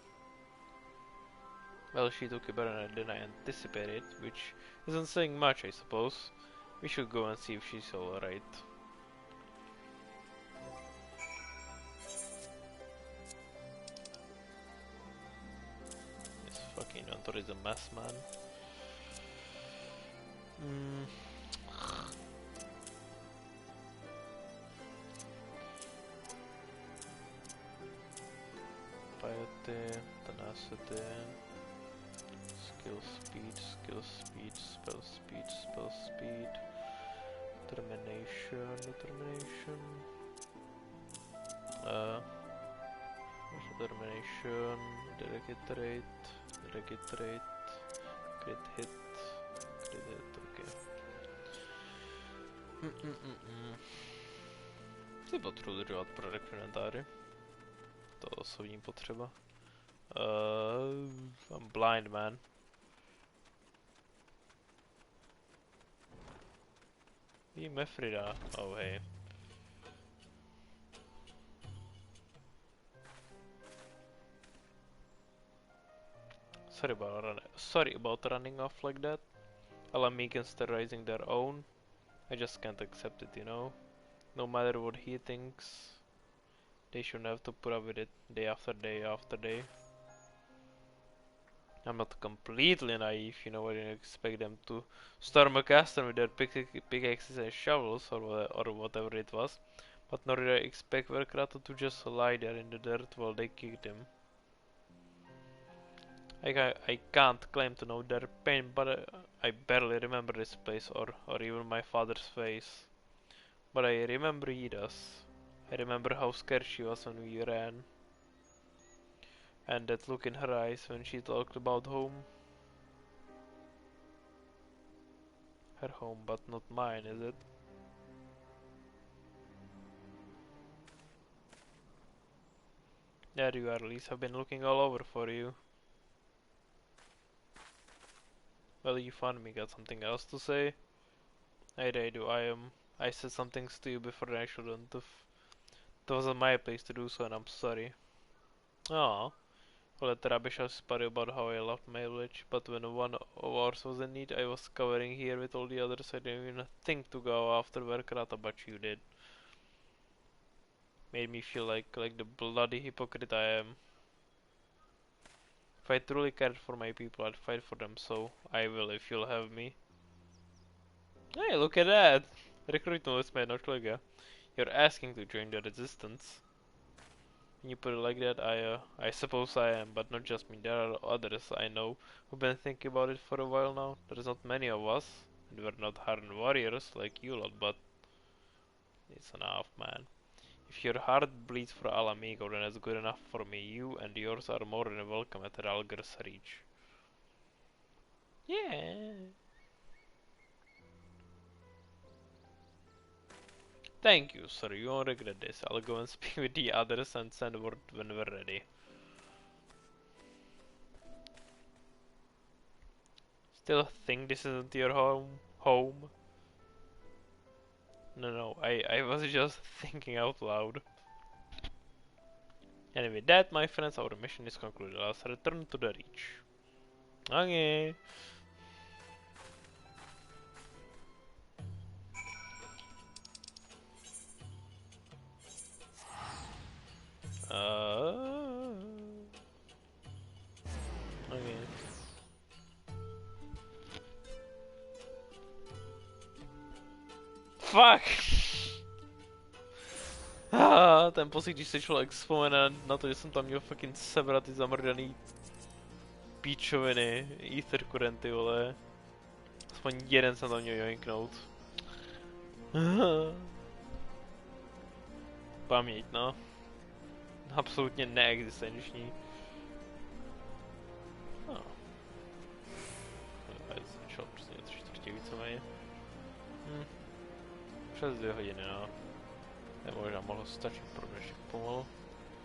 Well, she took it better than I anticipated, which isn't saying much, I suppose. We should go and see if she's alright. This fucking inventory is a mess, man. Piety, tenacity, skill speed, spell speed, determination, delegate rate, crit hit, okay. Si potřebuji držovat product inventáři. To je osobní potřeba. I'm blind, man. Víme Frida. Oh, hey. Sorry about running off like that. Alamegans terrorizing their own. I just can't accept it, you know. No matter what he thinks, they shouldn't have to put up with it day after day after day. I'm not completely naive, you know. I didn't expect them to storm a castle with their pickaxes and shovels or whatever it was. But nor did I expect Verkrato to just lie there in the dirt while they kicked him. I can't claim to know their pain, but I barely remember this place or even my father's face. But I remember Ida's. I remember how scared she was when we ran. And that look in her eyes when she talked about home. Her home, but not mine, is it? There you are, Lise. I've been looking all over for you. Well, you finally got something else to say? I do. I said some things to you before I shouldn't have. That wasn't my place to do so, and I'm sorry. Aww. Well, teda by šel spary about how I loved my village, but when one of ours was in need, I was covering here with all the others. I didn't even think to go after Verkrata, but you did. Made me feel like the bloody hypocrite I am. If I truly cared for my people, I'd fight for them, so I will if you'll have me. Hey, look at that! Rekrutnuli jsme jednoho člověka. You're asking to join the resistance. When you put it like that, I suppose I am, but not just me. There are others I know who've been thinking about it for a while now. There's not many of us, and we're not hardened warriors like you lot, but it's enough, man. If your heart bleeds for Alamigo, then it's good enough for me. You and yours are more than welcome at Ralger's reach. Yeah. Thank you, sir. You won't regret this. I'll go and speak with the others and send word when we're ready. Still think this isn't your home? No, I was just thinking out loud. Anyway, that, my friends, our mission is concluded. Let's return to the Reach. Okay. Okay. Fuck! Ten pocit, když se člověk vzpomene na to, že jsem tam měl fucking sebrat ty zamrdaný píčoviny, ether kurenty, vole. Aspoň jeden jsem tam měl joinknout. Paměť, no. Absolutně neexistenční. No. Začal prostě 3/4 víceméně. Přes 2 hodiny, no. To možná mohlo stačit pro dnešek pomalu.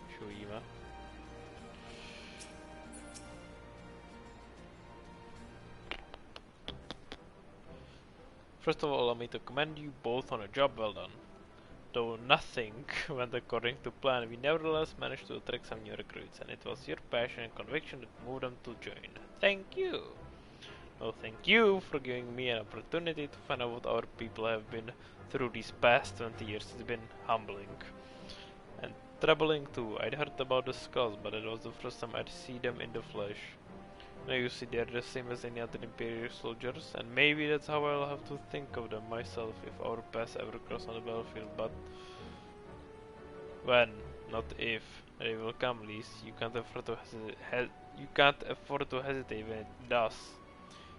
Už uvidíme. First of all, allow me to commend you both on a job well done. Though nothing went according to plan, we nevertheless managed to attract some new recruits, and it was your passion and conviction that moved them to join. Thank you! No, thank you for giving me an opportunity to find out what our people have been through these past 20 years. It's been humbling. And troubling too. I'd heard about the skulls, but it was the first time I'd see them in the flesh. Now you see, they're the same as any other Imperial soldiers, and maybe that's how I'll have to think of them myself if our paths ever cross on the battlefield, but when, not if, they will come, least you can't afford to hesitate when it does.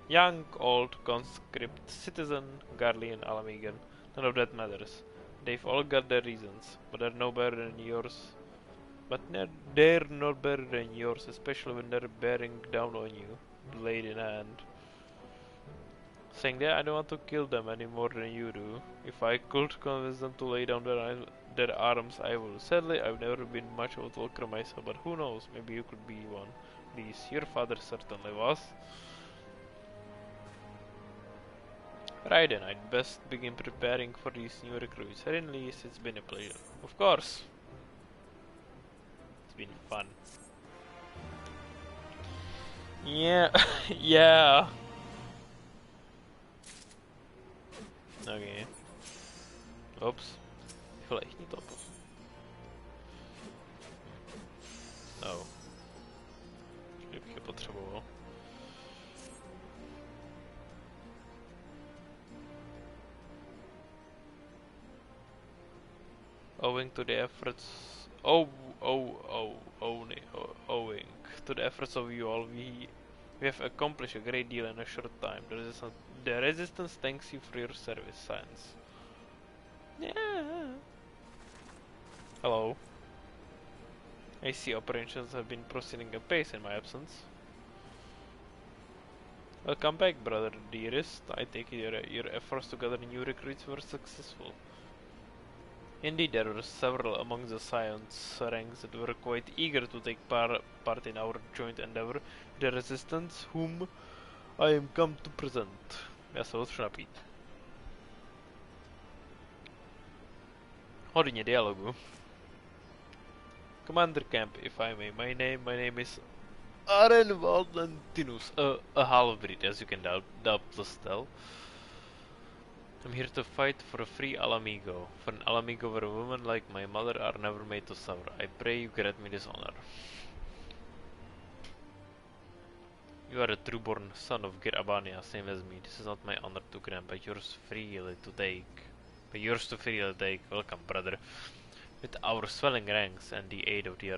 Young, old, conscript, citizen, Garlean, Alamigan, none of that matters. They've all got their reasons, but they're no better than yours. But they're not better than yours, especially when they're bearing down on you, blade in hand. Saying that, I don't want to kill them any more than you do. If I could convince them to lay down their arms, I would. Sadly, I've never been much of a talker myself, but who knows, maybe you could be one. Please, your father certainly was. Right then, I'd best begin preparing for these new recruits. At least it's been a pleasure. Of course. It's been fun. Yeah, yeah. Okay. Oops. Vielleicht nicht doppelt. Oh. Kdybych je potřeboval. Owing to the efforts of you all, we have accomplished a great deal in a short time. The resistance thanks you for your service, science. Yeah. Hello. I see operations have been proceeding apace in my absence. Welcome back, brother dearest. I take it your efforts to gather new recruits were successful. Indeed, there were several among the Science ranks that were quite eager to take part in our joint endeavor, the resistance, whom I am come to present. Já se otřu napít. Hodně dialogu. Commander Camp, if I may. My name is Aren Valentinus, a half-breed, as you can doubtless tell. I'm here to fight for a free Alamigo, for an Alamigo where women like my mother are never made to suffer. I pray you grant me this honor. You are a true-born son of Girabania, same as me. This is not my honor to grant, but yours freely to take. Welcome, brother. With our swelling ranks and the aid of the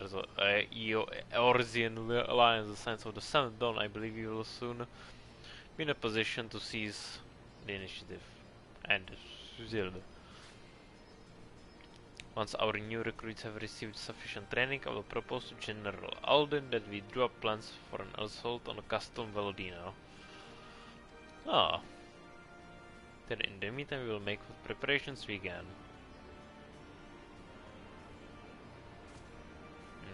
Eorzean Alliance, the Science of the Seventh Dawn, I believe you will soon be in a position to seize the initiative. And once our new recruits have received sufficient training, I will propose to General Alden that we draw up plans for an assault on Castle Veldino. Ah. Then in the meantime we will make what preparations we can.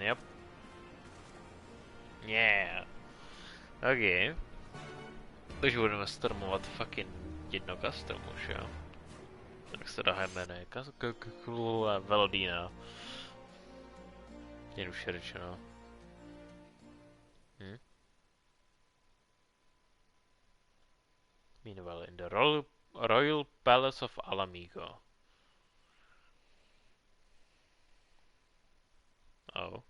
Yep. Yeah. Okay. Takže budeme stormovat fucking jedno custom už, jo. Tak se dohajeme, Veldina. Jednoduše řečeno. Meanwhile, in the Royal Palace of Alamigo. Oh.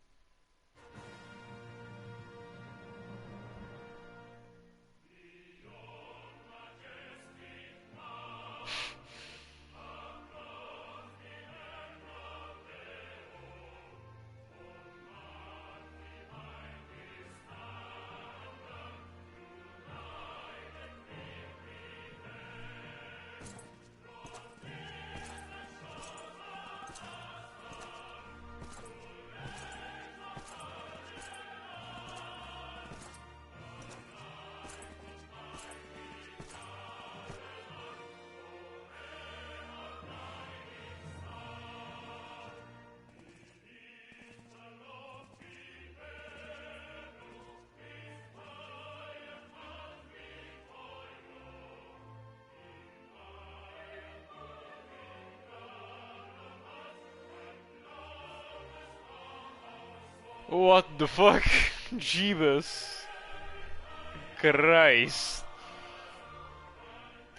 What the fuck? Jeebus. Christ.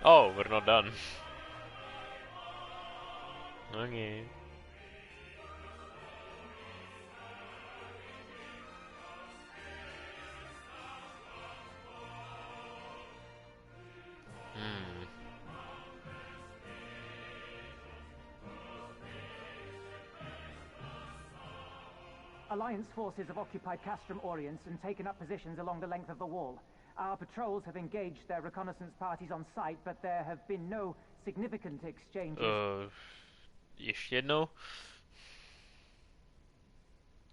Oh, we're not done. Okay. Alliance forces have occupied Castrum Orients and taken up positions along the length of the wall. Our patrols have engaged their reconnaissance parties on site, but there have been no significant exchanges. Ještě jednou?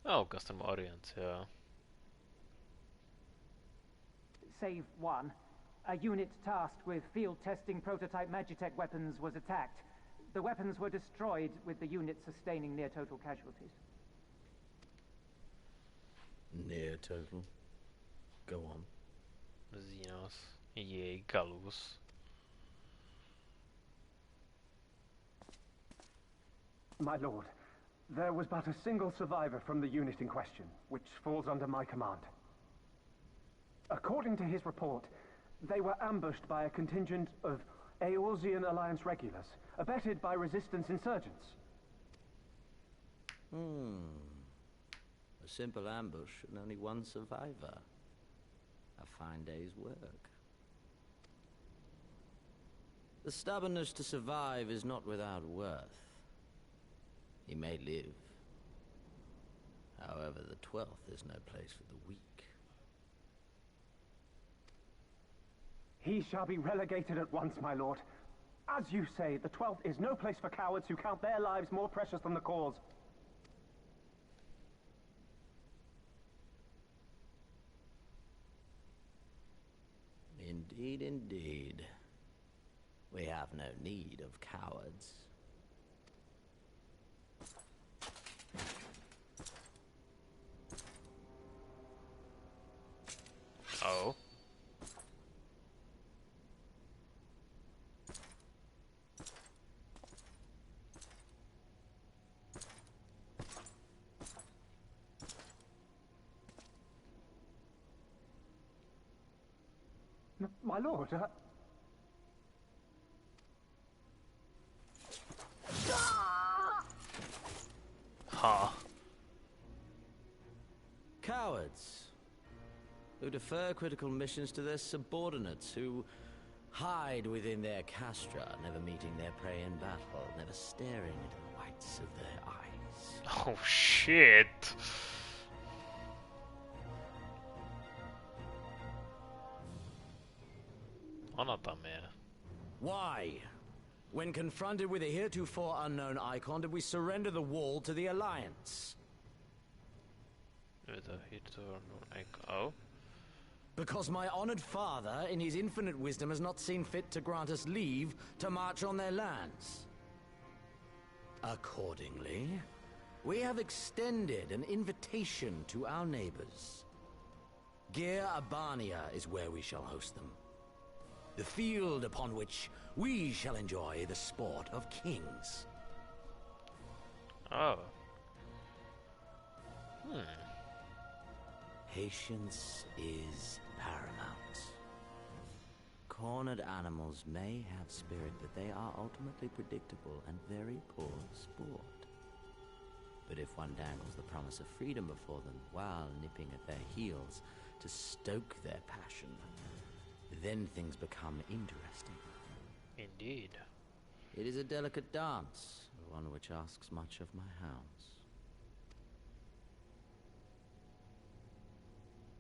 Oh, Castrum Orient, yeah. Save one. A unit tasked with field testing prototype Magitech weapons was attacked. The weapons were destroyed, with the unit sustaining near total casualties. Near total? Go on. Xenos. Yay, Galus. My lord, there was but a single survivor from the unit in question, which falls under my command. According to his report, they were ambushed by a contingent of Eorzean Alliance regulars, abetted by resistance insurgents. A simple ambush and only one survivor. A fine day's work. The stubbornness to survive is not without worth. He may live. However, the 12th is no place for the weak. He shall be relegated at once, my lord. As you say, the 12th is no place for cowards who count their lives more precious than the cause. Indeed, indeed. We have no need of cowards. Oh. My lord, Cowards who defer critical missions to their subordinates, who hide within their castra, never meeting their prey in battle, never staring into the whites of their eyes. Oh shit. Why? When confronted with a heretofore unknown icon, did we surrender the wall to the Alliance? With a heretofore unknown icon. Oh? Because my honored father, in his infinite wisdom, has not seen fit to grant us leave to march on their lands. Accordingly, we have extended an invitation to our neighbors. Gir Abania is where we shall host them. The field upon which we shall enjoy the sport of kings. Oh. Patience is paramount. Cornered animals may have spirit, but they are ultimately predictable and very poor sport. But if one dangles the promise of freedom before them while nipping at their heels to stoke their passion, then things become interesting. Indeed. It is a delicate dance, one which asks much of my hounds.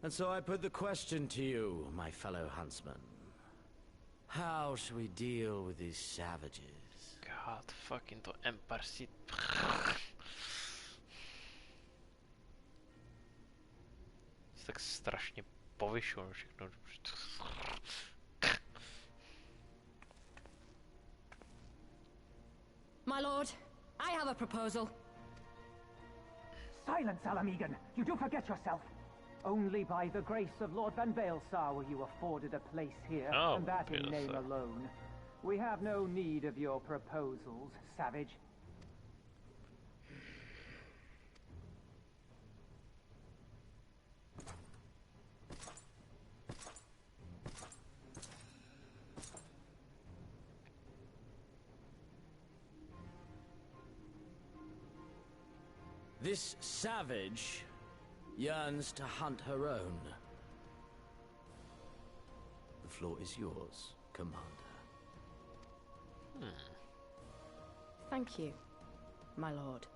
And so I put the question to you, my fellow huntsman. How shall we deal with these savages? God, fucking to Emparsit. Tak strašně povyšujem všechno. My lord, I have a proposal. Silence, Alamegan! You do forget yourself! Only by the grace of Lord Van Valesar were you afforded a place here, and that in name alone. We have no need of your proposals, savage. This savage yearns to hunt her own. The floor is yours, Commander. Thank you, my lord.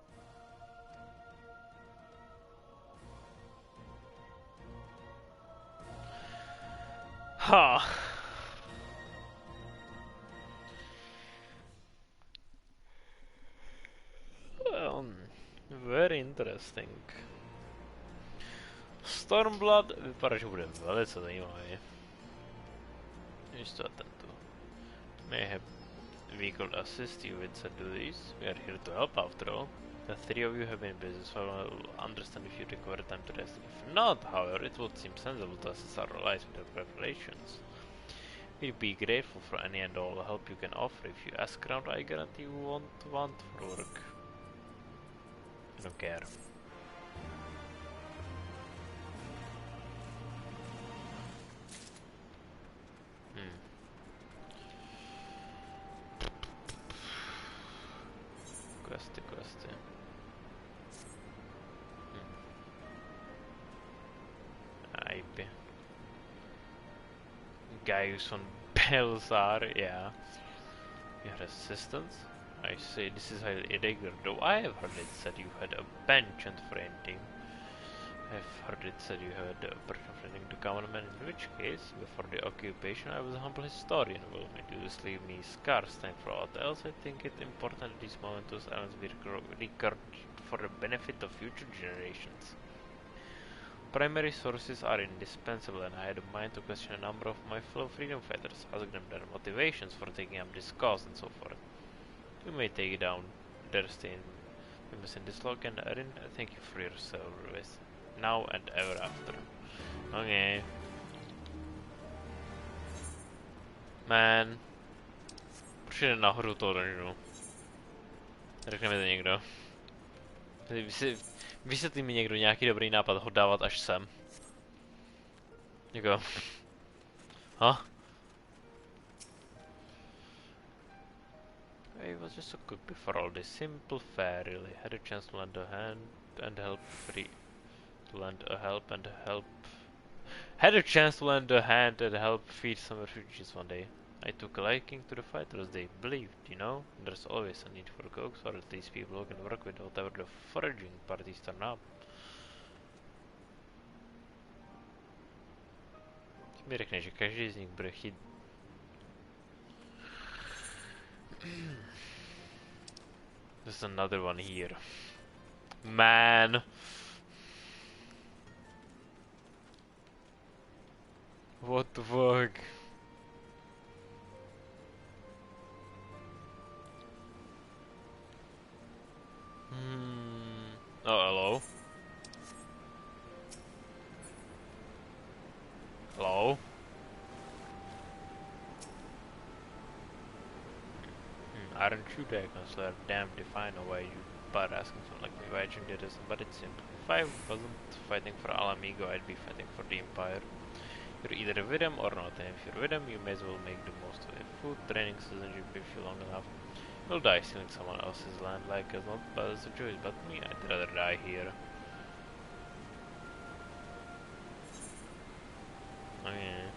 Ha! Well, very interesting. Stormblood vypadá, že bude velice zajímavý. Ještě tento. May have we could assist you with said duties. We are here to help after all. The three of you have been busy, so I will understand if you require time to rest. If not, however, it would seem sensible to assist our allies with their preparations. We'd be grateful for any and all help you can offer. If you ask around, I guarantee you won't want for work. I don't care. Questy. IP. Gaius on Belzar, yeah. Your assistants? I say this is highly irregular, though I have heard it said you had a penchant for anything. I've heard it said you had a passion for anything to common man, in which case, before the occupation, I was a humble historian. Will you just leave me scarce time for aught else? I think it important at this moment those elements be recorded for the benefit of future generations. Primary sources are indispensable, and I had a mind to question a number of my fellow freedom fighters, ask them their motivations for taking up this cause and so forth. You may take it down their stain. We must in this log and Erin, thank you for your service. Now and ever after. Okay. Man. Proč jde nahoru toho dungeonu? Řekne mi to někdo. Vysvětlí mi někdo nějaký dobrý nápad ho dávat až sem. Jako. Huh? I was just a cook before all this. Simple fare, really. Had a chance to lend a hand and help free. Had a chance to lend a hand and help feed some refugees one day. I took a liking to the fighters, they believed, you know. There's always a need for cooks, or at least people who can work with whatever the foraging parties turn up. Mi řekne, že každý z nich bude chtít. There's another one here. Man. What the fuck? Oh, hello? Hello? Aren't you there, Counselor? Damned if I know why you bother asking someone like me why you did this, but it's simple. If I wasn't fighting for Alamigo, I'd be fighting for the Empire. You're either with them or not, and if you're with them, you may as well make the most of it. Food, training, citizenship, if you long enough. You'll die stealing someone else's land like us, not but as a choice, but me, I'd rather die here. Okay.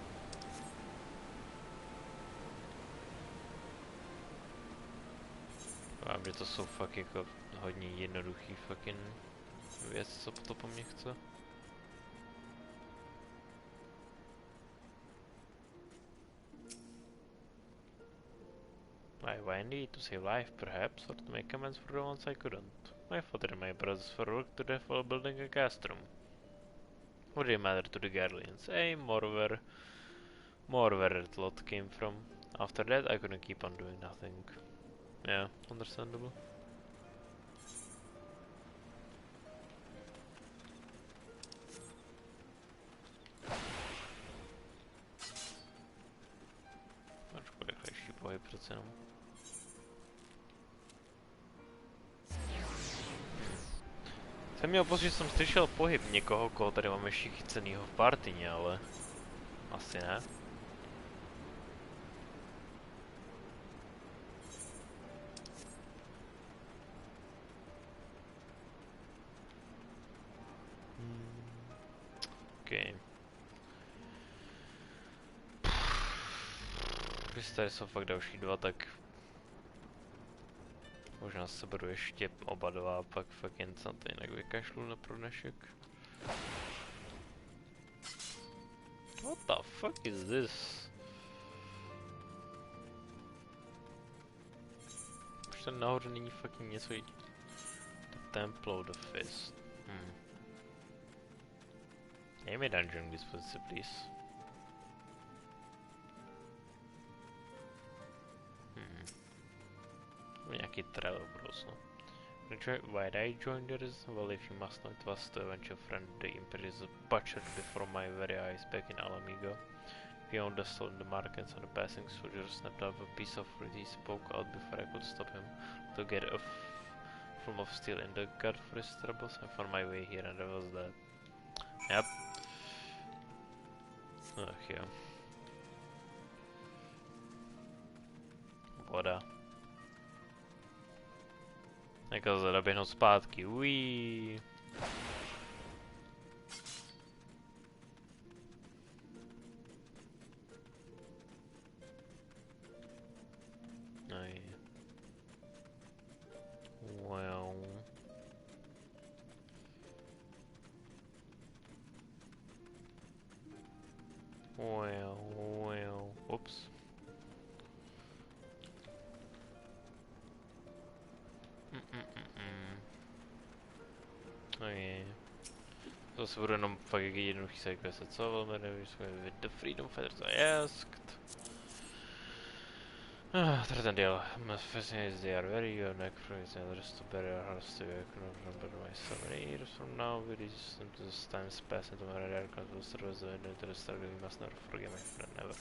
Vám, že to jsou fakt jako hodně jednoduchý fucking věc, co to po mně chce. I indeed to save life, perhaps, or to make amends for the ones I couldn't. My father and my brothers for work to death while building a castrum. What did it matter to the Guardians? More where that lot came from. After that, I couldn't keep on doing nothing. Yeah, understandable. Trošku rychlejší pohyb přece jenom. Jsem měl pocit, že jsem slyšel pohyb někoho, koho tady máme ještě chycenýho v partině, ale asi ne. Jestli tady jsou fakt další dva, tak možná se budu ještě oba dva a pak fakt jen snad jinak vykašlu na pro dnešek. What the fuck is this? Už tam nahoře není fucking něco jít. The Temple of the Fist. Dej mi dungeon k dispozici, please. Nějaký trail prostě. Why did I join the resistance? Well, if you must know, it was to avenge a friend the Imperium is butchered before my very eyes back in Alamigo. He owned a stall in the markets and the passing soldier snapped up a piece of fruit. He spoke out before I could stop him to get a form of steel in the gut for his troubles. I found my way here and I was dead. Yep. Ach jo. Voda. Nechal se doběhnout zpátky, ují. Well. Oops. Zase budu jenom fakt jednoduchý sidequest, co velmi nevím, with the freedom fighters I asked. Tady ten deal. Most fascinating is they are very unique for its others to better has to remember my 7 years from now we reach them to this time's pass into my radar class will serve as the interest we must never forget my friend never.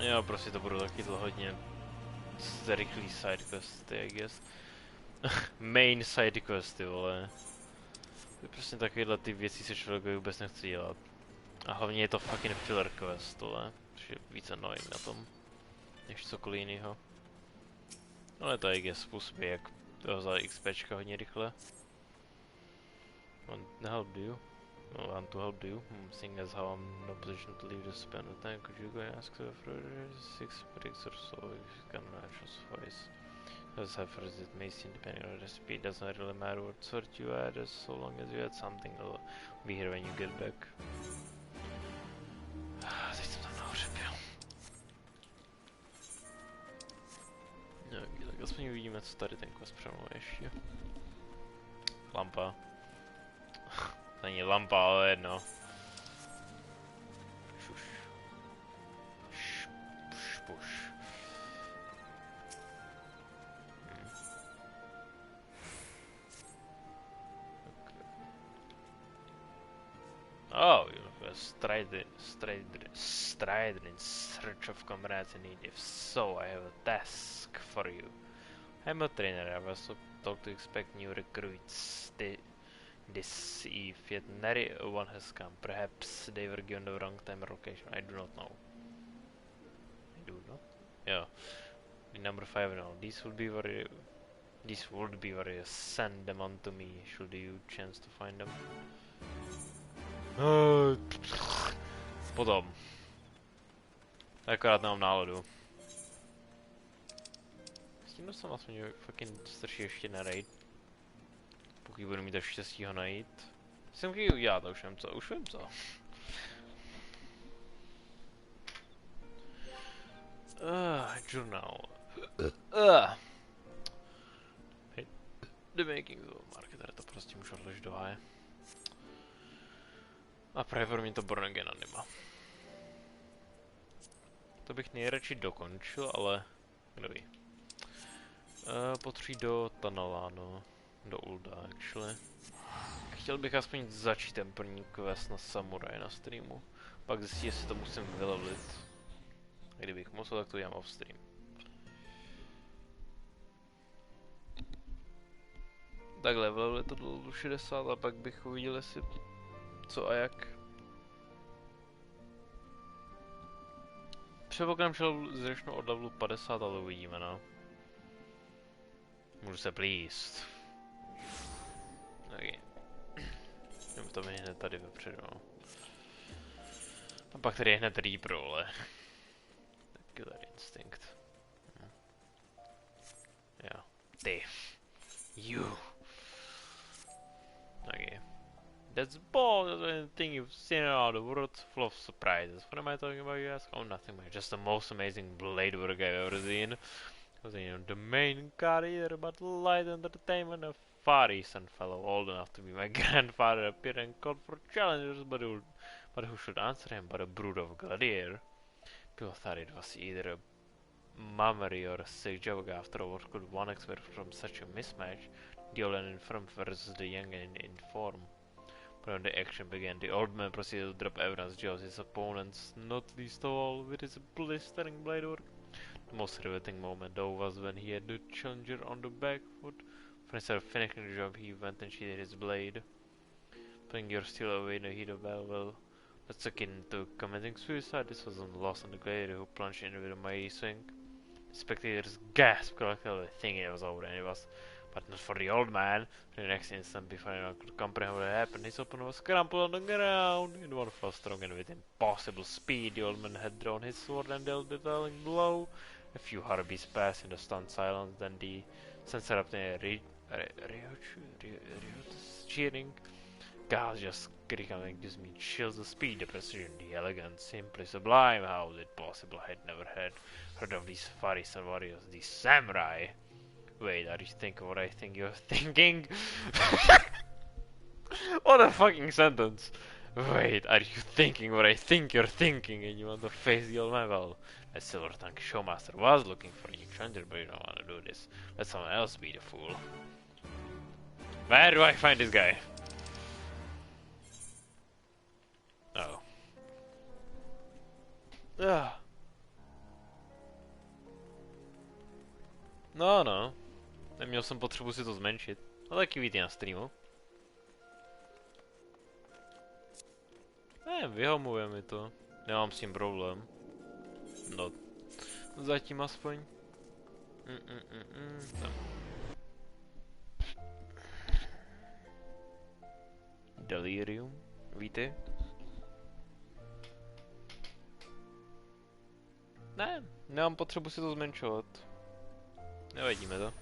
Jo, prostě to budou taky hodně rychlý sidequesty, I guess. Main sidequesty, vole. Prostě takovéhle ty věci se člověk vůbec nechce dělat. A hlavně je to fucking filler quest, vole. Což je víc annoying na tom, než cokoliv jinýho. Ale to je způsob, jak to za XPčka hodně rychle. Want to help you? No, want to help you? Seeing as how I'm no position to leave the span of time, could you go and ask for 6 bricks or so if you can match us twice? As efforts it may seem depending on the recipe, it doesn't really matter what sort you add as so long as you add something, it'll be here when you get back. Teď jsem tam nahoře byl. No, tak aspoň uvidíme, co tady ten quest přemluvuje ještě. Lampa. To není lampa, ale jedno. Šuš. Špuš. Oh, you have a strider in search of comrades in need. If so, I have a task for you. I'm a trainer. I was told to expect new recruits this eve, yet nary one has come. Perhaps they were given the wrong time or location. I do not know. I do not? Yeah. The number 5 now. These would be where you send them on to me, should you chance to find them. Potom. Akorát nemám náladu. S tím jsem aspoň fucking strčí ještě na raid. Pokud budu mít tak štěstí ho najít. Jsem chvíli udělat, už vím co. Journal. Hey. The making of marketer, to prostě můžu odložit do háje. A pravděpodobně to Bornagena nemá. To bych nejradši dokončil, ale kdo ví. Potří do Tanala, no. Do Ulda, actually. Chtěl bych aspoň začít ten první quest na Samurai na streamu. Pak zjistit, jestli to musím vylevlit. Kdybych musel, tak to udělám off stream. Takhle, vylevlit to do 60 a pak bych uviděl, jestli co a jak. Předpokládám, že zřešnu od levelu 50, ale uvidíme, no. Můžu se plíst. Okay. To mi hned tady vepředu, no. A pak tady je hned Reaper, ale. Killer instinct. Yeah. They. You. Okay. That's bold as anything you've seen around the world, full of surprises. What am I talking about, you ask? Oh, nothing, man. Just the most amazing blade work I've ever seen. Was the main career, but light entertainment. A far eastern fellow, old enough to be my grandfather, appeared and called for challengers, but who should answer him but a brood of gladiator? People thought it was either a mummery or a sick joke. After all, what could one expect from such a mismatch? The old and infirm versus the young and in form. But when the action began, the old man proceeded to drop everyone's jaws, his opponents, not least of all, with his blistering blade work. The most riveting moment, though, was when he had the challenger on the back foot. For instead of finishing the job, he went and sheathed his blade. Putting your steel away in the heat of battle, well, that's akin to committing suicide. This wasn't lost on the gladiator, who plunged in with a mighty swing. The spectators gasped collectively, thinking it was over, and it was. But not for the old man. The next instant, before anyone could comprehend what had happened, his opponent was crumpled on the ground. In one fell strong and with impossible speed, the old man had drawn his sword and dealt the telling blow. A few heartbeats passed in the stunned silence, then the censor up in a cheering. God, just crickling gives me chills. The speed, the precision, the elegance, simply sublime. How was it possible? I had never heard of these Far Eastern warriors, these samurai. Wait, are you thinking what I think you're thinking? What a fucking sentence. Wait, are you thinking what I think you're thinking? And you want to face the old man? Well, that silver-tongued showmaster was looking for a new challenger, but you don't want to do this. Let someone else be the fool. Where do I find this guy? Oh. Ugh. No. Neměl jsem potřebu si to zmenšit. A taky víte na streamu. Ne, vyhamuje mi to. Nemám s tím problém. No. Zatím aspoň. Delirium. Víte? Ne, nemám potřebu si to zmenšovat. Nevadíme to.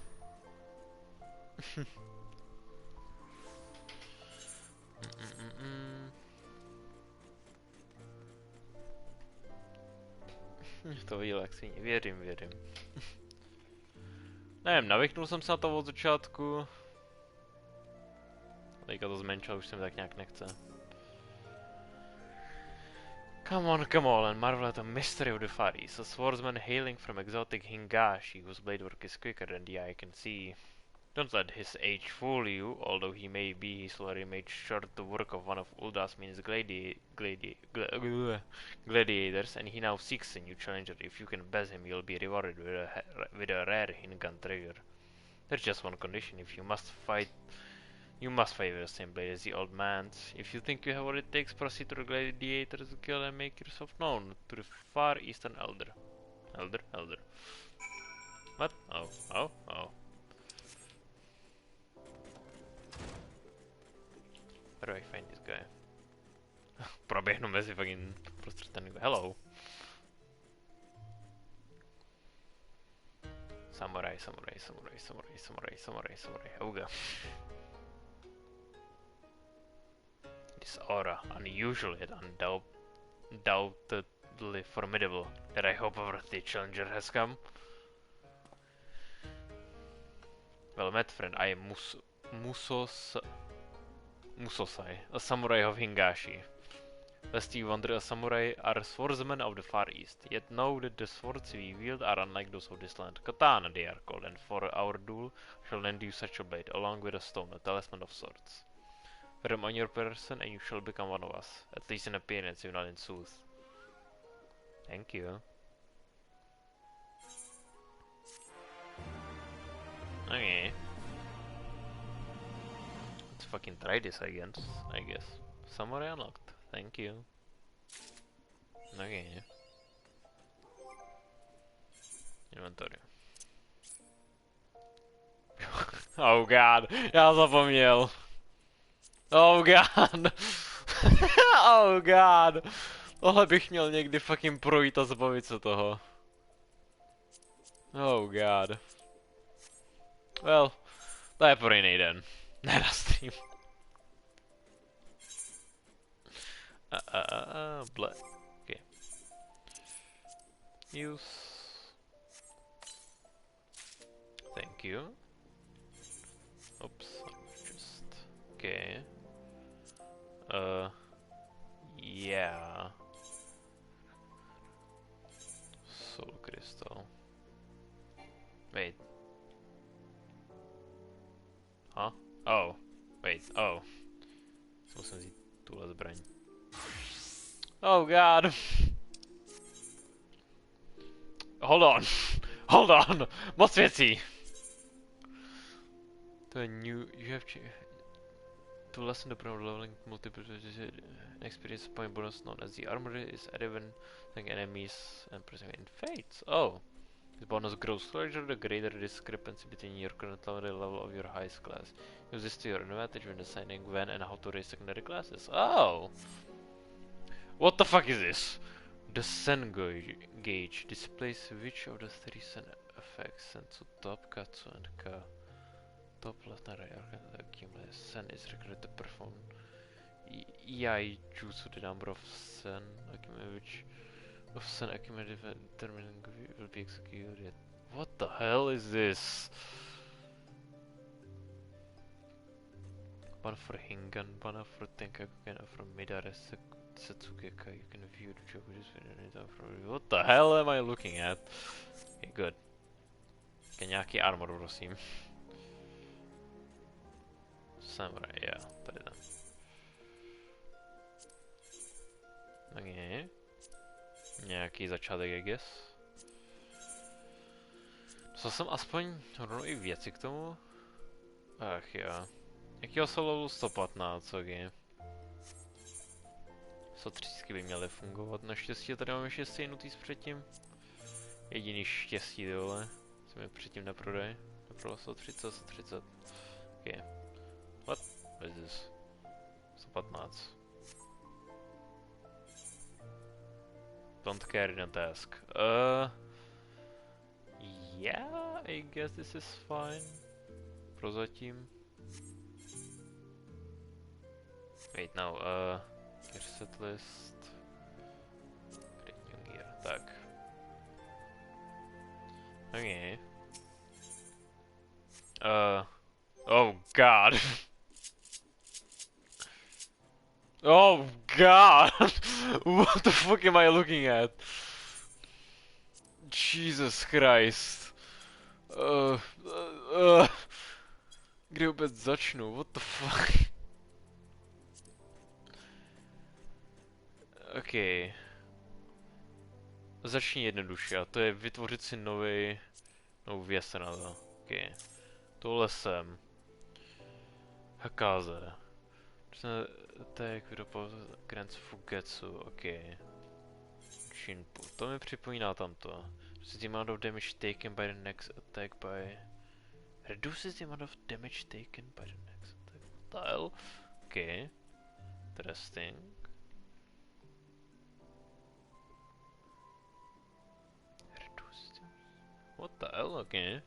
To viděl jak si věřím. Nevím, navyknul jsem se na to od začátku. Teďka to zmenšil, už se mi tak nějak nechce. Come on, and marvel at the mystery of the Far East. A swordsman hailing from exotic Hingashi, whose blade work is quicker than the eye can see. Don't let his age fool you, although he may be, he's already made short the work of one of Uldasmin's gladiators, and he now seeks a new challenger. If you can best him, you'll be rewarded with a rare Hingan trigger. There's just one condition: if you must fight with the same blade as the old man's. If you think you have what it takes, proceed to the gladiator's guild and make yourself known to the Far Eastern Elder. Elder. What? Oh. Where do I find this guy? Proběhnu mezi fucking prostřed ten... Hello. Samurai. Auga. This aura, unusual yet undoubtedly formidable, that I hope our worthy challenger has come. Well met, friend. I am Musosai, a samurai of Hingashi. Lest you wonder, a samurai are swordsmen of the Far East, yet know that the swords we wield are unlike those of this land. Katana they are called, and for our duel I shall lend you such a blade, along with a stone, a talisman of swords. Wear them on your person and you shall become one of us, at least in appearance if not in sooth. Thank you. Okay. Let's fucking try this again, I guess. Samurai unlocked. Thank you. Okay. Inventory. Oh god, já zapomněl. Oh god. Oh god. Tohle bych měl někdy fucking projít a zbavit se toho. Oh god. Well, to je pro jiný den. Ne na stream. Ble. Okay. Use. Thank you. Oops. Just. Okay. Yeah. Soul crystal. Wait. Huh? Oh. Wait. Oh. Musím vzít tuhle zbraň. Oh god. Hold on. Hold on. Moc věcí. To je new. You have to lessen the problem leveling multiple experience point bonus known as the armor is added when like enemies and pressing in fates. Oh. This bonus grows larger the greater the discrepancy between your current level of your highest class. Use this to your advantage when deciding when and how to raise secondary classes. Oh! What the fuck is this? The sen gauge displays which of the 3 sen effects sent to top, Katsu and K. Top left and right accumulate sen is required to perform EI jutsu the number of sen accumulated which of sen accumulated determining will be executed. What the hell is this? One for Hingan, one for Tenkaku, from Midare Setsugeka. You can view the job from. What the hell am I looking at? Okay, good. Okay, nějaký armor, prosím. Samurai, yeah, tady tam. Okay. Nějaký začátek, I guess. Dostal jsem aspoň rovnou i věci k tomu? Ach jo. Jakýho jsou levelu 115, ok. 130 by měly fungovat, naštěstí tady mám ještě stejnutý s předtím. Jediný štěstí, dole. Jsem je předtím neprodej. Neprodal 130, 130. Ok. What is this? 115. Don't carry the task. Yeah, I guess this is fine. Prozatím. Wait, no, gear set list. Create new gear, tak. Okay. Oh god. Oh god! What the fuck am I looking at? Jesus Christ. Kde vůbec začnu? What the fuck? OK. Začni jednoduše, a to je vytvořit si novou věc na to. OK. Tohle jsem. Hakáze. Tak, Grants Fugetsu, OK. Shinpu, to mi připomíná tamto. Reduces the amount of damage taken by the next attack by... Reduces the amount of damage taken by the next attack. What the hell? OK. Interesting. Reduces the... What the hell? OK.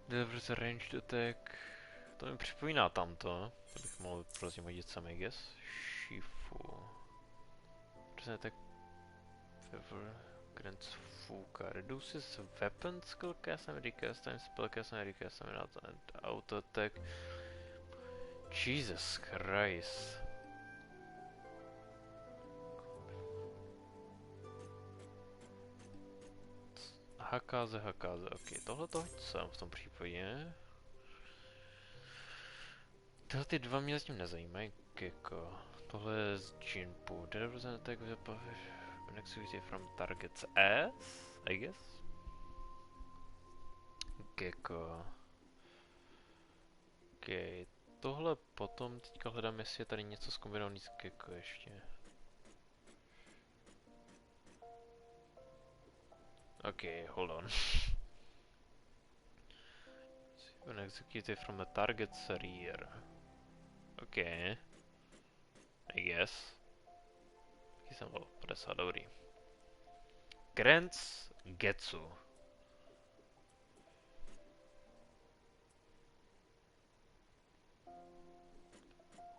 Delivers a ranged attack. To mi připomíná tamto. To bych mohl prosím hodit sami, I guess. Shifu. Přesně tak... Grants Fuka. Reduces weapon skill cast and recast time, spell cast and recast time, and auto attack. Jesus Christ. Hakáze, ok. Tohle to jsem v tom případě. Tyhle ty dva mě zatím nezajímají, jako. Tohle je z Jinpu. Delivers an attack with a power executed from targets S, I guess. Gecko. OK, tohle potom teďka hledám, jestli je tady něco zkombinovaný s Gecko ještě. OK, hold on. When executed from the target's rear. OK. I guess. Jaký jsem byl? 50, dobrý. Grants Getsu.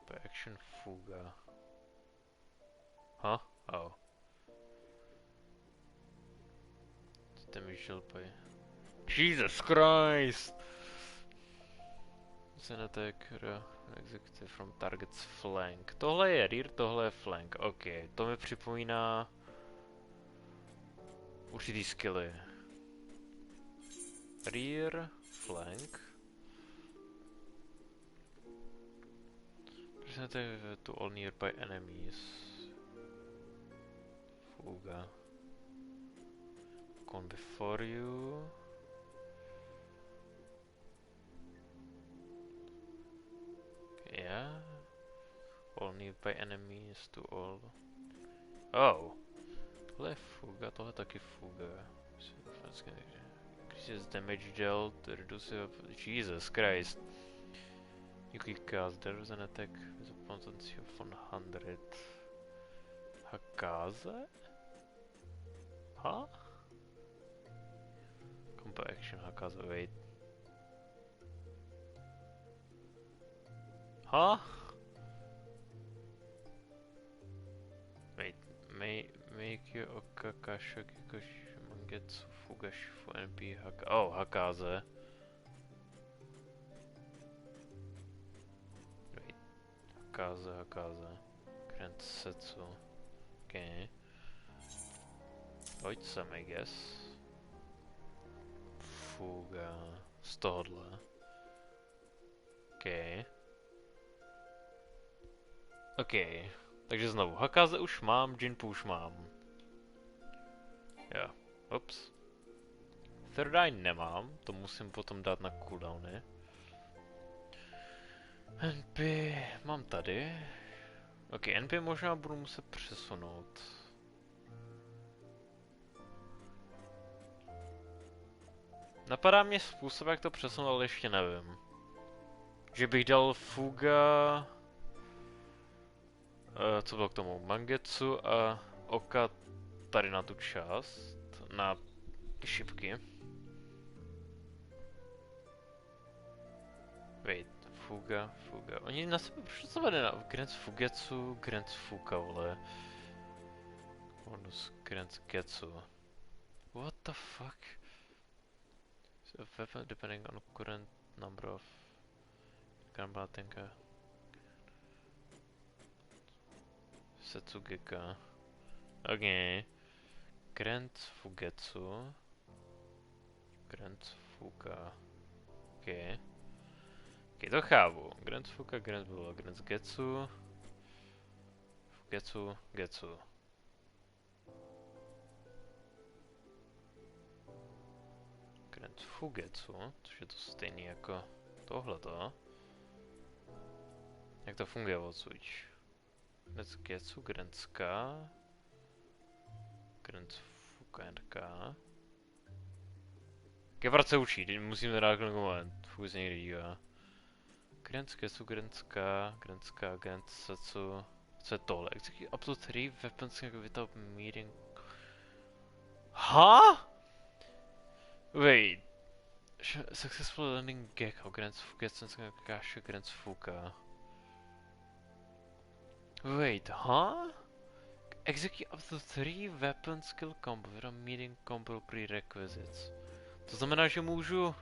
Combat action fuga. Huh? Oh. Damage dealt by... Jesus Christ! An attack, executive from target's flank. Tohle je rear, tohle je flank. OK, to mi připomíná určitý skilly. Rear, flank. Present to all nearby enemies. Fuga. Gone before you. Yeah. All nearby enemies to all. Oh. Tohle je fuga, tohle taky fuga. Increases damage dealt, reduces... Jesus Christ. You can cast, there is an attack with a potency of 100. Hakaze? Huh? Combo action Hakaze, wait. Huh? Wait, make your Okakasha Mangetsu Fugashifu NP Hakaze. Oh, Hakaze. Wait, Hakaze. Grand Setsu. Okay. Pojď sem, I guess. Fuga. Z tohohle. Okay. OK, takže znovu, Hakaze už mám, Jinpu už mám. Jo, ups. Third Eye nemám, to musím potom dát na cooldowny. NP mám tady. OK, NP možná budu muset přesunout. Napadá mě způsob, jak to přesunout, ale ještě nevím. Že bych dal Fuga... co bylo k tomu? Mangetsu a Oka tady na tu část, na šipky. Wait, Fuga. Oni na sebe, proč to vede na Grand Fugetsu, Grand Fuga, vole. Bonus Grand Getsu. What the fuck? So weapon depending on current number of Ganbatenka. Setsugeka. OK. Grand Fugetsu. Grand Fuga. OK. OK, to chápu. Grand Fuga, Grand bylo Grand Getsu. Fugetsu, Getsu. Grand Fugetsu, což je to stejný jako tohleto. Jak to funguje odsud? Grand Getsu, Grand Ska. Grand Fuga. Kevrat se učí, musím teda jako moment. Fůj se někdy dívá. Grand Getsu, Grand Ska, Grand Setsu. Co je tohle? Execute up to 3 weapons without meeting. Huh? Wait. Successful landing Gekko, Grand Fugetsu, Kasha, Grand Fuga. Wait, huh? Execute up to 3 weapon skill combo without meeting combo prerequisites. To znamená, že můžu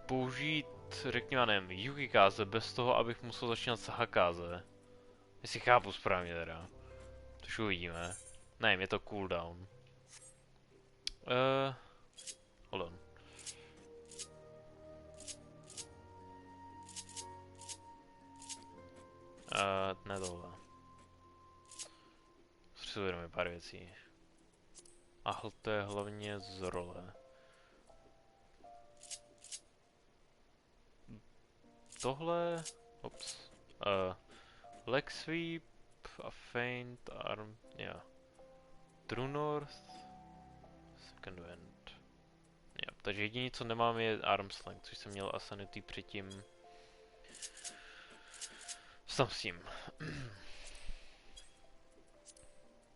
použít, řekněme, nevím, Yukikaze bez toho, abych musel začínat s Hakaze. Jestli chápu správně teda. Tož uvidíme. Ne, je to cooldown. Hold on. Ne tohle. Si uvědomím pár věcí. A to je hlavně z role. Tohle... Ups. Leg sweep a feint, arm... Yeah. True north. Second wind. Yeah, takže jediné, co nemám, je arm slang, což jsem měl asanity předtím. Sam s tím.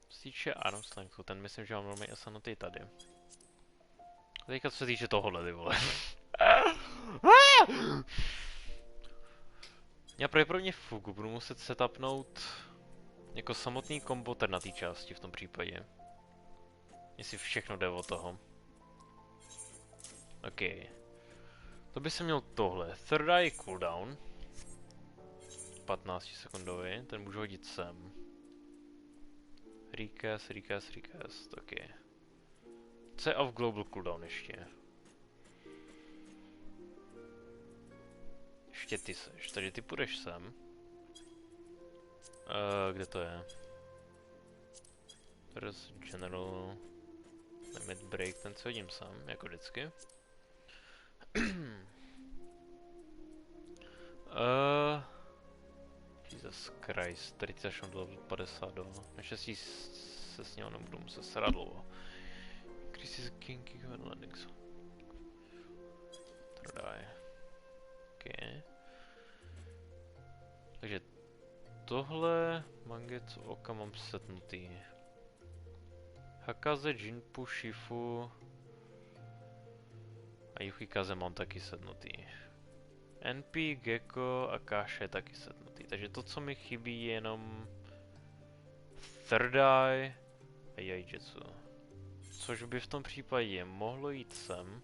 Co se týče arm slangu, ten myslím, že mám normální asanity tady. A teďka co se týče tohohle, ty vole. Já pravděpodobně fugu budu muset setupnout jako samotný komboter na té části v tom případě. Jestli všechno jde o toho. OK. To by se měl tohle. Third eye cooldown. 15 sekundový, ten můžu hodit sem. Recast. OK. Co je off global cooldown ještě? Ještě ty seš, takže ty půjdeš sem. Kde to je? Teraz general limit break, ten si hodím sem, jako vždycky. Jesus Christ, tady ti začnou do 52. Naštěstí se s něho nebudu muset srát dlouho. Chris is king landings. Trodaj. Okay. Takže tohle Mangetsu oka mám setnutý. Hakaze, Jinpu, Shifu a Yuhikaze mám taky setnutý. NP, Gecko a Kaše je taky setnutý. Takže to, co mi chybí, je jenom Third Eye a Yaijutsu. Což by v tom případě mohlo jít sem.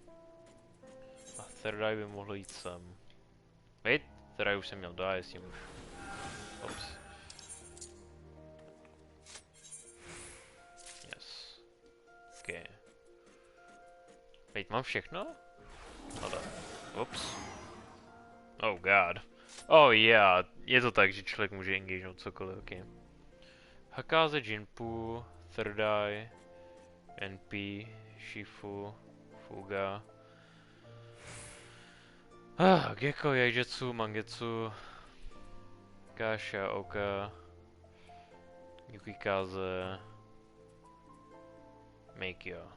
A Third Eye by mohlo jít sem. Wait, Third Eye už jsem měl dát, jestli můžu. Ops. Yes. OK. Wait, mám všechno? No da. Ups. Oh god. Oh yeah, je to tak, že člověk může engagenout cokoliv, ok. Hakaze, Jinpu, Third Eye, NP, Shifu, Fuga. Gecko, Yaijutsu, Mangetsu, Kasha, Oka, Yukikaze, Meikyo.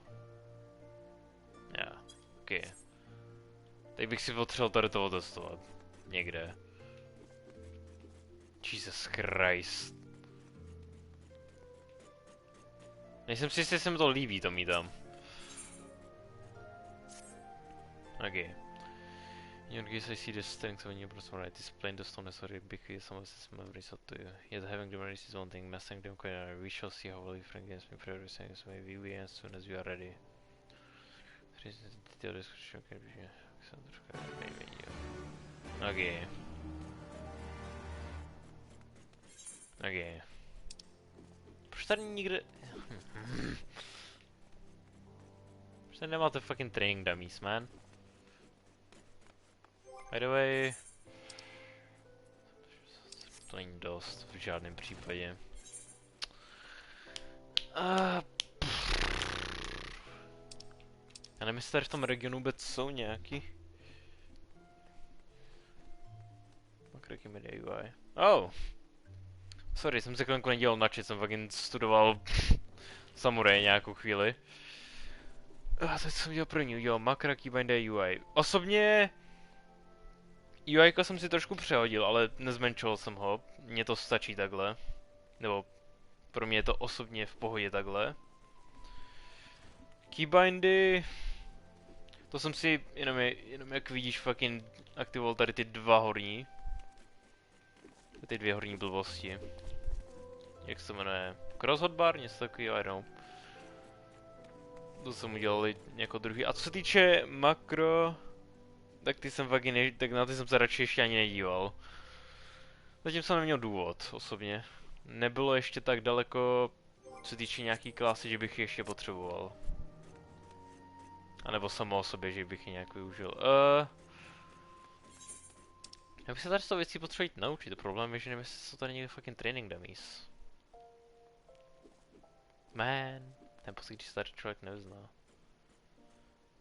Yeah, ok. Teď bych si potřeboval tady toho testovat. Někde. Jesus Christ. Nejsem si jistý, jestli se mi to líbí, to mít tam. OK. In your case, I see the strength when you person right. This plane does not necessarily because some of this memories up to you. Yet having the memories is one thing, mastering them quite another. We shall see how well you friend against me for everything as maybe we as soon as you are ready. OK. OK. Proč tady nikde... Proč tady nemáte fucking training dummies, man? By the way... To není dost, v žádném případě. Já nevím, jestli tady v tom regionu vůbec jsou nějaký. Makroky media UI. Oh! Sorry, jsem se chvilku nedělal načet, jsem fucking studoval samuraj nějakou chvíli. Teď jsem dělal první, jo, makra keybind UI. Osobně... UI jsem si trošku přehodil, ale nezmenšoval jsem ho. Mně to stačí takhle. Nebo pro mě je to osobně v pohodě takhle. Keybindy... To jsem si jenom jak vidíš fucking aktivoval tady ty dva horní. Ty dvě horní blbosti. Jak se jmenuje? Cross hotbar? Něco takového, I don't know. To jsem udělal jako druhý. A co se týče makro... Tak ty jsem fucking tak na ty jsem se radši ještě ani nedíval. Zatím jsem neměl důvod, osobně. Nebylo ještě tak daleko, co se týče nějaký klasy, že bych ji ještě potřeboval. A nebo samo o sobě, že bych ji nějak využil. Já bych se tady z toho věcí potřeboval jít naučit. Problém je, že nevím, jestli jsou tady někde fucking training dummies. Man, ten poslední, když se tady člověk nezná.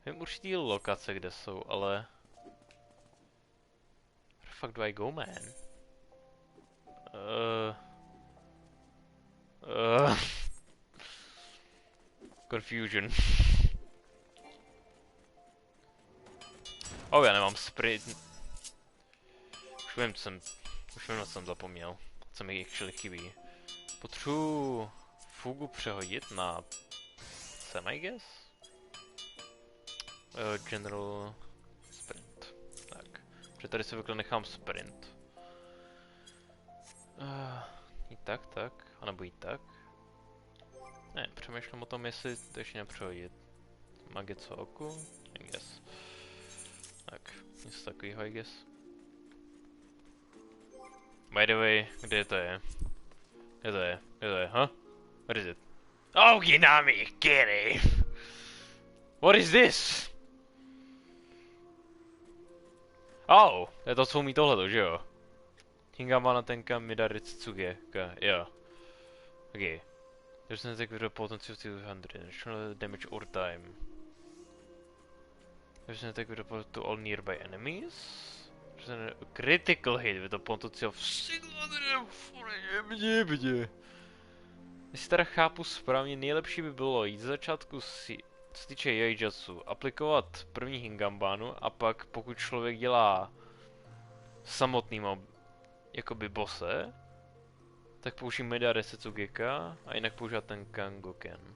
Vím určitý lokace, kde jsou, ale... Where the fuck do I go, man? Confusion. Oh, já nemám sprint. Už vím, co jsem zapomněl. Co mi actually chybí. Potřebuji fugu přehodit na sem, I guess? General sprint. Tak. Protože tady si vykle nechám sprint. Jít tak, anebo jít tak. Ne, přemýšlím o tom, jestli to ještě nepřehodit. Magico oku? I guess. Tak, něco takovýho, I guess. By the way, kde to je? Kde to je? Kde to je, huh? What is it? Oh, Ginami, Kiri! What is this? Oh, to je to, co umí tohleto, že jo? Hingama tenka midari tsugeka, jo. Okay. There's an attack with a potency of 200, additional damage over time. There's an attack with a potency to all nearby enemies. There's a critical hit with a potency of 640. Jestli teda chápu správně, nejlepší by bylo jít ze začátku si, co se týče Yaijatsu, aplikovat první Hingambánu a pak pokud člověk dělá samotnýma jakoby bose, tak použij Midare Setsugeka a jinak používat ten Kangoken.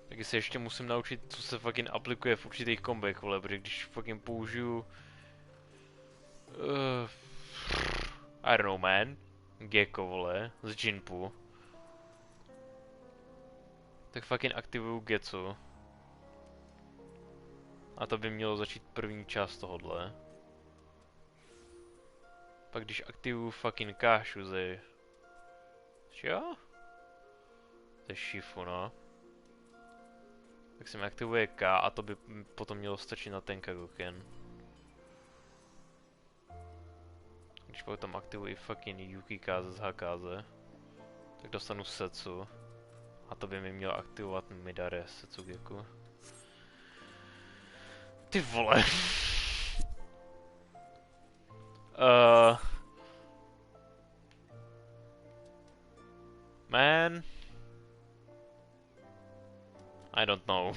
Taky se ještě musím naučit, co se fucking aplikuje v určitých kombech, vole, protože když fucking použiju I don't know, man. Gecko, vole, z Jinpu. Tak fucking aktivuju Getsu. A to by mělo začít první část tohodle. Pak když aktivuju fucking Kášu ze... Jo? To je Shifu, no. Tak se mi aktivuje K a to by potom mělo stačit na ten Kagoken. Když potom aktivuji fucking Yukikaze z Hakaze, tak dostanu Setsu. A to by mi mělo aktivovat Midare Setsugeku. Ty vole. Man. I don't know.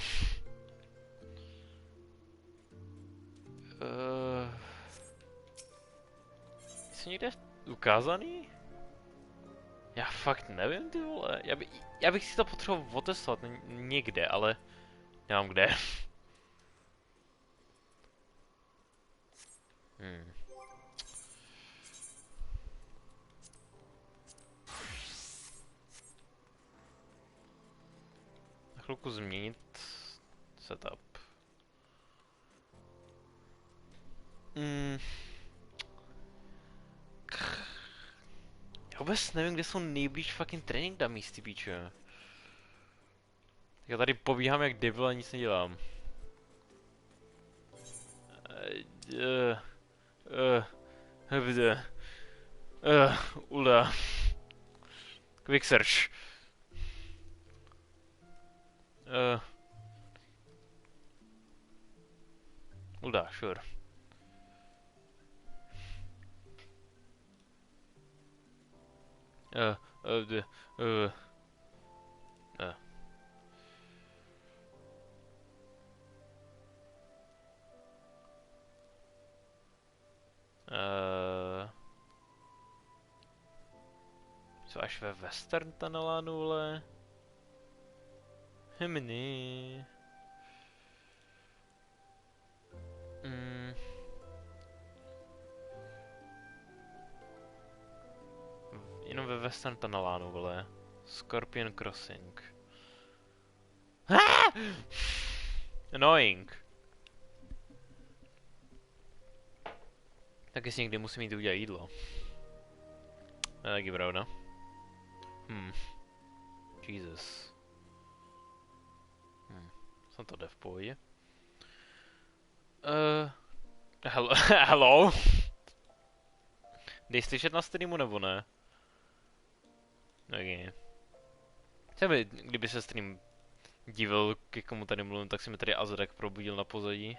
Jsi někde ukázaný? Já fakt nevím, ty vole. Já bych si to potřeboval otestovat někde, ale nemám kde. Na chvilku změnit setup. Já vůbec nevím, kde jsou nejblíž fucking training dummies, ty píče. Tak já tady pobíhám jak debil a nic nedělám. Ula. Quick search. Ulda, sure. Co až ve Western Tunnelanu, vole? Hymny. Jenom ve Western Tunnelanu, vole. Scorpion Crossing. Annoying. Tak jestli někdy musím jít udělat jídlo. To je taky pravda. Jesus. Jsem to jde v pohodě. Hello? Dej slyšet na streamu nebo ne? Okay. Třeba kdyby se stream divil, k komu tady mluvím, tak si mi tady Azrek probudil na pozadí.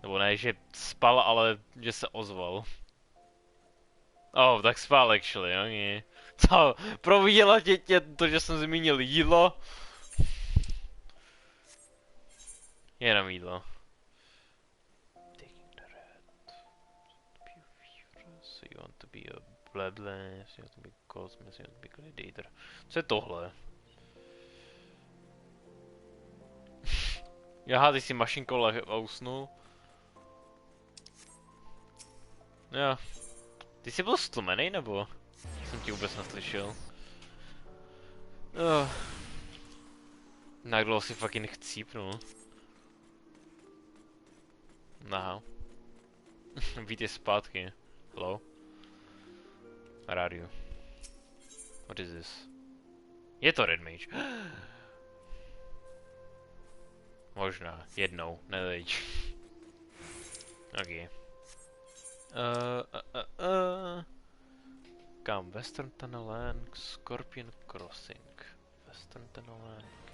Nebo ne, že spal, ale že se ozval. Oh, tak spal actually, okay. Co? Probudila tě to, že jsem zmínil jídlo? Jenom jídlo. Taking the red. So you want to be a bloodless, you want to be cosmos, you want to be gladiator. Co je tohle? Jaha, ty jsi mašinkou a usnul. Jo. Ty jsi byl stlumený, nebo? Jsem tě vůbec neslyšel. Jak dlouho si fucking chcípnul. Aha. Vítej zpátky. Hello? Where are you? What is this? Je to Red Mage. Možná. Jednou. Nedejď. Ok. Kam? Western Tunnel Land, Scorpion Crossing. Western Tunnel Land, ok.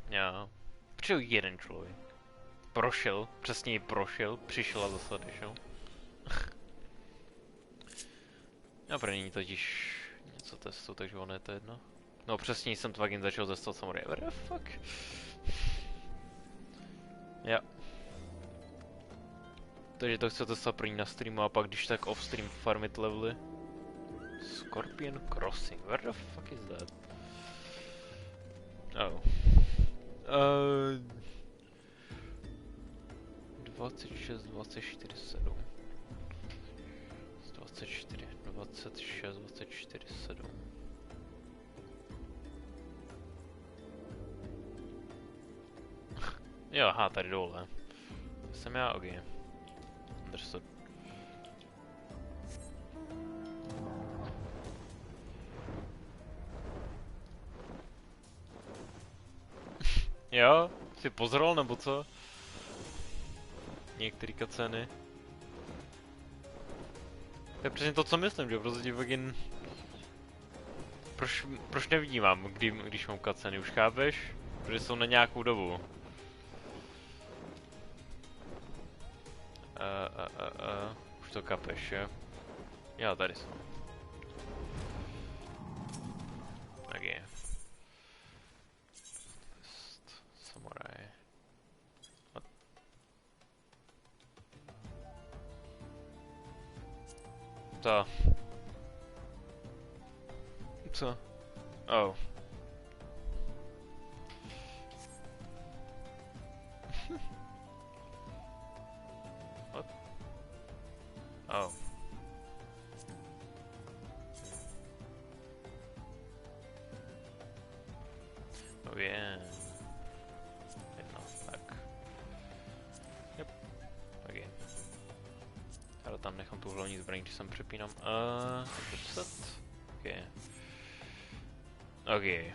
Já. Přišel jeden člověk. Prošel, přesněji prošel, přišel a zase odešel. Já pro ní totiž něco testu, takže ono je to jedno. No přesněji jsem tvagin začal testovat samozřejmě. What the fuck? Já. Takže to chci testovat první na streamu a pak když tak off stream farmit levely. Scorpion Crossing, where the fuck is that? Oh. 26, 24, 7. 24, 26, 24, 7. Jo, aha, tady dole. Jsem já, ok. Understood. Jo? Jsi pozoroval nebo co? Některé cutscény. To je přesně to, co myslím, že prostě fucking... Proč nevnímám, když mám cutscény, už chápeš? Protože jsou na nějakou dobu. Už to kapeš, jo? Jo, tady jsou. Tak je. Samuraj. Co? Co? Oh. What? Oh. Oh yeah. Jedno, tak. Yep. Okay. Ale tam nechám tu hlavní zbraň, když jsem přepínám. FFXIV. Okay. Okay.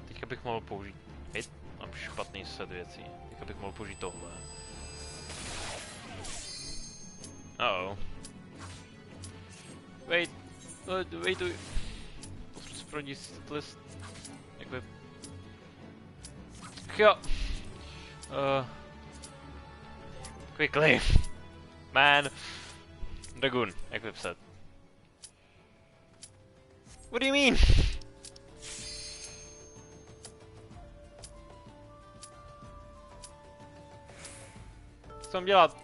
Teďka bych mohl použít... Hej, mám špatný set věcí. Teďka bych mohl použít tohle. Uh-oh. Wait. Wait. Potřebuji si prodít list. Jakby... Jo. Quickly. Man. Dragoon, jak vypsat. What do you mean? Co mám dělat?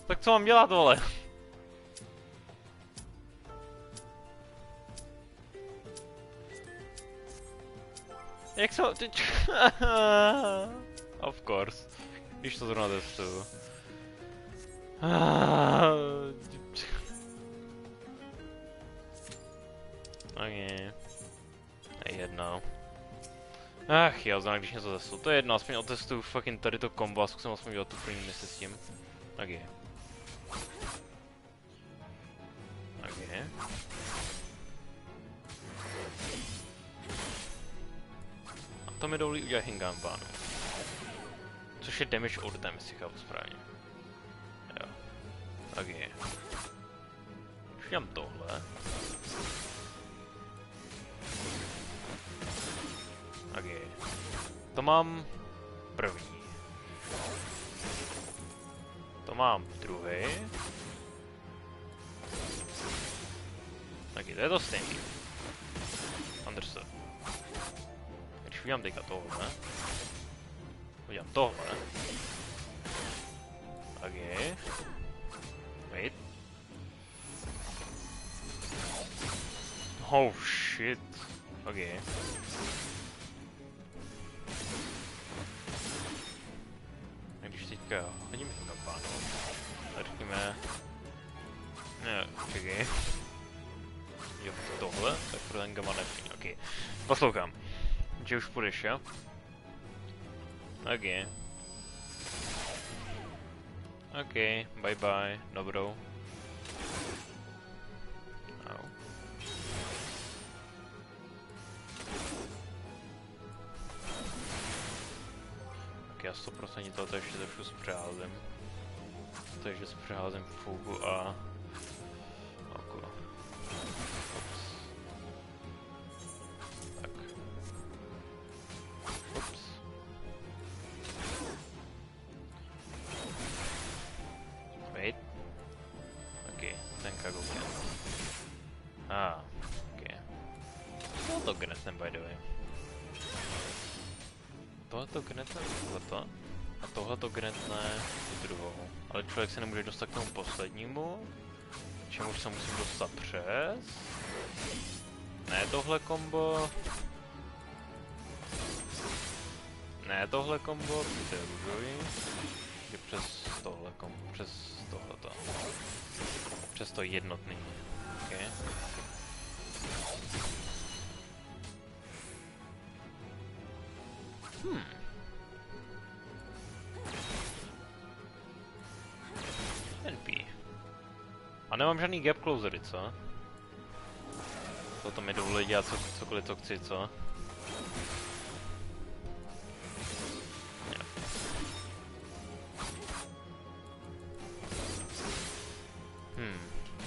Tak co mám dělat, vole? Jak se... Of course. Když to zrovna testuju. Ok. Jedno. Ach jo, znamená, když něco testuju. To je jedno, aspoň otestuju fucking tady to kombo a zkusím aspoň dělat tu první misi s tím. Ok. Ok. A to mi dovolí udělat Hingambánu. Což je damage all the time, jestli chápu správně. Jo. Ok. Už dělám tohle. Ok. To mám první. To mám druhý. Ok, to je to stejný. Understood. Když udělám teďka tohle. Udělám tohle. Ok. Wait. Oh shit. Ok. A když teďka hodím to pánu. Řekněme. Ne, čekej. Jo, tohle, tak pro ten gamma nevím. Ok. Poslouchám. Že už půjdeš, jo? Ok. Ok, bye bye, dobrou. Au. Tak já 100% tohoto ještě trošku zpřeházím. Takže zpřeházím fougu a... oko. Ups. Tak. Ups. Wait. Ok, ten kagoken. Ok. Tohoto gnetnem, by the way. Tohleto gnetne tohleto. A tohleto gnetne tu druhou. Ale člověk se nemůže dostat k tomu poslednímu. Čemu se musím dostat přes. Ne tohle kombo. Ne tohle kombo, to je růžový. Je přes tohle kombo, přes tohleto. Přes to jednotný. Okay. NP. A nemám žádný gap closery, co? To mi dovolí dělat cokoliv to chci, co?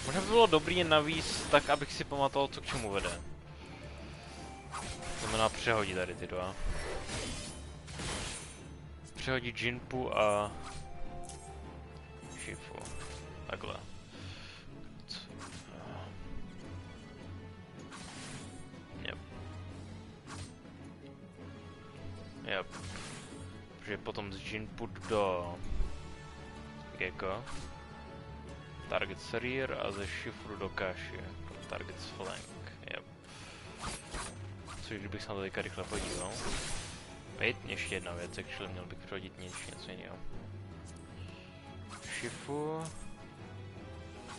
Možná by bylo dobrý je navíc tak, abych si pamatoval, co k čemu vede. To znamená přehodit tady ty dva. Přehodit Jinpu a... Shifu. Takhle. Yep. Protože potom z Jinpu do... Gecko. Target's rear a ze Shifu do Kashi. Target's flank. Yep. Což kdybych se na to teďka rychle podíval. Wait, ještě jedna věc, actually měl bych přehodit něco jiného. Shifu.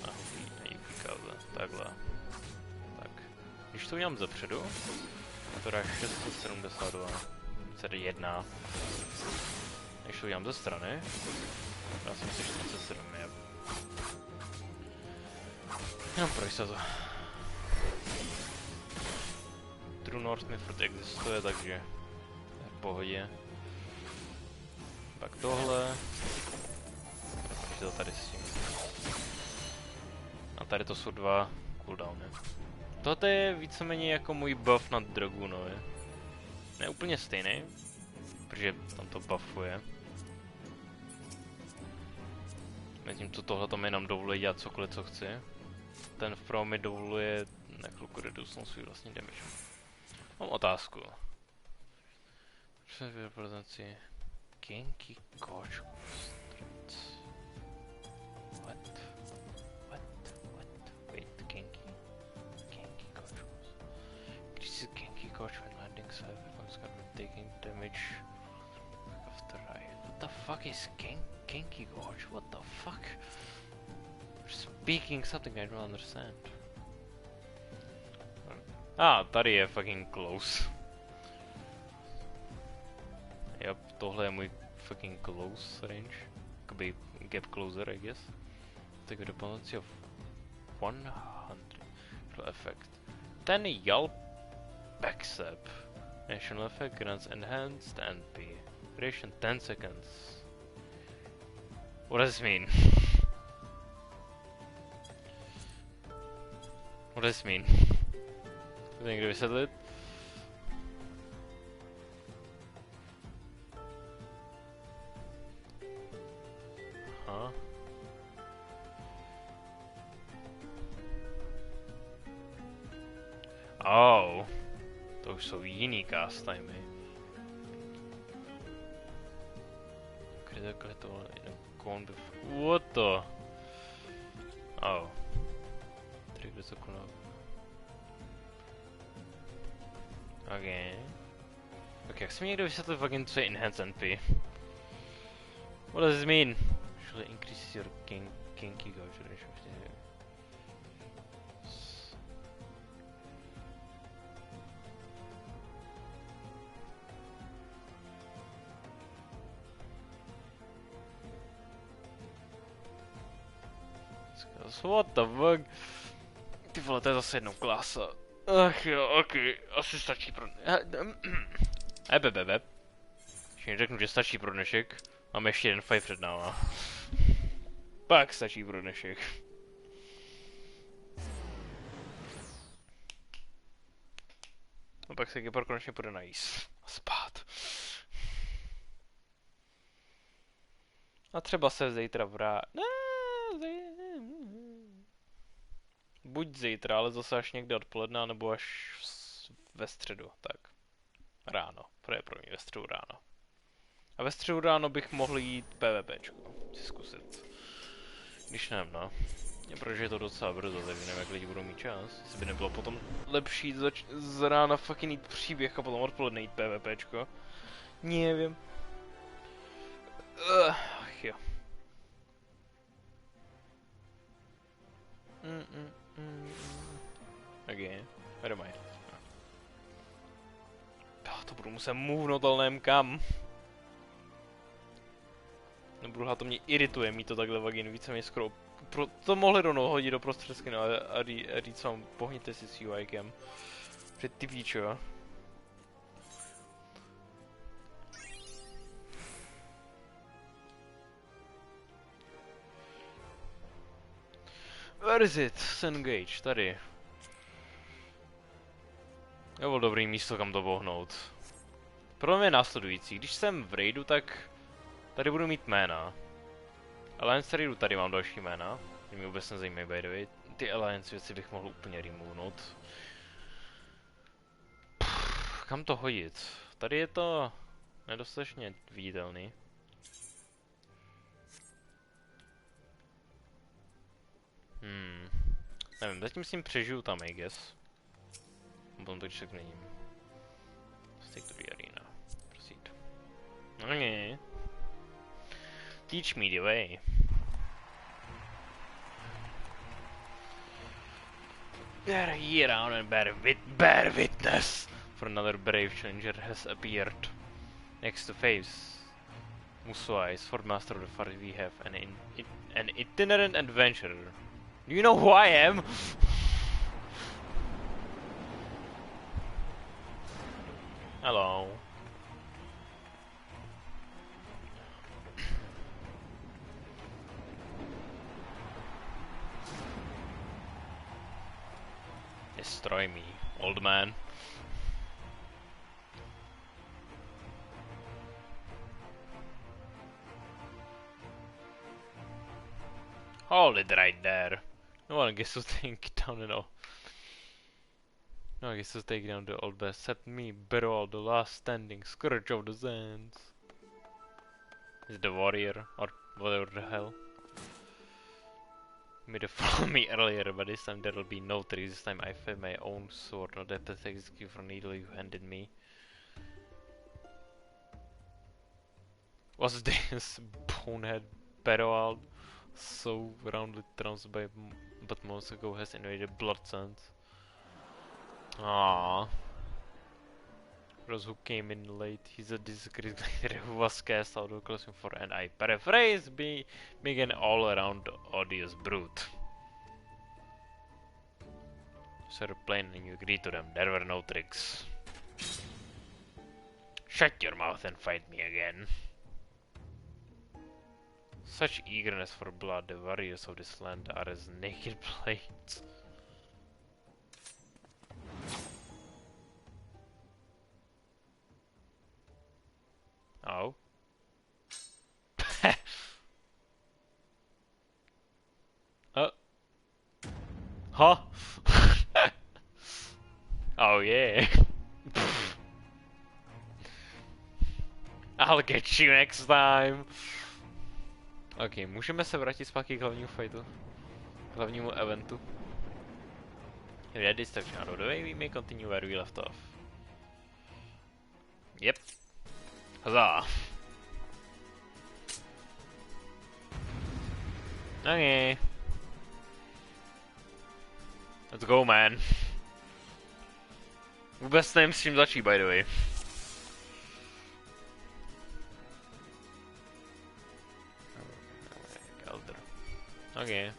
A nejvíkáze. Takhle. Tak. Když to udělám zepředu, to dá 672. CD1. Když to udělám ze strany, dá jsem si 47, yep. Jenom pro jistotu. True North mi furt existuje, takže v pohodě. Pak tohle. Protože to tady s tím. A tady to jsou dva cooldowny. Tohle je víceméně jako můj buff na Dragoonovi. Ne úplně stejný, protože tam to buffuje. Zatímco tohle to mi jenom dovoluje dělat cokoliv, co chci. Ten vpravo mi dovoluje na chvilku redusnout svůj vlastní damage. Mám otázku. Před reprezentaci Genki kočku. What? Wait, Genki kočku. Když si Genki kočku when landing so everyone's gonna be taking damage after ride. What the fuck is Genki kočku? What the fuck? Speaking something I don't understand. Tady je fucking close. Yep, tohle je můj fucking close range. Jakoby gap closer, I guess. Take a dependency of 100 effect. Ten Yelp backstab. National effect grants enhanced NP. Duration 10 seconds. What does this mean? What does this mean? To někdo vysvětlit? Aha. Oh. To už jsou jiný cast timey. takhle to what the? Oh. Tady kde se koná. Okay. Ok, jak se mi někdo vysvětlil fucking co je enhance NP? What does this mean? Usually increases your kinky gauge ratio. What the fuck? Ty vole, to je zase jednou klása. Ach jo, ok, asi stačí pro... Ebebebe. Když řeknu, že stačí pro dnešek, máme ještě jeden fight před náma. Pak stačí pro dnešek. A pak se Gepard konečně půjde najíst. A spát. A třeba se zítra buď zítra, ale zase až někde odpoledne, nebo až ve středu, tak. Ráno, pro mě ve středu ráno. A ve středu ráno bych mohl jít PvPčko, si zkusit. Když nevím, no. Protože je to docela brzo, takže nevím, jak lidi budou mít čas. Jestli by nebylo potom lepší z rána fucking jít příběh a potom odpoledne jít PvPčko. Nevím. Ach jo. Okay, where am I? To budu muset movenout, ale nevím kam. Nebudu to mě irituje mít to takhle vagin, víceméně skoro. To mohli rovnou hodit do prostřed skinu a říct vám, pohněte si s UIkem. Před ty píčo. Where is it? Sengage, tady. To bylo dobrý místo, kam to bohnout. Problém je následující. Když jsem v raidu, tak tady budu mít jména. Alliance raidu tady mám další jména. Ty mě vůbec nezajímají, by the way. Ty Alliance věci bych mohl úplně removenout. Kam to hodit? Tady je to nedostatečně viditelný. Nevím, zatím s tím přežiju tam, I guess. Potom to však není. Stick to the arena. Proceed. Okay. Teach me the way. Bear here down and bear witness! For another brave challenger has appeared. Next to face Musuai, swordmaster of the forest, we have an itinerant adventurer. Do you know who I am? Hello. Destroy me, old man. Hold it right there. No one gets to take down at all. No one gets to take down the old best. Except me, Beroal, the last standing scourge of the sands. Is the warrior, or whatever the hell. You made a follow me earlier, but this time there will be no tricks. This time I fed my own sword, not that pathetic gift from needle you handed me. What's this? Bonehead Beroal? So roundly trounced by but months ago has invaded Blood Sands. Aww. Those who came in late, he's a discreet glider who was cast out of closing for, and I paraphrase, being an all-around odious brute. So plain and you agree to them, there were no tricks. Shut your mouth and fight me again. Such eagerness for blood, the warriors of this land are as naked blades. Oh. Huh? Oh yeah. I'll get you next time. Ok, můžeme se vrátit zpátky k hlavnímu fightu. K hlavnímu eventu. Ready, step out of the way, we may continue where we left off. Yep. Huzzah! Okay. Let's go, man. Vůbec nevím, s čím začít, by the way. Elder. Okay.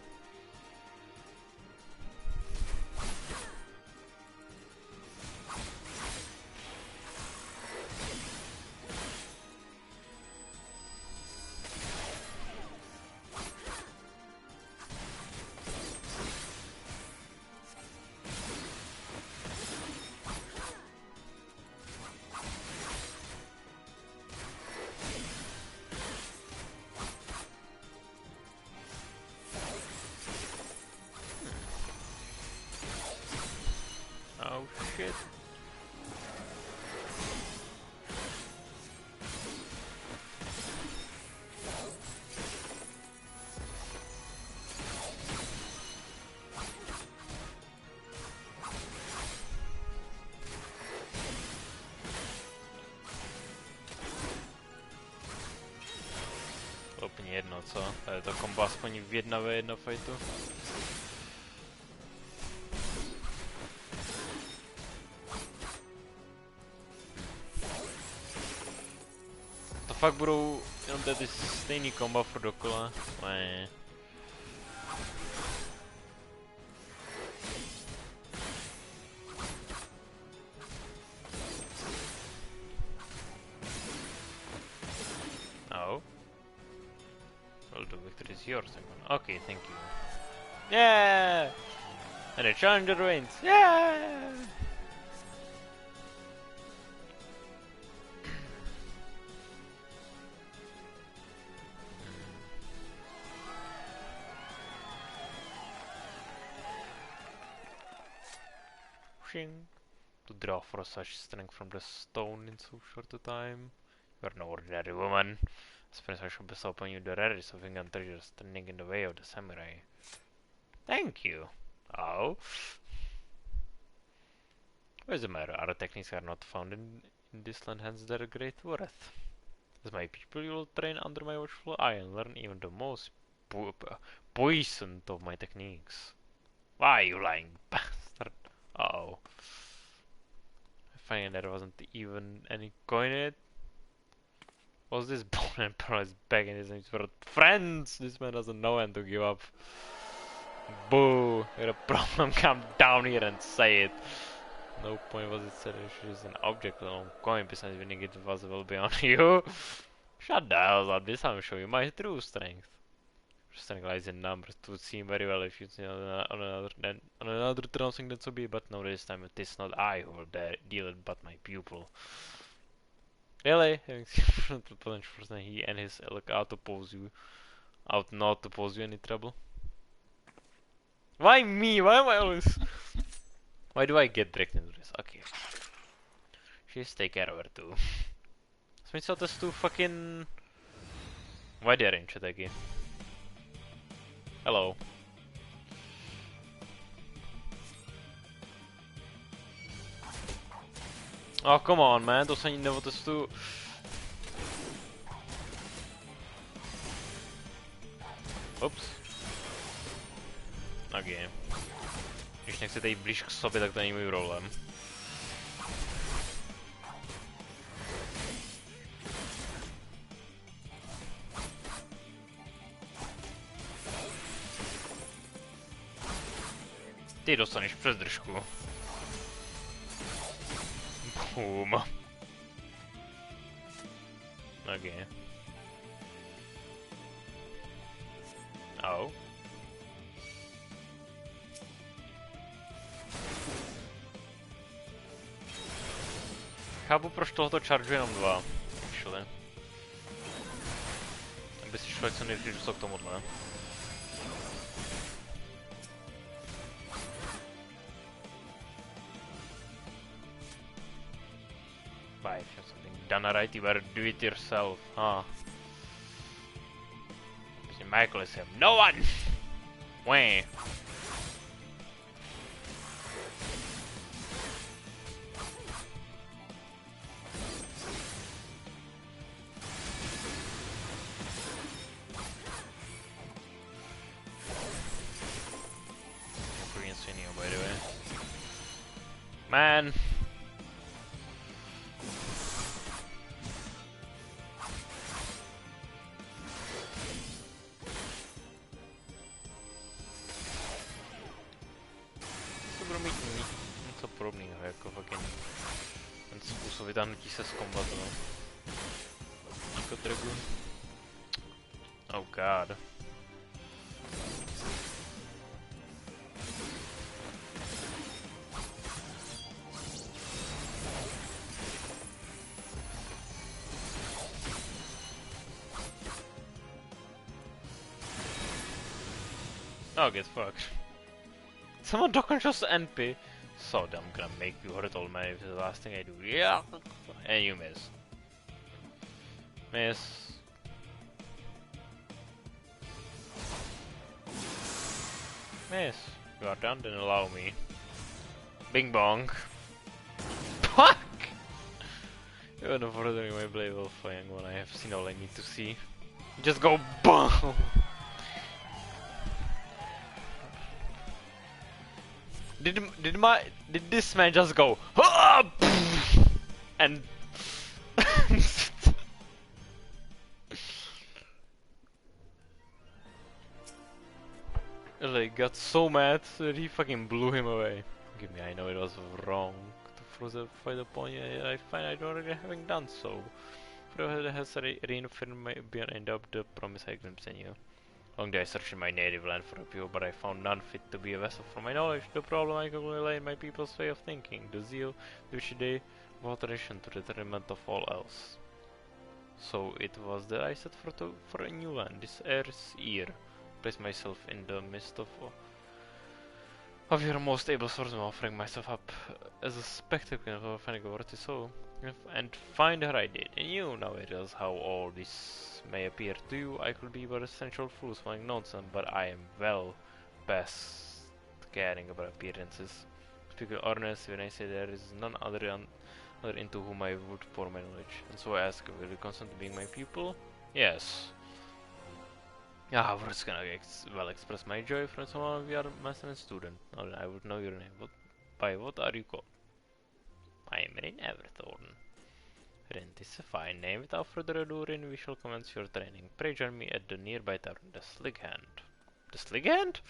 Oh shit. Úplně jedno, co? Je to kombo aspoň v 1v1 fightu. Fakt budou jenom ty stejný komba furt dokola. Ne. No. Well, the victory is yours. Okay, thank you. Yeah! And the challenger wins. Yeah! To draw for such strength from the stone in so short a time. You are no ordinary woman. As I shall be so upon you the rarest of Ingan treasures standing in the way of the samurai. Thank you. Oh. What is the matter? Other techniques are not found in this land, hence their great worth. As my people, you will train under my watchful eye and learn even the most poisoned of my techniques. Why, you lying bastard? Uh-oh. I find there wasn't even any coin in it. Was this bone and pearl back in his name's for friends? This man doesn't know when to give up. Boo! You had a problem, come down here and say it. No point was it said it was an object alone coin, besides winning it was well beyond you. Shut the hell up, this time I'll show you my true strength. Strength lies in numbers. It would seem very well if you on another trouncing than so be, but no, this time it is not I who will deal it, but my pupil. Really? Having the potential for he and his ilk out not to pose you any trouble. Why me? Why am I always? Why do I get dragged into this? Okay. She's take care of her too. Smysl to tu fucking. Why they arrange it again? Hello. Oh, come on, man. To se ani neotestuju. Ups. Okay. Když nechcete jít blíž k sobě, tak to není můj problém. Ty dostaneš přes držku. Boom. Okay. Oh. Chápu, proč tohoto charge jenom 2. Actually. Aby si člověk co nejdřív dostal k tomuhle. If you have something done right, you better do it yourself, huh? In my Coliseum, no one! Wah! By the way. Man! To budu mít něco podobného, jako fucking ten způsob vytáhnutí se z kombatu, no. Jako Dragoon. Oh god. Oh, get fucked. Someone docončil NP. So I'm gonna make you hurt all man if it's the last thing I do. Yeah! And you miss. Miss. Miss. You are done, then allow me. Bing bong. Fuck! Even furthering my blade will flying when I have seen all I need to see. Just go BOOM! Did this man just go and like got so mad that he fucking blew him away. Give me, I know it was wrong to force a fight upon you. I find I don't regret having done so. For it has reaffirmed beyond end up the promise I glimpsed in you. Long day I searched in my native land for a people, but I found none fit to be a vessel for my knowledge. The problem I could lay in my people's way of thinking, the zeal which they of alteration to the detriment of all else. So it was that I set for a new land, this earth's ear. Placed myself in the midst of your most able swordsman, offering myself up as a spectacle of finding a worthy soul. And find her I did, and you now it is how all this may appear to you. I could be but a sensual fool swelling nonsense, but I am well past caring about appearances. Speaking honest when I say there is none other into whom I would pour my knowledge. And so I ask, will you consent to being my pupil? Yes. Ah, words can well express my joy from someone we are master and student. Now then I would know your name. By what are you called? I am Rin Everthorn. Rent is a fine name. Without further ado, Rin, we shall commence your training. Pray join me at the nearby tavern, the Slig Hand. The Slig Hand?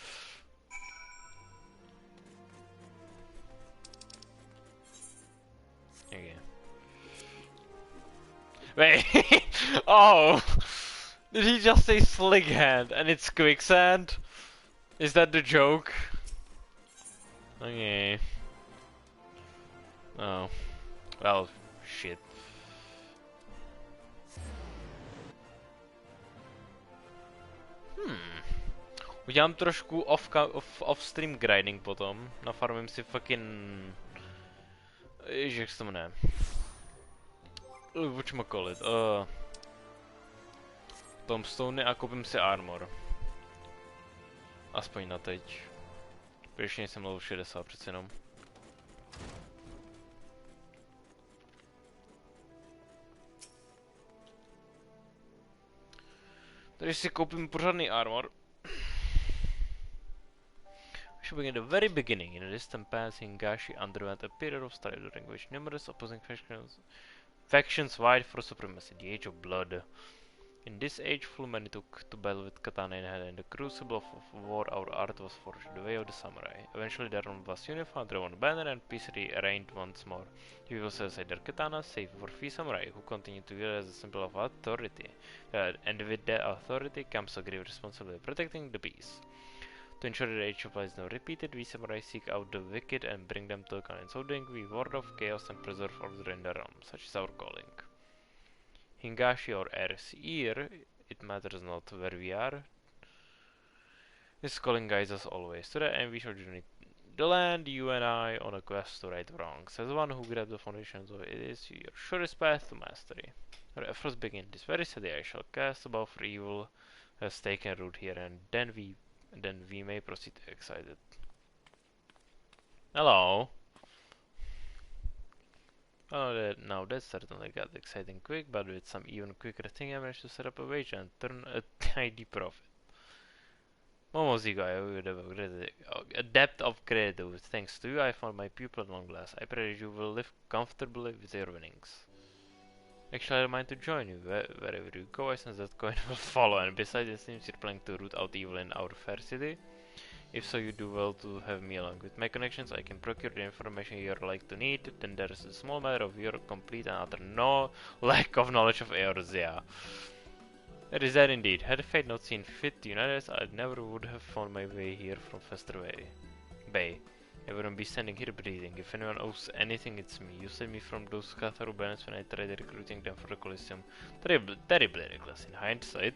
Okay. Wait! Oh! Did he just say Slig Hand and it's quicksand? Is that the joke? Okay. Oh. Well, shit. Udělám trošku off-stream grinding potom. Nafarmím si fucking... Ježiš, jak se to jmenuje? Whatchamacallit? Tombstone a koupím si armor. Aspoň na teď. Ještě jsem level 60 přece jenom. Tady si koupím pořádný armor. We should begin at the very beginning. In a distant past, Hingashi underwent a period of study during which numerous opposing factions vied for supremacy, the Age of Blood. In this age, full many took to battle with katana in hand. In the crucible of war, our art was forged, the way of the samurai. Eventually, their arm was unified under one banner and peace reigned once more. The people set aside their katanas, save for few samurai, who continued to use it as a symbol of authority. And with that authority comes a grave responsibility, protecting the peace. To ensure that the Age of Blood is now repeated, we samurai seek out the wicked and bring them to account. In so doing, we ward off chaos and preserve order in the realm. Such is our calling. Hingashi or Earth's Ear, it matters not where we are. This calling guides us always to the end. We shall journey the land, you and I, on a quest to right wrongs. As one who grabbed the foundations of it is your surest path to mastery. Our efforts begin this very day. I shall cast above for evil has taken root here, and then we may proceed to excite it. Hello. Oh, now that certainly got exciting quick, but with some even quicker thing I managed to set up a wage and turn a tidy profit. Moments ago, I would have a depth of gratitude. Thanks to you, I found my pupil at long last. I pray that you will live comfortably with your winnings. Actually, I don't mind to join you wherever you go. I sense that coin will follow, and besides, it seems you're planning to root out evil in our fair city. If so, you do well to have me along. With my connections, I can procure the information you're like to need. Then there is a small matter of your complete and utter lack of knowledge of Eorzea. That is that indeed. Had fate not seen fit to unite us, I never would have found my way here from Fester Bay. I wouldn't be standing here breathing. If anyone owes anything, it's me. You saved me from those Catharu bandits when I tried recruiting them for the Coliseum. Terribly reckless in hindsight.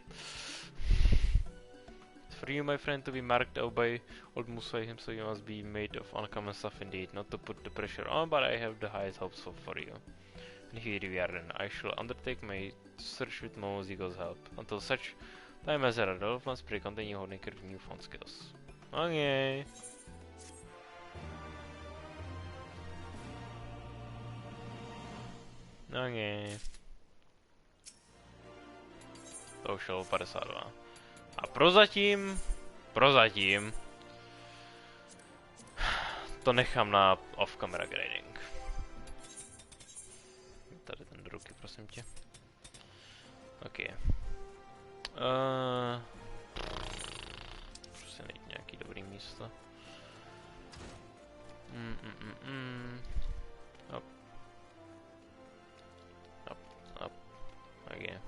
For you, my friend, to be marked out by old Musai himself, you must be made of uncommon stuff indeed. Not to put the pressure on, but I have the highest hopes for you. And here we are then. I shall undertake my search with Momozigo's help. Until such time as there are relevant, pray continue honing your newfound skills. Okay. Okay. To už šlo 52. A prozatím to nechám na off-camera grading. Tady ten do ruky, prosím tě. Ok. Prostě najít nějaký dobrý místo. Hop. Hop, hop. Ok.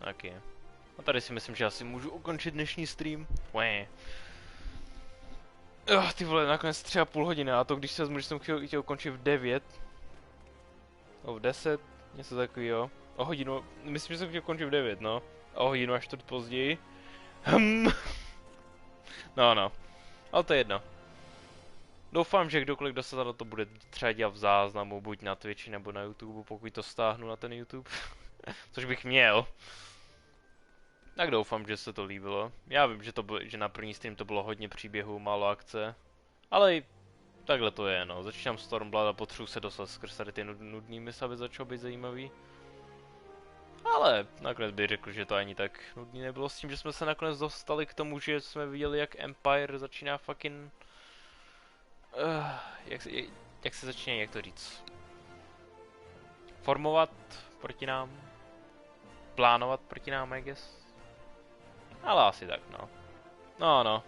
Ok. A tady si myslím, že asi můžu ukončit dnešní stream. Ty vole, nakonec 3,5 hodiny, a to když se vezmu, že jsem chtěl ukončit v 9. V 10, něco takového. O hodinu, myslím, že jsem chtěl ukončit v 9, no. O hodinu až čtvrt později. No. Ale to je jedno. Doufám, že kdokoliv, kdo se za to bude třeba dělat v záznamu, buď na Twitchi nebo na YouTube, pokud to stáhnu na ten YouTube. Což bych měl. Tak doufám, že se to líbilo. Já vím, že na první stream to bylo hodně příběhů, málo akce. Ale takhle to je, no. Začínám Stormblood a potřebuji se dostat skrz tady ty nudný misy, aby začalo být zajímavý. Ale nakonec bych řekl, že to ani tak nudný nebylo s tím, že jsme se nakonec dostali k tomu, že jsme viděli, jak Empire začíná fucking... jak se začíná, jak to říct? Formovat proti nám. Plánovat proti nám, I guess. Ale asi tak, no. No.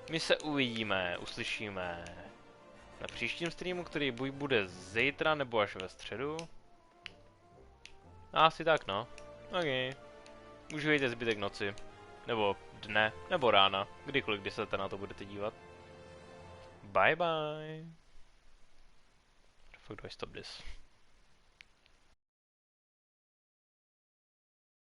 My se uvidíme, uslyšíme na příštím streamu, který buď bude zítra, nebo až ve středu. Asi tak, no. Ok. Užijte zbytek noci. Nebo dne, nebo rána. Kdykoliv, kdy se na to budete dívat. Bye bye. Fuck, do I stop this?